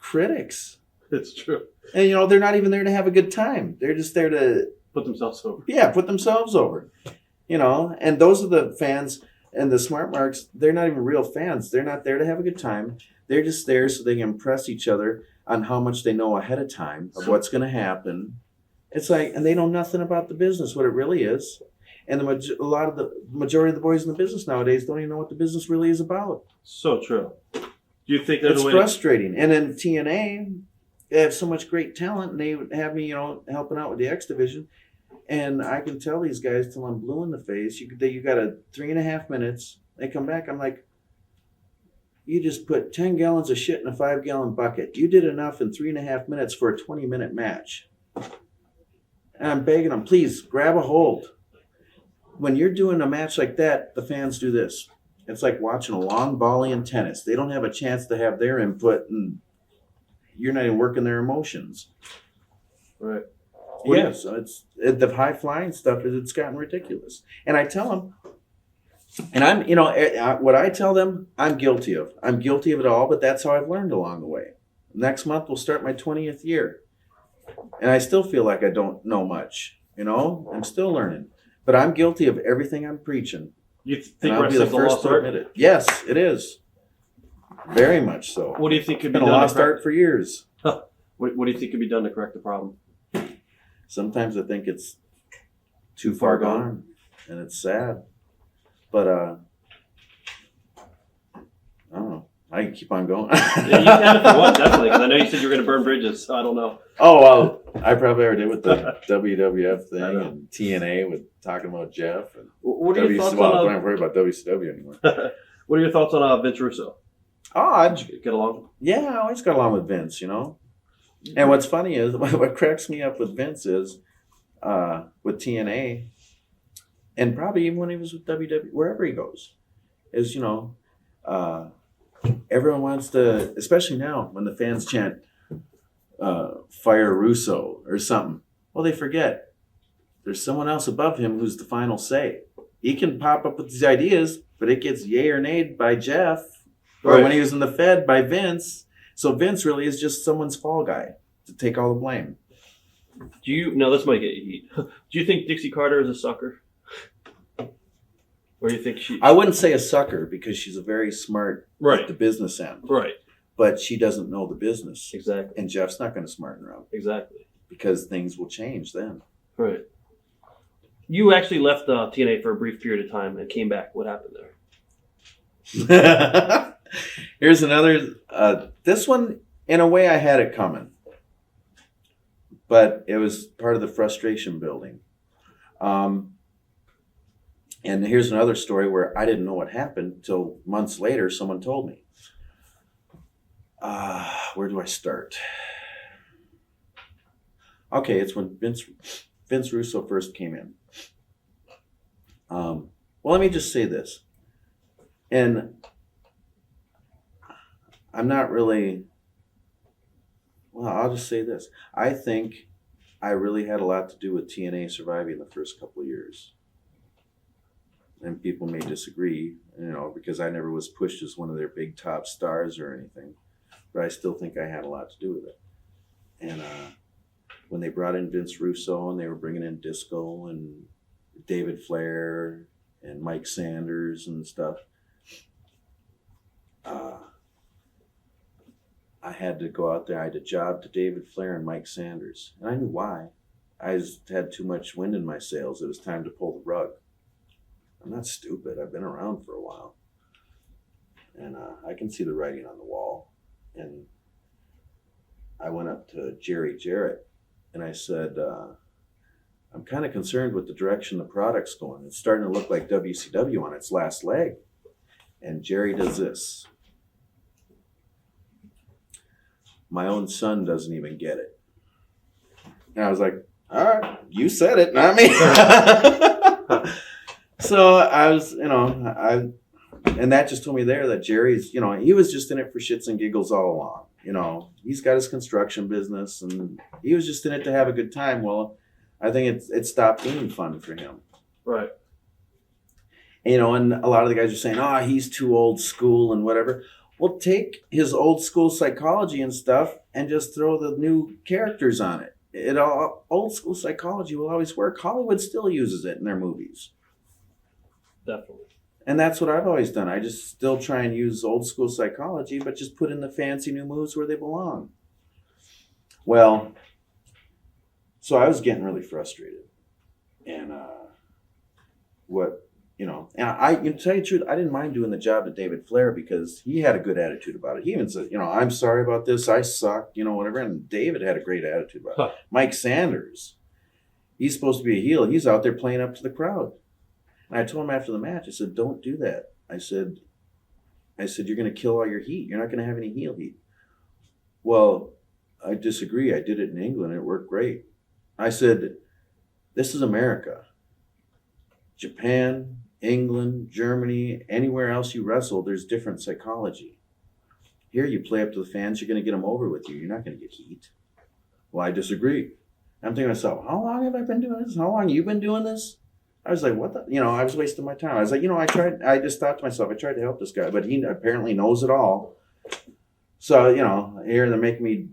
critics. It's true. And, they're not even there to have a good time. They're just there to Put themselves over. Yeah, put themselves over. And those are the fans and the smart marks. They're not even real fans. They're not there to have a good time. They're just there so they can impress each other on how much they know ahead of time of what's going to happen. It's like, and they know nothing about the business, what it really is. And the majority of the boys in the business nowadays don't even know what the business really is about. So true. Do you think there's It's a way frustrating. And in TNA, they have so much great talent, and they would have me, helping out with the X division. And I can tell these guys till I'm blue in the face. You got 3.5 minutes. They come back. I'm like, you just put 10 gallons of shit in a 5-gallon bucket. You did enough in 3.5 minutes for a 20-minute match. And I'm begging them, please grab a hold. When you're doing a match like that, the fans do this. It's like watching a long volley in tennis. They don't have a chance to have their input, and you're not even working their emotions. Right. Yeah, so the high flying stuff it's gotten ridiculous. And I tell them, and I'm, what I tell them, I'm guilty of. I'm guilty of it all, but that's how I've learned along the way. Next month will start my 20th year. And I still feel like I don't know much, I'm still learning. But I'm guilty of everything I'm preaching. You think I'll be the wrestling's a first lost to art? admit it. Yes, it is. Very much so. What do you think could It's be been a done? lost art for years. What do you think could be done to correct the problem? Sometimes I think it's too far gone, and it's sad. But I can keep on going. Yeah, you can if you want, definitely. Because I know you said you were going to burn bridges. So I don't know. Oh, well, I probably already did with the WWF I thing know. and TNA with talking about Jeff. And What are your thoughts well, I on? don't have to worry about WCW anymore. What are your thoughts on Vince Russo? Oh, Did you get along? yeah, I always got along with Vince, And what's funny is, what cracks me up with Vince is, with TNA, and probably even when he was with WW, wherever he goes, is, everyone wants to, especially now when the fans chant, fire Russo or something. Well, they forget there's someone else above him who's the final say. He can pop up with these ideas, but it gets yay or nay by Jeff, or Right. when he was in the Fed by Vince. So Vince really is just someone's fall guy to take all the blame. Do you? No, this might get you heat. Do you think Dixie Carter is a sucker? Or do you think she? I wouldn't say a sucker because she's a very smart Right. at the business end, Right. but she doesn't know the business. Exactly. And Jeff's not going to smarten her up Exactly. because things will change then. Right. You actually left TNA for a brief period of time and came back. What happened there? Here's another. This one, in a way, I had it coming, but it was part of the frustration building. And here's another story where I didn't know what happened until months later. Someone told me. Where do I start? Okay, it's when Vince Russo first came in. Well, let me just say this, and I'm not really. Well, I'll just say this. I think I really had a lot to do with TNA surviving the first couple of years. And people may disagree, because I never was pushed as one of their big top stars or anything. But I still think I had a lot to do with it. And when they brought in Vince Russo and they were bringing in Disco and David Flair and Mike Sanders and stuff, I had to go out there. I had to job to David Flair and Mike Sanders. And I knew why. I just had too much wind in my sails. It was time to pull the rug. I'm not stupid. I've been around for a while. And I can see the writing on the wall. And I went up to Jerry Jarrett and I said, I'm kind of concerned with the direction the product's going. It's starting to look like WCW on its last leg. And Jerry does this. My own son doesn't even get it. And I was like, all right, you said it, not me. So I was, and that just told me there that Jerry's, he was just in it for shits and giggles all along. He's got his construction business and he was just in it to have a good time. Well, I think it stopped being fun for him. Right. And a lot of the guys are saying, he's too old school and whatever. Well, take his old school psychology and stuff and just throw the new characters on it. Old school psychology will always work. Hollywood still uses it in their movies. Definitely. And that's what I've always done. I just still try and use old school psychology, but just put in the fancy new moves where they belong. Well, so I was getting really frustrated. And and I to tell you the truth, I didn't mind doing the job to David Flair because he had a good attitude about it. He even said, I'm sorry about this. I suck, whatever. And David had a great attitude about it. Mike Sanders, he's supposed to be a heel. He's out there playing up to the crowd. And I told him after the match, I said, don't do that. I said, you're going to kill all your heat. You're not going to have any heel heat. Well, I disagree. I did it in England. It worked great. I said, this is America. Japan, England, Germany, anywhere else you wrestle, there's different psychology. Here you play up to the fans, you're going to get them over with you. You're not going to get heat. Well, I disagree. I'm thinking to myself, how long have I been doing this? How long have you been doing this? I was like, what the? I was wasting my time. I was like, I just thought to myself, I tried to help this guy, but he apparently knows it all. So, here they're making me,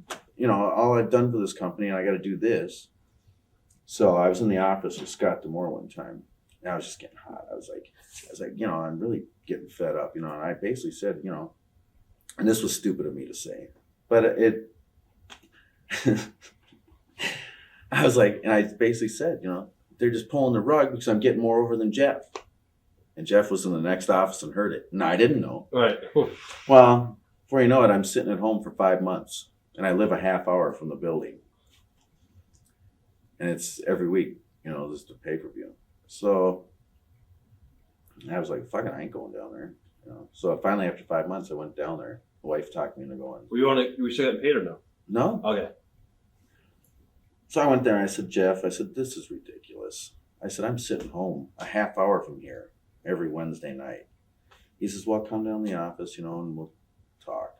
all I've done for this company, and I got to do this. So I was in the office with Scott D'Amore one time. And I was just getting hot. I was like, I'm really getting fed up, and I basically said, and this was stupid of me to say, but I was like, and I basically said, they're just pulling the rug because I'm getting more over than Jeff. And Jeff was in the next office and heard it. And I didn't know. Right. Well, Before you know it, I'm sitting at home for 5 months, and I live a half hour from the building. And it's every week, just a pay-per-view. So I was like, fuck it, I ain't going down there. So finally, after 5 months, I went down there. The wife talked me into going. Were you still getting paid or no? No. Okay. So I went there and I said, Jeff, this is ridiculous. I said, I'm sitting home a half hour from here every Wednesday night. He says, well, come down to the office, and we'll talk.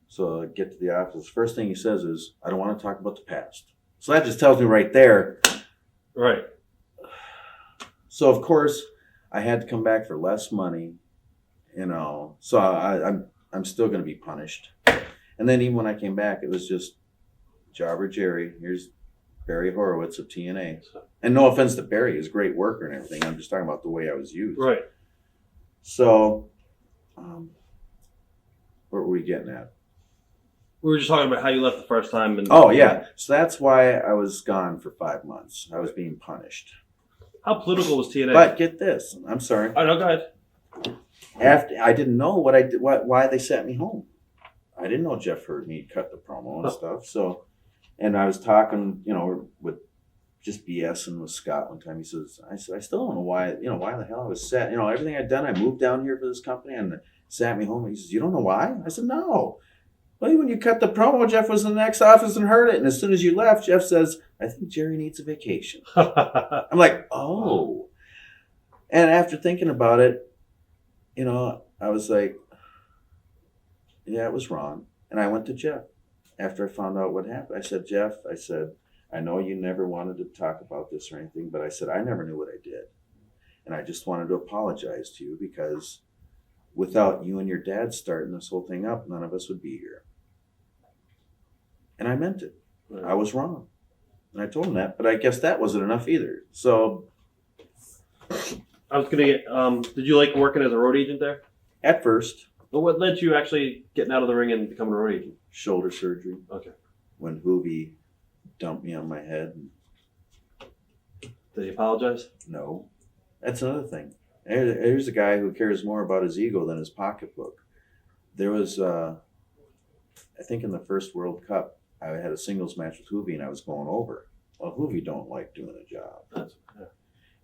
So I get to the office. First thing he says is, I don't want to talk about the past. So that just tells me right there. Right. So, of course, I had to come back for less money, So I'm still going to be punished. And then even when I came back, it was just Jobber Jerry. Here's Barry Horowitz of TNA. And no offense to Barry, he's a great worker and everything. I'm just talking about the way I was used. Right. So, what were we getting at? We were just talking about how you left the first time. Oh, yeah. So that's why I was gone for 5 months. I was being punished. How political was TNA? But get this. I'm sorry. Oh, no, go ahead. After I didn't know why they sent me home. I didn't know Jeff heard me cut the promo and stuff. So, and I was talking, with just BSing with Scott one time. I said, I still don't know why the hell I was set. Everything I'd done, I moved down here for this company and sat me home. He says, you don't know why? I said, no. Well, when you cut the promo, Jeff was in the next office and heard it. And as soon as you left, Jeff says, I think Jerry needs a vacation. I'm like, oh. And after thinking about it, I was like, yeah, it was wrong. And I went to Jeff after I found out what happened. I said, Jeff, I know you never wanted to talk about this or anything, but I said, I never knew what I did. And I just wanted to apologize to you because without you and your dad starting this whole thing up, none of us would be here. And I meant it. Right. I was wrong. And I told him that, but I guess that wasn't enough either. So I was going to get, did you like working as a road agent there? At first. But what led you actually getting out of the ring and becoming a road agent? Shoulder surgery. Okay. When Hoovy dumped me on my head. Did he apologize? No. That's another thing. Here's a guy who cares more about his ego than his pocketbook. There was, I think in the first World Cup, I had a singles match with Hoovy and I was going over. Well, Hoovy don't like doing a job. Yeah.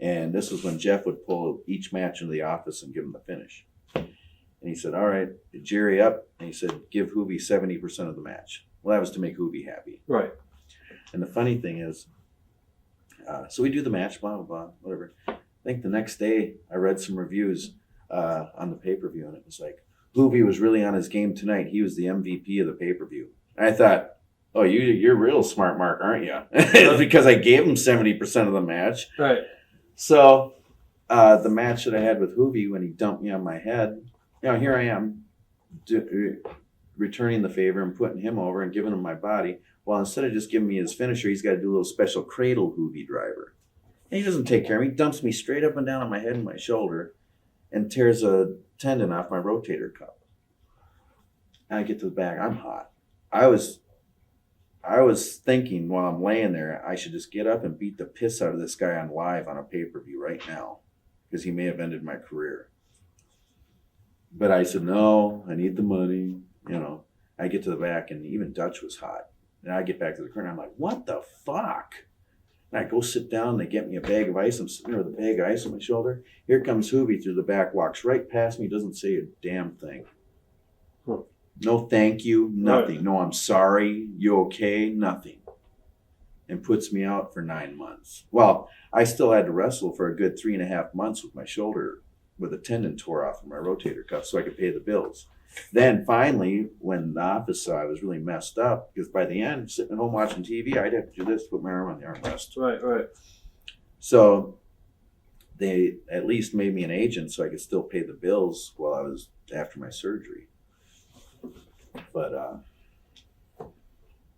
And this was when Jeff would pull each match into the office and give him the finish. And he said, all right, Jerry up. And he said, give Hoovy 70% of the match. Well, that was to make Hoovy happy. Right. And the funny thing is, so we do the match, blah, blah, blah, whatever. I think the next day I read some reviews on the pay-per-view, and it was like, Hoovy was really on his game tonight. He was the MVP of the pay-per-view. And I thought, oh, you're real smart, Mark, aren't you? Because I gave him 70% of the match. Right. So the match that I had with Hoovy when he dumped me on my head, here I am returning the favor and putting him over and giving him my body. Well, instead of just giving me his finisher, he's got to do a little special cradle Hoovy driver. And he doesn't take care of me. He dumps me straight up and down on my head and my shoulder and tears a tendon off my rotator cuff. And I get to the back. I'm hot. I was thinking while I'm laying there, I should just get up and beat the piss out of this guy on live on a pay-per-view right now because he may have ended my career. But I said, no, I need the money. I get to the back and even Dutch was hot. And I get back to the corner. I'm like, what the fuck? And I go sit down. They get me a bag of ice. I'm sitting there with a bag of ice on my shoulder. Here comes Hoovy through the back, walks right past me, doesn't say a damn thing. Huh. No thank you, nothing. Right. No, I'm sorry. You okay? Nothing. And puts me out for 9 months. Well, I still had to wrestle for a good 3.5 months with my shoulder with a tendon tore off of my rotator cuff so I could pay the bills. Then finally, when the office saw I was really messed up, because by the end, sitting at home watching TV, I'd have to do this, put my arm on the armrest. Right. So they at least made me an agent so I could still pay the bills while I was after my surgery. But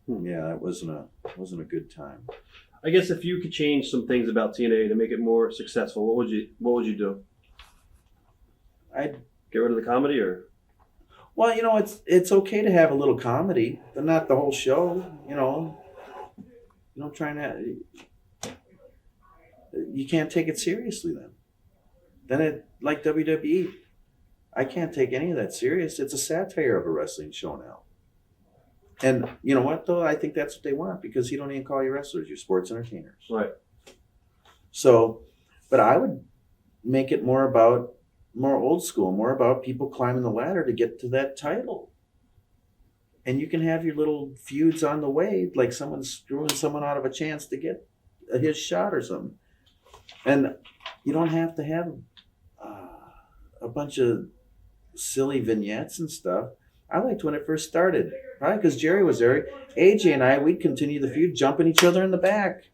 yeah, it wasn't a good time. I guess if you could change some things about TNA to make it more successful, what would you do? I'd get rid of the comedy, or? Well, it's okay to have a little comedy, but not the whole show. You can't take it seriously then. Then it, like WWE, I can't take any of that serious. It's a satire of a wrestling show now. And you know what, though? I think that's what they want because you don't even call you wrestlers, you're sports entertainers. Right. So, but I would make it more old school, more about people climbing the ladder to get to that title. And you can have your little feuds on the way, like someone's screwing someone out of a chance to get his shot or something. And you don't have to have a bunch of silly vignettes and stuff. I liked when it first started, probably because Jerry was there. AJ and I, we'd continue the feud, jumping each other in the back,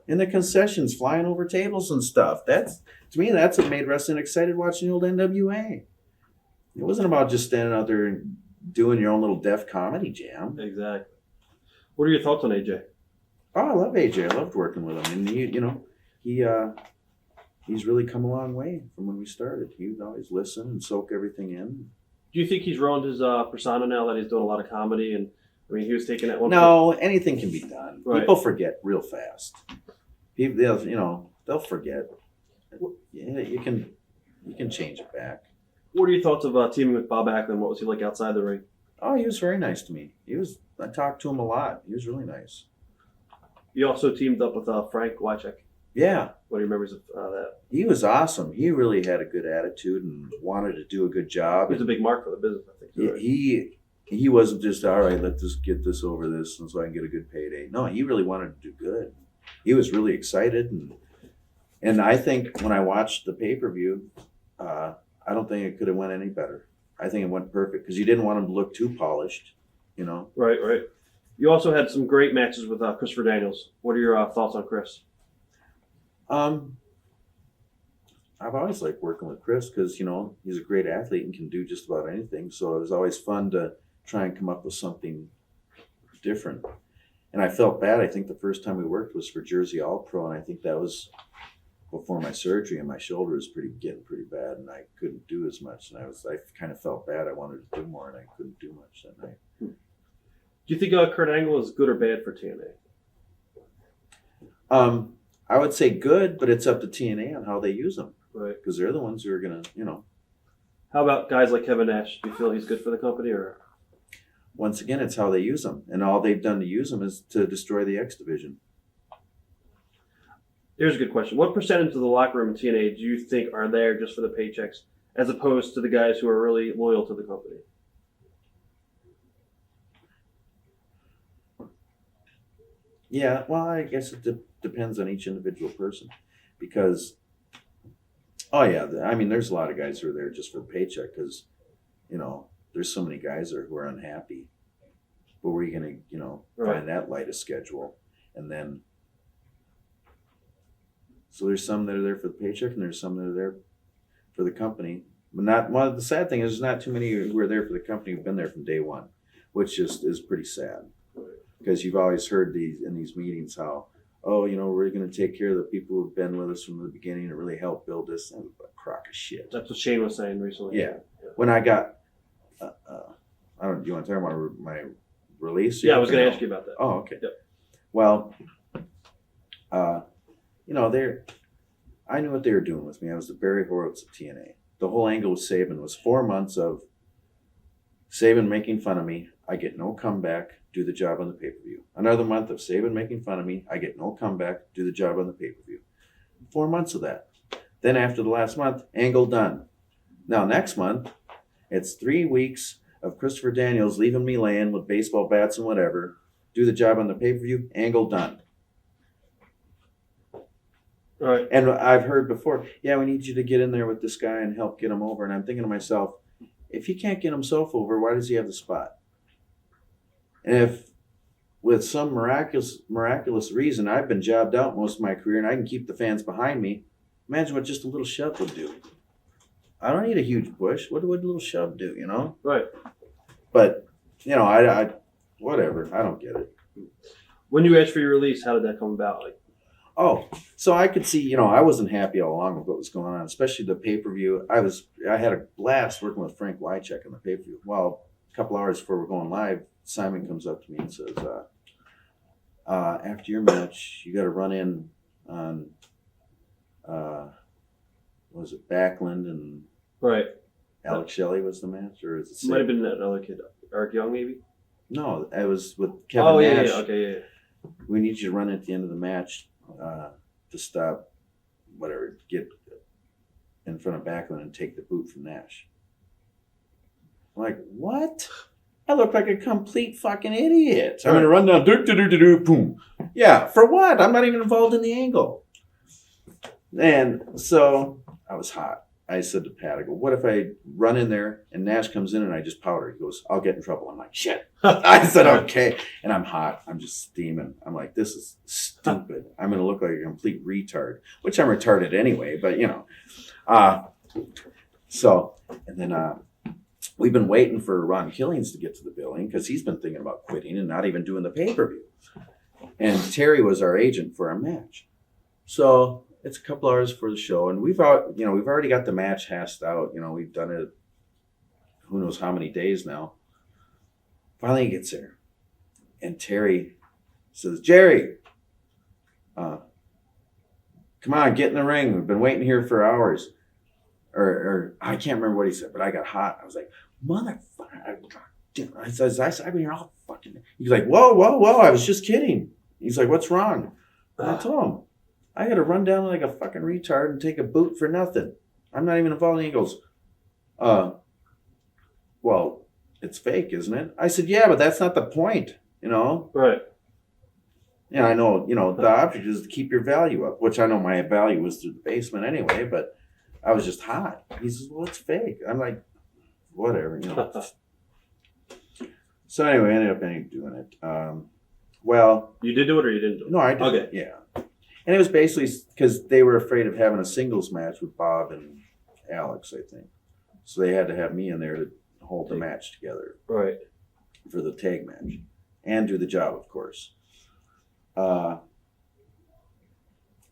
in the concessions, flying over tables and stuff. To me, that's what made wrestling excited watching the old NWA. It wasn't about just standing out there and doing your own little deaf comedy jam. Exactly. What are your thoughts on AJ? Oh, I love AJ. I loved working with him, and he's really come a long way from when we started. He would always listen and soak everything in. Do you think he's ruined his persona now that he's doing a lot of comedy? And I mean, he was taking that one. No, anything can be done. Right. People forget real fast. They'll forget. Yeah, you can change it back. What are your thoughts of teaming with Bob Backlund? What was he like outside the ring? Oh, he was very nice to me. I talked to him a lot. He was really nice. You also teamed up with Frank Wycheck. Yeah. What do you remember of that? He was awesome. He really had a good attitude and wanted to do a good job. He was a big mark for the business, I think. Right? He wasn't just, all right, let's just get this over this and so I can get a good payday. No, he really wanted to do good. He was really excited. And I think when I watched the pay-per-view, I don't think it could have went any better. I think it went perfect because you didn't want him to look too polished, Right. You also had some great matches with Christopher Daniels. What are your thoughts on Chris? I've always liked working with Chris because, he's a great athlete and can do just about anything. So it was always fun to try and come up with something different. And I felt bad. I think the first time we worked was for Jersey All Pro, and I think that was before my surgery, and my shoulder was getting pretty bad, and I couldn't do as much. And I kind of felt bad. I wanted to do more, and I couldn't do much that night. Do you think Kurt Angle is good or bad for TNA? I would say good, but it's up to TNA on how they use them. Right. Because they're the ones who are going to, How about guys like Kevin Nash? Do you feel he's good for the company? Or once again, it's how they use them. And all they've done to use them is to destroy the X division. Here's a good question. What percentage of the locker room in TNA do you think are there just for the paychecks as opposed to the guys who are really loyal to the company? Yeah, well, I guess it depends on each individual person because, there's a lot of guys who are there just for the paycheck because, there's so many guys there who are unhappy. But where are you going to, find that light of schedule? And then, so there's some that are there for the paycheck and there's some that are there for the company. But the sad thing is there's not too many who are there for the company who've been there from day one, which just is pretty sad. Because you've always heard in these meetings how, we're going to take care of the people who've been with us from the beginning and really help build this. That was a crock of shit. That's what Shane was saying recently. Yeah. When I got, do you want to talk about my release? Yeah, I was going to ask you about that. Oh, okay. Yep. Well, I knew what they were doing with me. I was the Barry Horowitz of TNA. The whole angle with Saban was 4 months of Saban making fun of me. I get no comeback, do the job on the pay-per-view. Another month of Saban making fun of me. I get no comeback, do the job on the pay-per-view. 4 months of that. Then after the last month, Angle done. Now next month, it's 3 weeks of Christopher Daniels leaving me laying with baseball bats and whatever. Do the job on the pay-per-view, Angle done. Right. And I've heard before, we need you to get in there with this guy and help get him over. And I'm thinking to myself, if he can't get himself over, why does he have the spot? And if with some miraculous reason I've been jobbed out most of my career and I can keep the fans behind me, imagine what just a little shove would do. I don't need a huge push. What would a little shove do, Right. But, I whatever. I don't get it. When you asked for your release, how did that come about? So I could see, I wasn't happy all along with what was going on, especially the pay-per-view. I had a blast working with Frank Wycheck on the pay-per-view. Well, a couple hours before we're going live, Simon comes up to me and says, after your match, you got to run in on, Backlund and right. Alex Shelley was the match, or is it? Might have been another kid, Eric Young, maybe. No, it was with Kevin Nash. Yeah, okay, yeah. We need you to run at the end of the match to stop whatever, get in front of Backlund and take the boot from Nash. I'm like, what? I look like a complete fucking idiot. I'm going to run down, boom. Yeah, for what? I'm not even involved in the angle. And so I was hot. I said to Pat, I go, what if I run in there and Nash comes in and I just powder? He goes, I'll get in trouble. I'm like, shit. I said, okay. And I'm hot. I'm just steaming. I'm like, this is stupid. I'm going to look like a complete retard, which I'm retarded anyway, but you know. And then we've been waiting for Ron Killings to get to the building because he's been thinking about quitting and not even doing the pay-per-view. And Terry was our agent for our match. So it's a couple hours for the show, and we've already got the match hashed out. You know, we've done it who knows how many days now. Finally he gets there, and Terry says, Jerry, come on, get in the ring. We've been waiting here for hours. Or I can't remember what he said, but I got hot. I was like, motherfucker. I've been here all fucking day. He's like, whoa, I was just kidding. He's like, what's wrong? And I told him, I got to run down like a fucking retard and take a boot for nothing. I'm not even involved. And he goes, well, it's fake, isn't it? I said, yeah, but that's not the point, you know? Right. And I know, you know, the object is to keep your value up, which I know my value was through the basement anyway, but I was just hot. He says, well, it's fake. I'm like, whatever, you know. So anyway, I ended up doing it. Well. You did do it or you didn't do it? No, I did. Okay. Yeah. And it was basically because they were afraid of having a singles match with Bob and Alex, I think. So they had to have me in there to hold the match together. Right. For the tag match. And do the job, of course.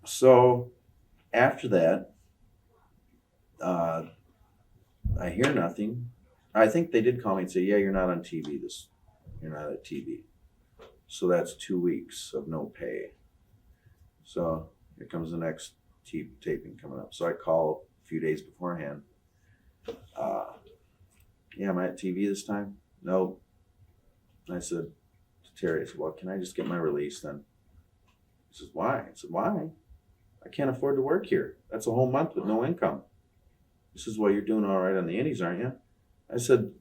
So after that, I hear nothing. I think they did call me and say, yeah, you're not on TV. You're not at TV. So that's 2 weeks of no pay. So here comes the next taping coming up. So I call a few days beforehand. Yeah, am I at TV this time? No. I said to Terry, I said, well, can I just get my release then? He says, why? I said, why? I can't afford to work here. That's a whole month with no income. He says, well, you're doing all right on the indies, aren't you? I said,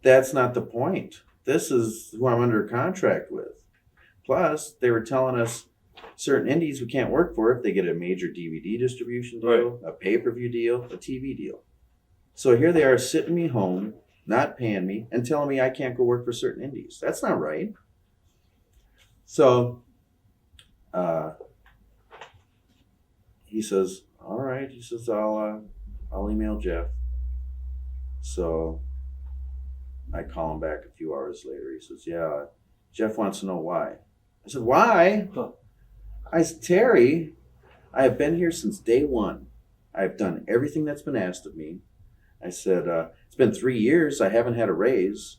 that's not the point. This is who I'm under contract with. Plus, they were telling us certain indies we can't work for if they get a major DVD distribution deal, a pay-per-view deal, a TV deal. So here they are sitting me home, not paying me, and telling me I can't go work for certain indies. That's not right. So he says, all right. He says, I'll email Jeff. So I call him back a few hours later. He says, yeah, Jeff wants to know why. I said, why? I said, Terry, I have been here since day one. I've done everything that's been asked of me. I said, it's been 3 years. I haven't had a raise.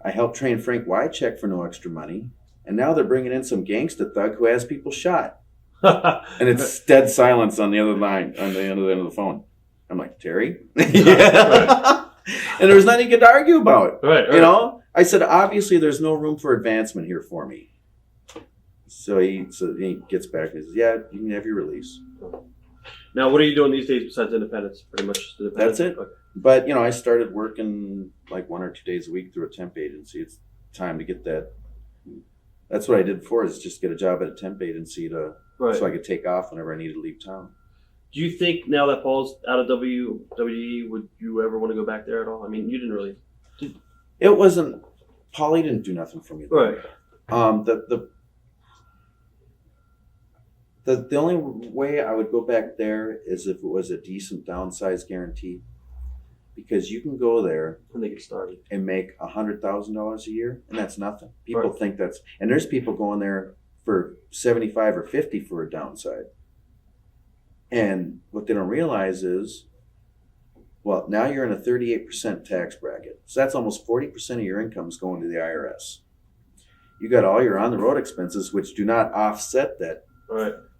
I helped train Frank Wycheck for no extra money. And now they're bringing in some gangsta thug who has people shot. And it's dead silence on the other line, on the end of the phone. I'm like, Terry? Yeah. And there was nothing good to argue about. Right. You know? I said, obviously there's no room for advancement here for me. So he gets back and he says, yeah, you can have your release. Now, what are you doing these days besides independence? Pretty much just independence? That's it. Okay. But, you know, I started working like 1 or 2 days a week through a temp agency. It's time to get that. That's what I did before, is just get a job at a temp agency so I could take off whenever I needed to leave town. Do you think now that Paul's out of WWE, would you ever want to go back there at all? I mean, you didn't really. It wasn't. Paulie didn't do nothing for me. Right. The only way I would go back there is if it was a decent downsize guarantee, because you can go there and they get started and make $100,000 a year, and that's nothing. People think that's, and there's people going there for 75 or 50 for a downside. And what they don't realize is, well, now you're in a 38% tax bracket. So that's almost 40% of your income is going to the IRS. You got all your on-the-road expenses, which do not offset that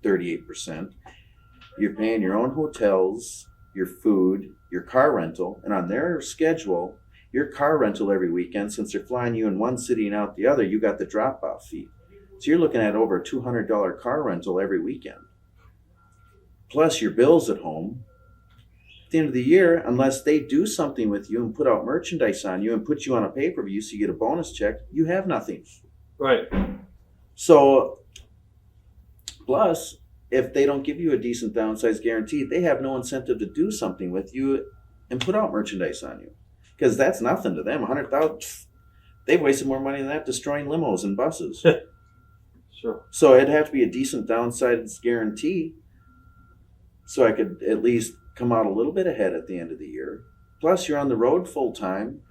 38%. You're paying your own hotels. your food, your car rental, and on their schedule, your car rental every weekend, since they're flying you in one city and out the other, you got the drop-off fee. So you're looking at over a $200 car rental every weekend. Plus your bills at home. At the end of the year, unless they do something with you and put out merchandise on you and put you on a pay-per-view so you get a bonus check, you have nothing. Right. So, plus, if they don't give you a decent downside guarantee, they have no incentive to do something with you and put out merchandise on you. Because that's nothing to them. $100,000, they've wasted more money than that destroying limos and buses. Sure. So it'd have to be a decent downside guarantee so I could at least come out a little bit ahead at the end of the year. Plus, you're on the road full time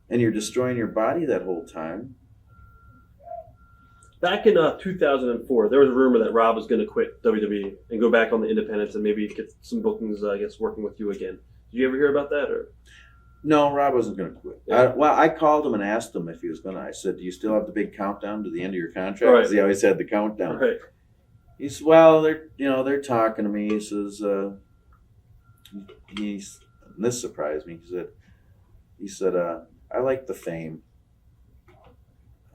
and you're destroying your body that whole time. Back in 2004, there was a rumor that Rob was going to quit WWE and go back on the independents and maybe get some bookings, I guess, working with you again. Did you ever hear about that? Or No, Rob wasn't going to quit. Yeah. I called him and asked him if he was going to. I said, do you still have the big countdown to the end of your contract? Right. Because he always had the countdown. Right. He said, well, they're talking to me. He says, and this surprised me. He said, I like the fame.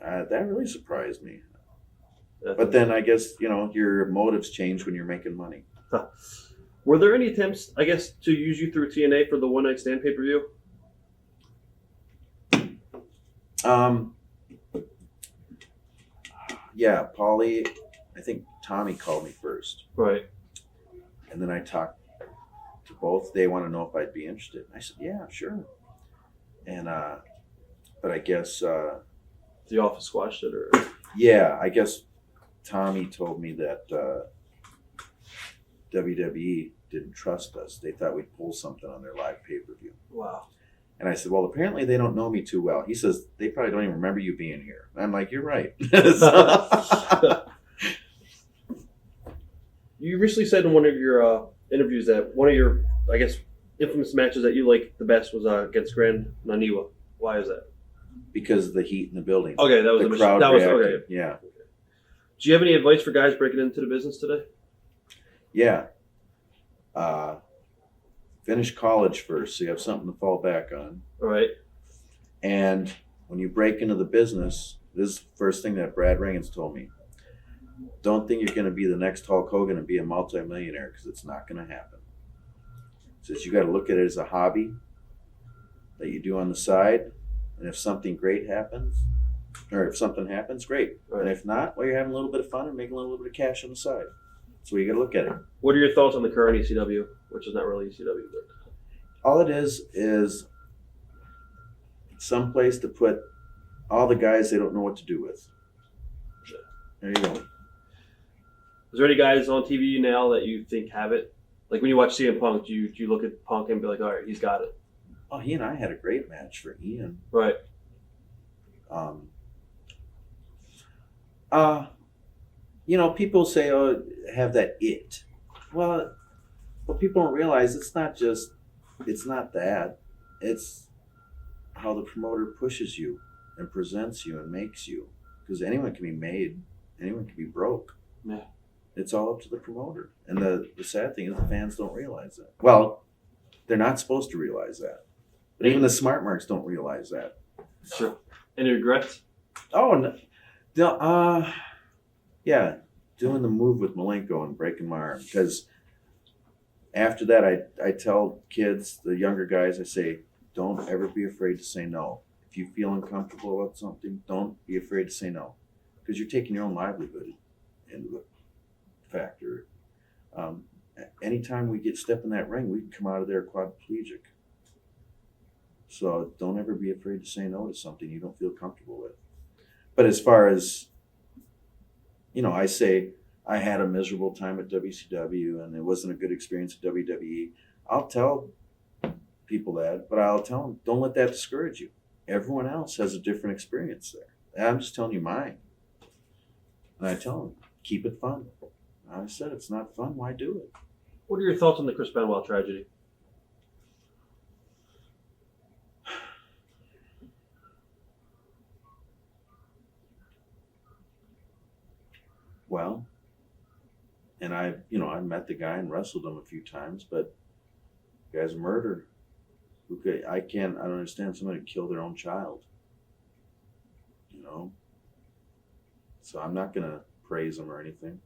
That really surprised me. But then I guess, your motives change when you're making money. Huh. Were there any attempts, I guess, to use you through TNA for the One Night Stand pay-per-view? Yeah, Paulie, I think Tommy called me first. Right. And then I talked to both. They want to know if I'd be interested. I said, yeah, sure. And, but I guess, The office squashed it, or? yeah, I guess Tommy told me that WWE didn't trust us. They thought we'd pull something on their live pay-per-view. Wow. And I said, well, apparently they don't know me too well. He says, they probably don't even remember you being here. And I'm like, you're right. You recently said in one of your interviews that one of your, I guess, infamous matches that you liked the best was against Grand Naniwa. Why is that? Because of the heat in the building. Okay, that was the crowd that was reacted. okay. Yeah. Do you have any advice for guys breaking into the business today? Yeah. Finish college first so you have something to fall back on. All right. And when you break into the business, this is the first thing that Brad Rheingans told me. Don't think you're going to be the next Hulk Hogan and be a multimillionaire, because it's not going to happen. He says you got to look at it as a hobby that you do on the side. And if something great happens, or if something happens, great. Right. And if not, well, you're having a little bit of fun and making a little bit of cash on the side. That's the way you got to look at it. What are your thoughts on the current ECW, which is not really ECW, but All it is some place to put all the guys they don't know what to do with. There you go. is there any guys on TV now that you think have it? Like when you watch CM Punk, do you look at Punk and be like, all right, he's got it? Oh, he and I had a great match for Ian. Right. People say, oh, have that it. Well, what people don't realize, it's not that. It's how the promoter pushes you and presents you and makes you. Because anyone can be made, anyone can be broke. Yeah. It's all up to the promoter. And the sad thing is the fans don't realize that. Well, they're not supposed to realize that. But even the smart marks don't realize that. Sure. Any regrets? Oh, no. Yeah, doing the move with Malenko and breaking my arm. Because after that, I tell kids, the younger guys, I say, don't ever be afraid to say no. If you feel uncomfortable about something, don't be afraid to say no. Because you're taking your own livelihood into the factor. Anytime we step in that ring, we can come out of there quadriplegic. So don't ever be afraid to say no to something you don't feel comfortable with. But as far as, I say I had a miserable time at WCW and it wasn't a good experience at WWE. I'll tell people that, but I'll tell them, don't let that discourage you. Everyone else has a different experience there. I'm just telling you mine. And I tell them, keep it fun. I said, it's not fun. Why do it? What are your thoughts on the Chris Benoit tragedy? Well, And I met the guy and wrestled him a few times, but the guy's a murderer. I don't understand somebody kill their own child. So I'm not going to praise him or anything.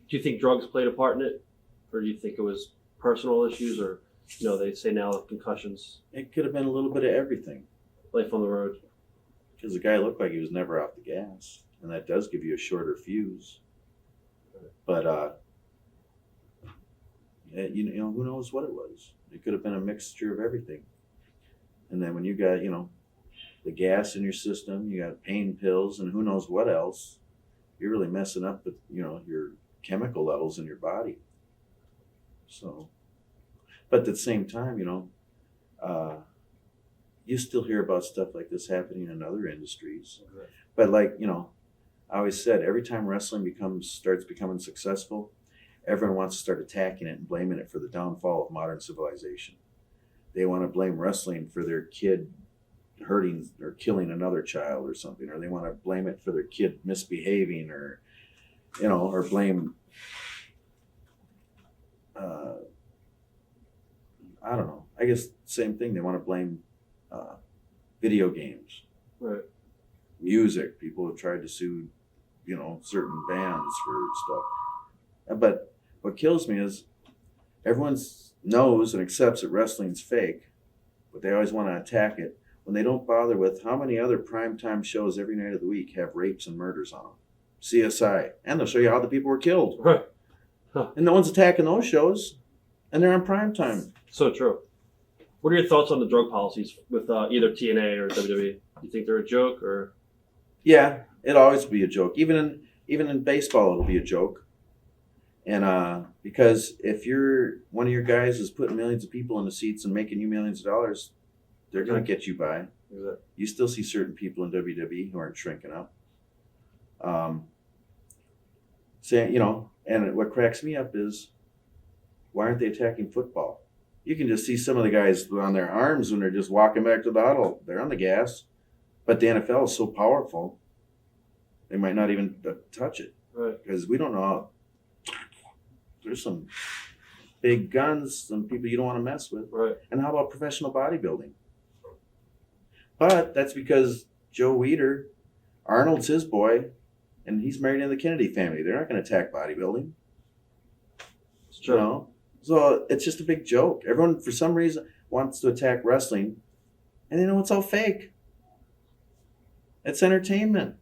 Do you think drugs played a part in it? Or do you think it was personal issues, or, they say now concussions, It could have been a little bit of everything. life on the road? Because the guy looked like he was never off the gas. And that does give you a shorter fuse. But, who knows what it was? It could have been a mixture of everything. And then when you got, the gas in your system, you got pain pills, and who knows what else, you're really messing up with, your chemical levels in your body. So, but at the same time, you still hear about stuff like this happening in other industries. Okay. But I always said, every time wrestling starts becoming successful, everyone wants to start attacking it and blaming it for the downfall of modern civilization. They want to blame wrestling for their kid hurting or killing another child or something, or they want to blame it for their kid misbehaving, or blame I don't know. I guess same thing. They want to blame video games, Right. music. People have tried to sue, certain bands for stuff. But what kills me is everyone knows and accepts that wrestling's fake, but they always want to attack it when they don't bother with how many other primetime shows every night of the week have rapes and murders on them. CSI. And they'll show you how the people were killed. Right. Huh. And no one's attacking those shows, and they're on primetime. So true. What are your thoughts on the drug policies with either TNA or WWE? You think they're a joke, or? Yeah, it'll always be a joke. Even in baseball, it'll be a joke. And because if one of your guys is putting millions of people in the seats and making you millions of dollars, they're going to get you by. Exactly. You still see certain people in WWE who aren't shrinking up. And what cracks me up is, why aren't they attacking football? You can just see some of the guys on their arms when they're just walking back to the huddle. They're on the gas. But the NFL is so powerful, they might not even touch it. Right. Because we don't know how. There's some big guns, some people you don't want to mess with. Right. And how about professional bodybuilding? But that's because Joe Weider, Arnold's his boy, and he's married into the Kennedy family. They're not going to attack bodybuilding. It's true. So it's just a big joke. Everyone, for some reason, wants to attack wrestling, and it's all fake. It's entertainment.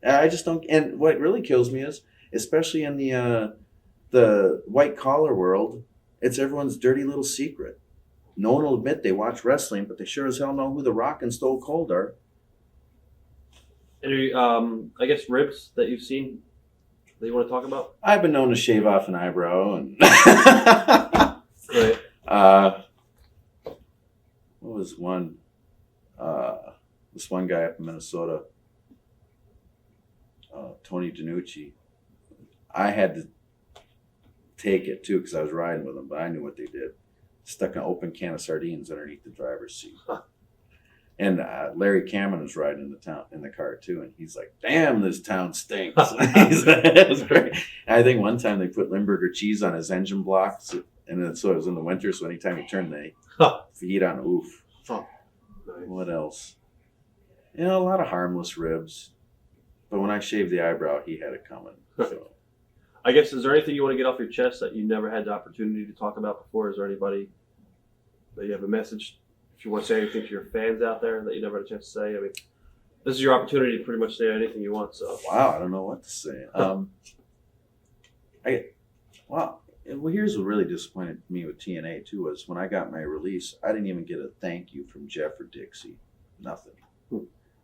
I just don't. And what really kills me is, especially in the white collar world, it's everyone's dirty little secret. No one will admit they watch wrestling, but they sure as hell know who The Rock and Stone Cold are. Any, I guess, ribs that you've seen that you want to talk about? I've been known to shave off an eyebrow, and Right. what was one? This one guy up in Minnesota, Tony DiNucci. I had to take it too because I was riding with him, but I knew what they did. Stuck an open can of sardines underneath the driver's seat. Huh. And Larry Cameron was riding in the car too, and he's like, "Damn, this town stinks." It was great. I think one time they put Limburger cheese on his engine blocks, and so it was in the winter. So anytime he turned the heat on, oof. Huh. Nice. What else? A lot of harmless ribs. But when I shaved the eyebrow, he had it coming. So. I guess, is there anything you want to get off your chest that you never had the opportunity to talk about before? Is there anybody that you have a message? If you want to say anything to your fans out there that you never had a chance to say, I mean, this is your opportunity to pretty much say anything you want. So Wow, I don't know what to say. Here's what really disappointed me with TNA too was when I got my release, I didn't even get a thank you from Jeff or Dixie, nothing.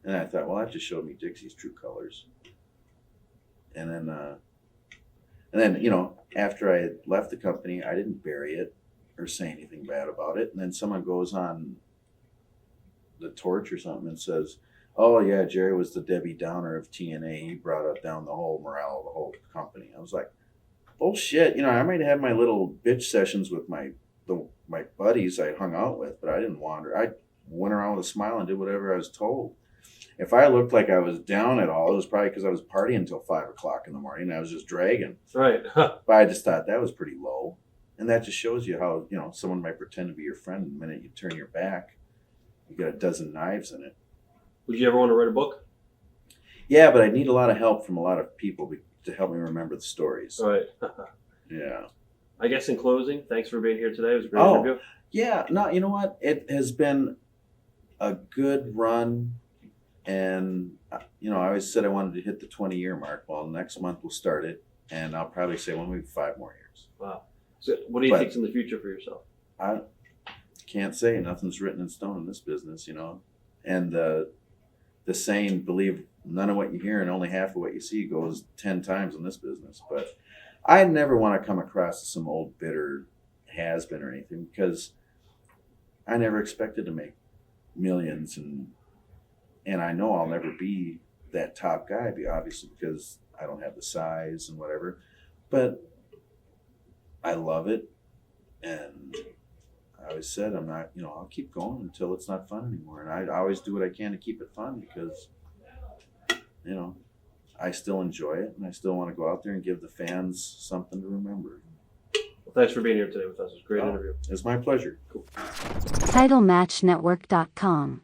And I thought, well, that just showed me Dixie's true colors. And then, after I had left the company, I didn't bury it or say anything bad about it. And then someone goes on the Torch or something and says, "Oh yeah, Jerry was the Debbie Downer of TNA. He brought down the whole morale of the whole company." I was like, bullshit. I might have my little bitch sessions with my buddies I hung out with, but I didn't wander. I went around with a smile and did whatever I was told. If I looked like I was down at all, it was probably because I was partying until 5 o'clock in the morning. And I was just dragging. Right. But I just thought that was pretty low. And that just shows you how, someone might pretend to be your friend. And the minute you turn your back, you got a dozen knives in it. Would you ever want to write a book? Yeah, but I need a lot of help from a lot of people to help me remember the stories. Right. Yeah. I guess in closing, thanks for being here today. It was a great interview. Yeah. No, you know what? It has been a good run. And, I always said I wanted to hit the 20-year mark. Well, next month we'll start it. And I'll probably say, well, maybe 5 more years. Wow. So what do you think's in the future for yourself? I can't say. Nothing's written in stone in this business, And the saying, believe none of what you hear and only half of what you see goes 10 times in this business. But I never want to come across as some old bitter has-been or anything, because I never expected to make millions, and I know I'll never be that top guy, obviously, because I don't have the size and whatever. But I love it, and I always said I'm not, I'll keep going until it's not fun anymore. And I always do what I can to keep it fun because, I still enjoy it, and I still want to go out there and give the fans something to remember. Well, thanks for being here today with us. It was a great interview. It's my pleasure. Cool. TitleMatchNetwork.com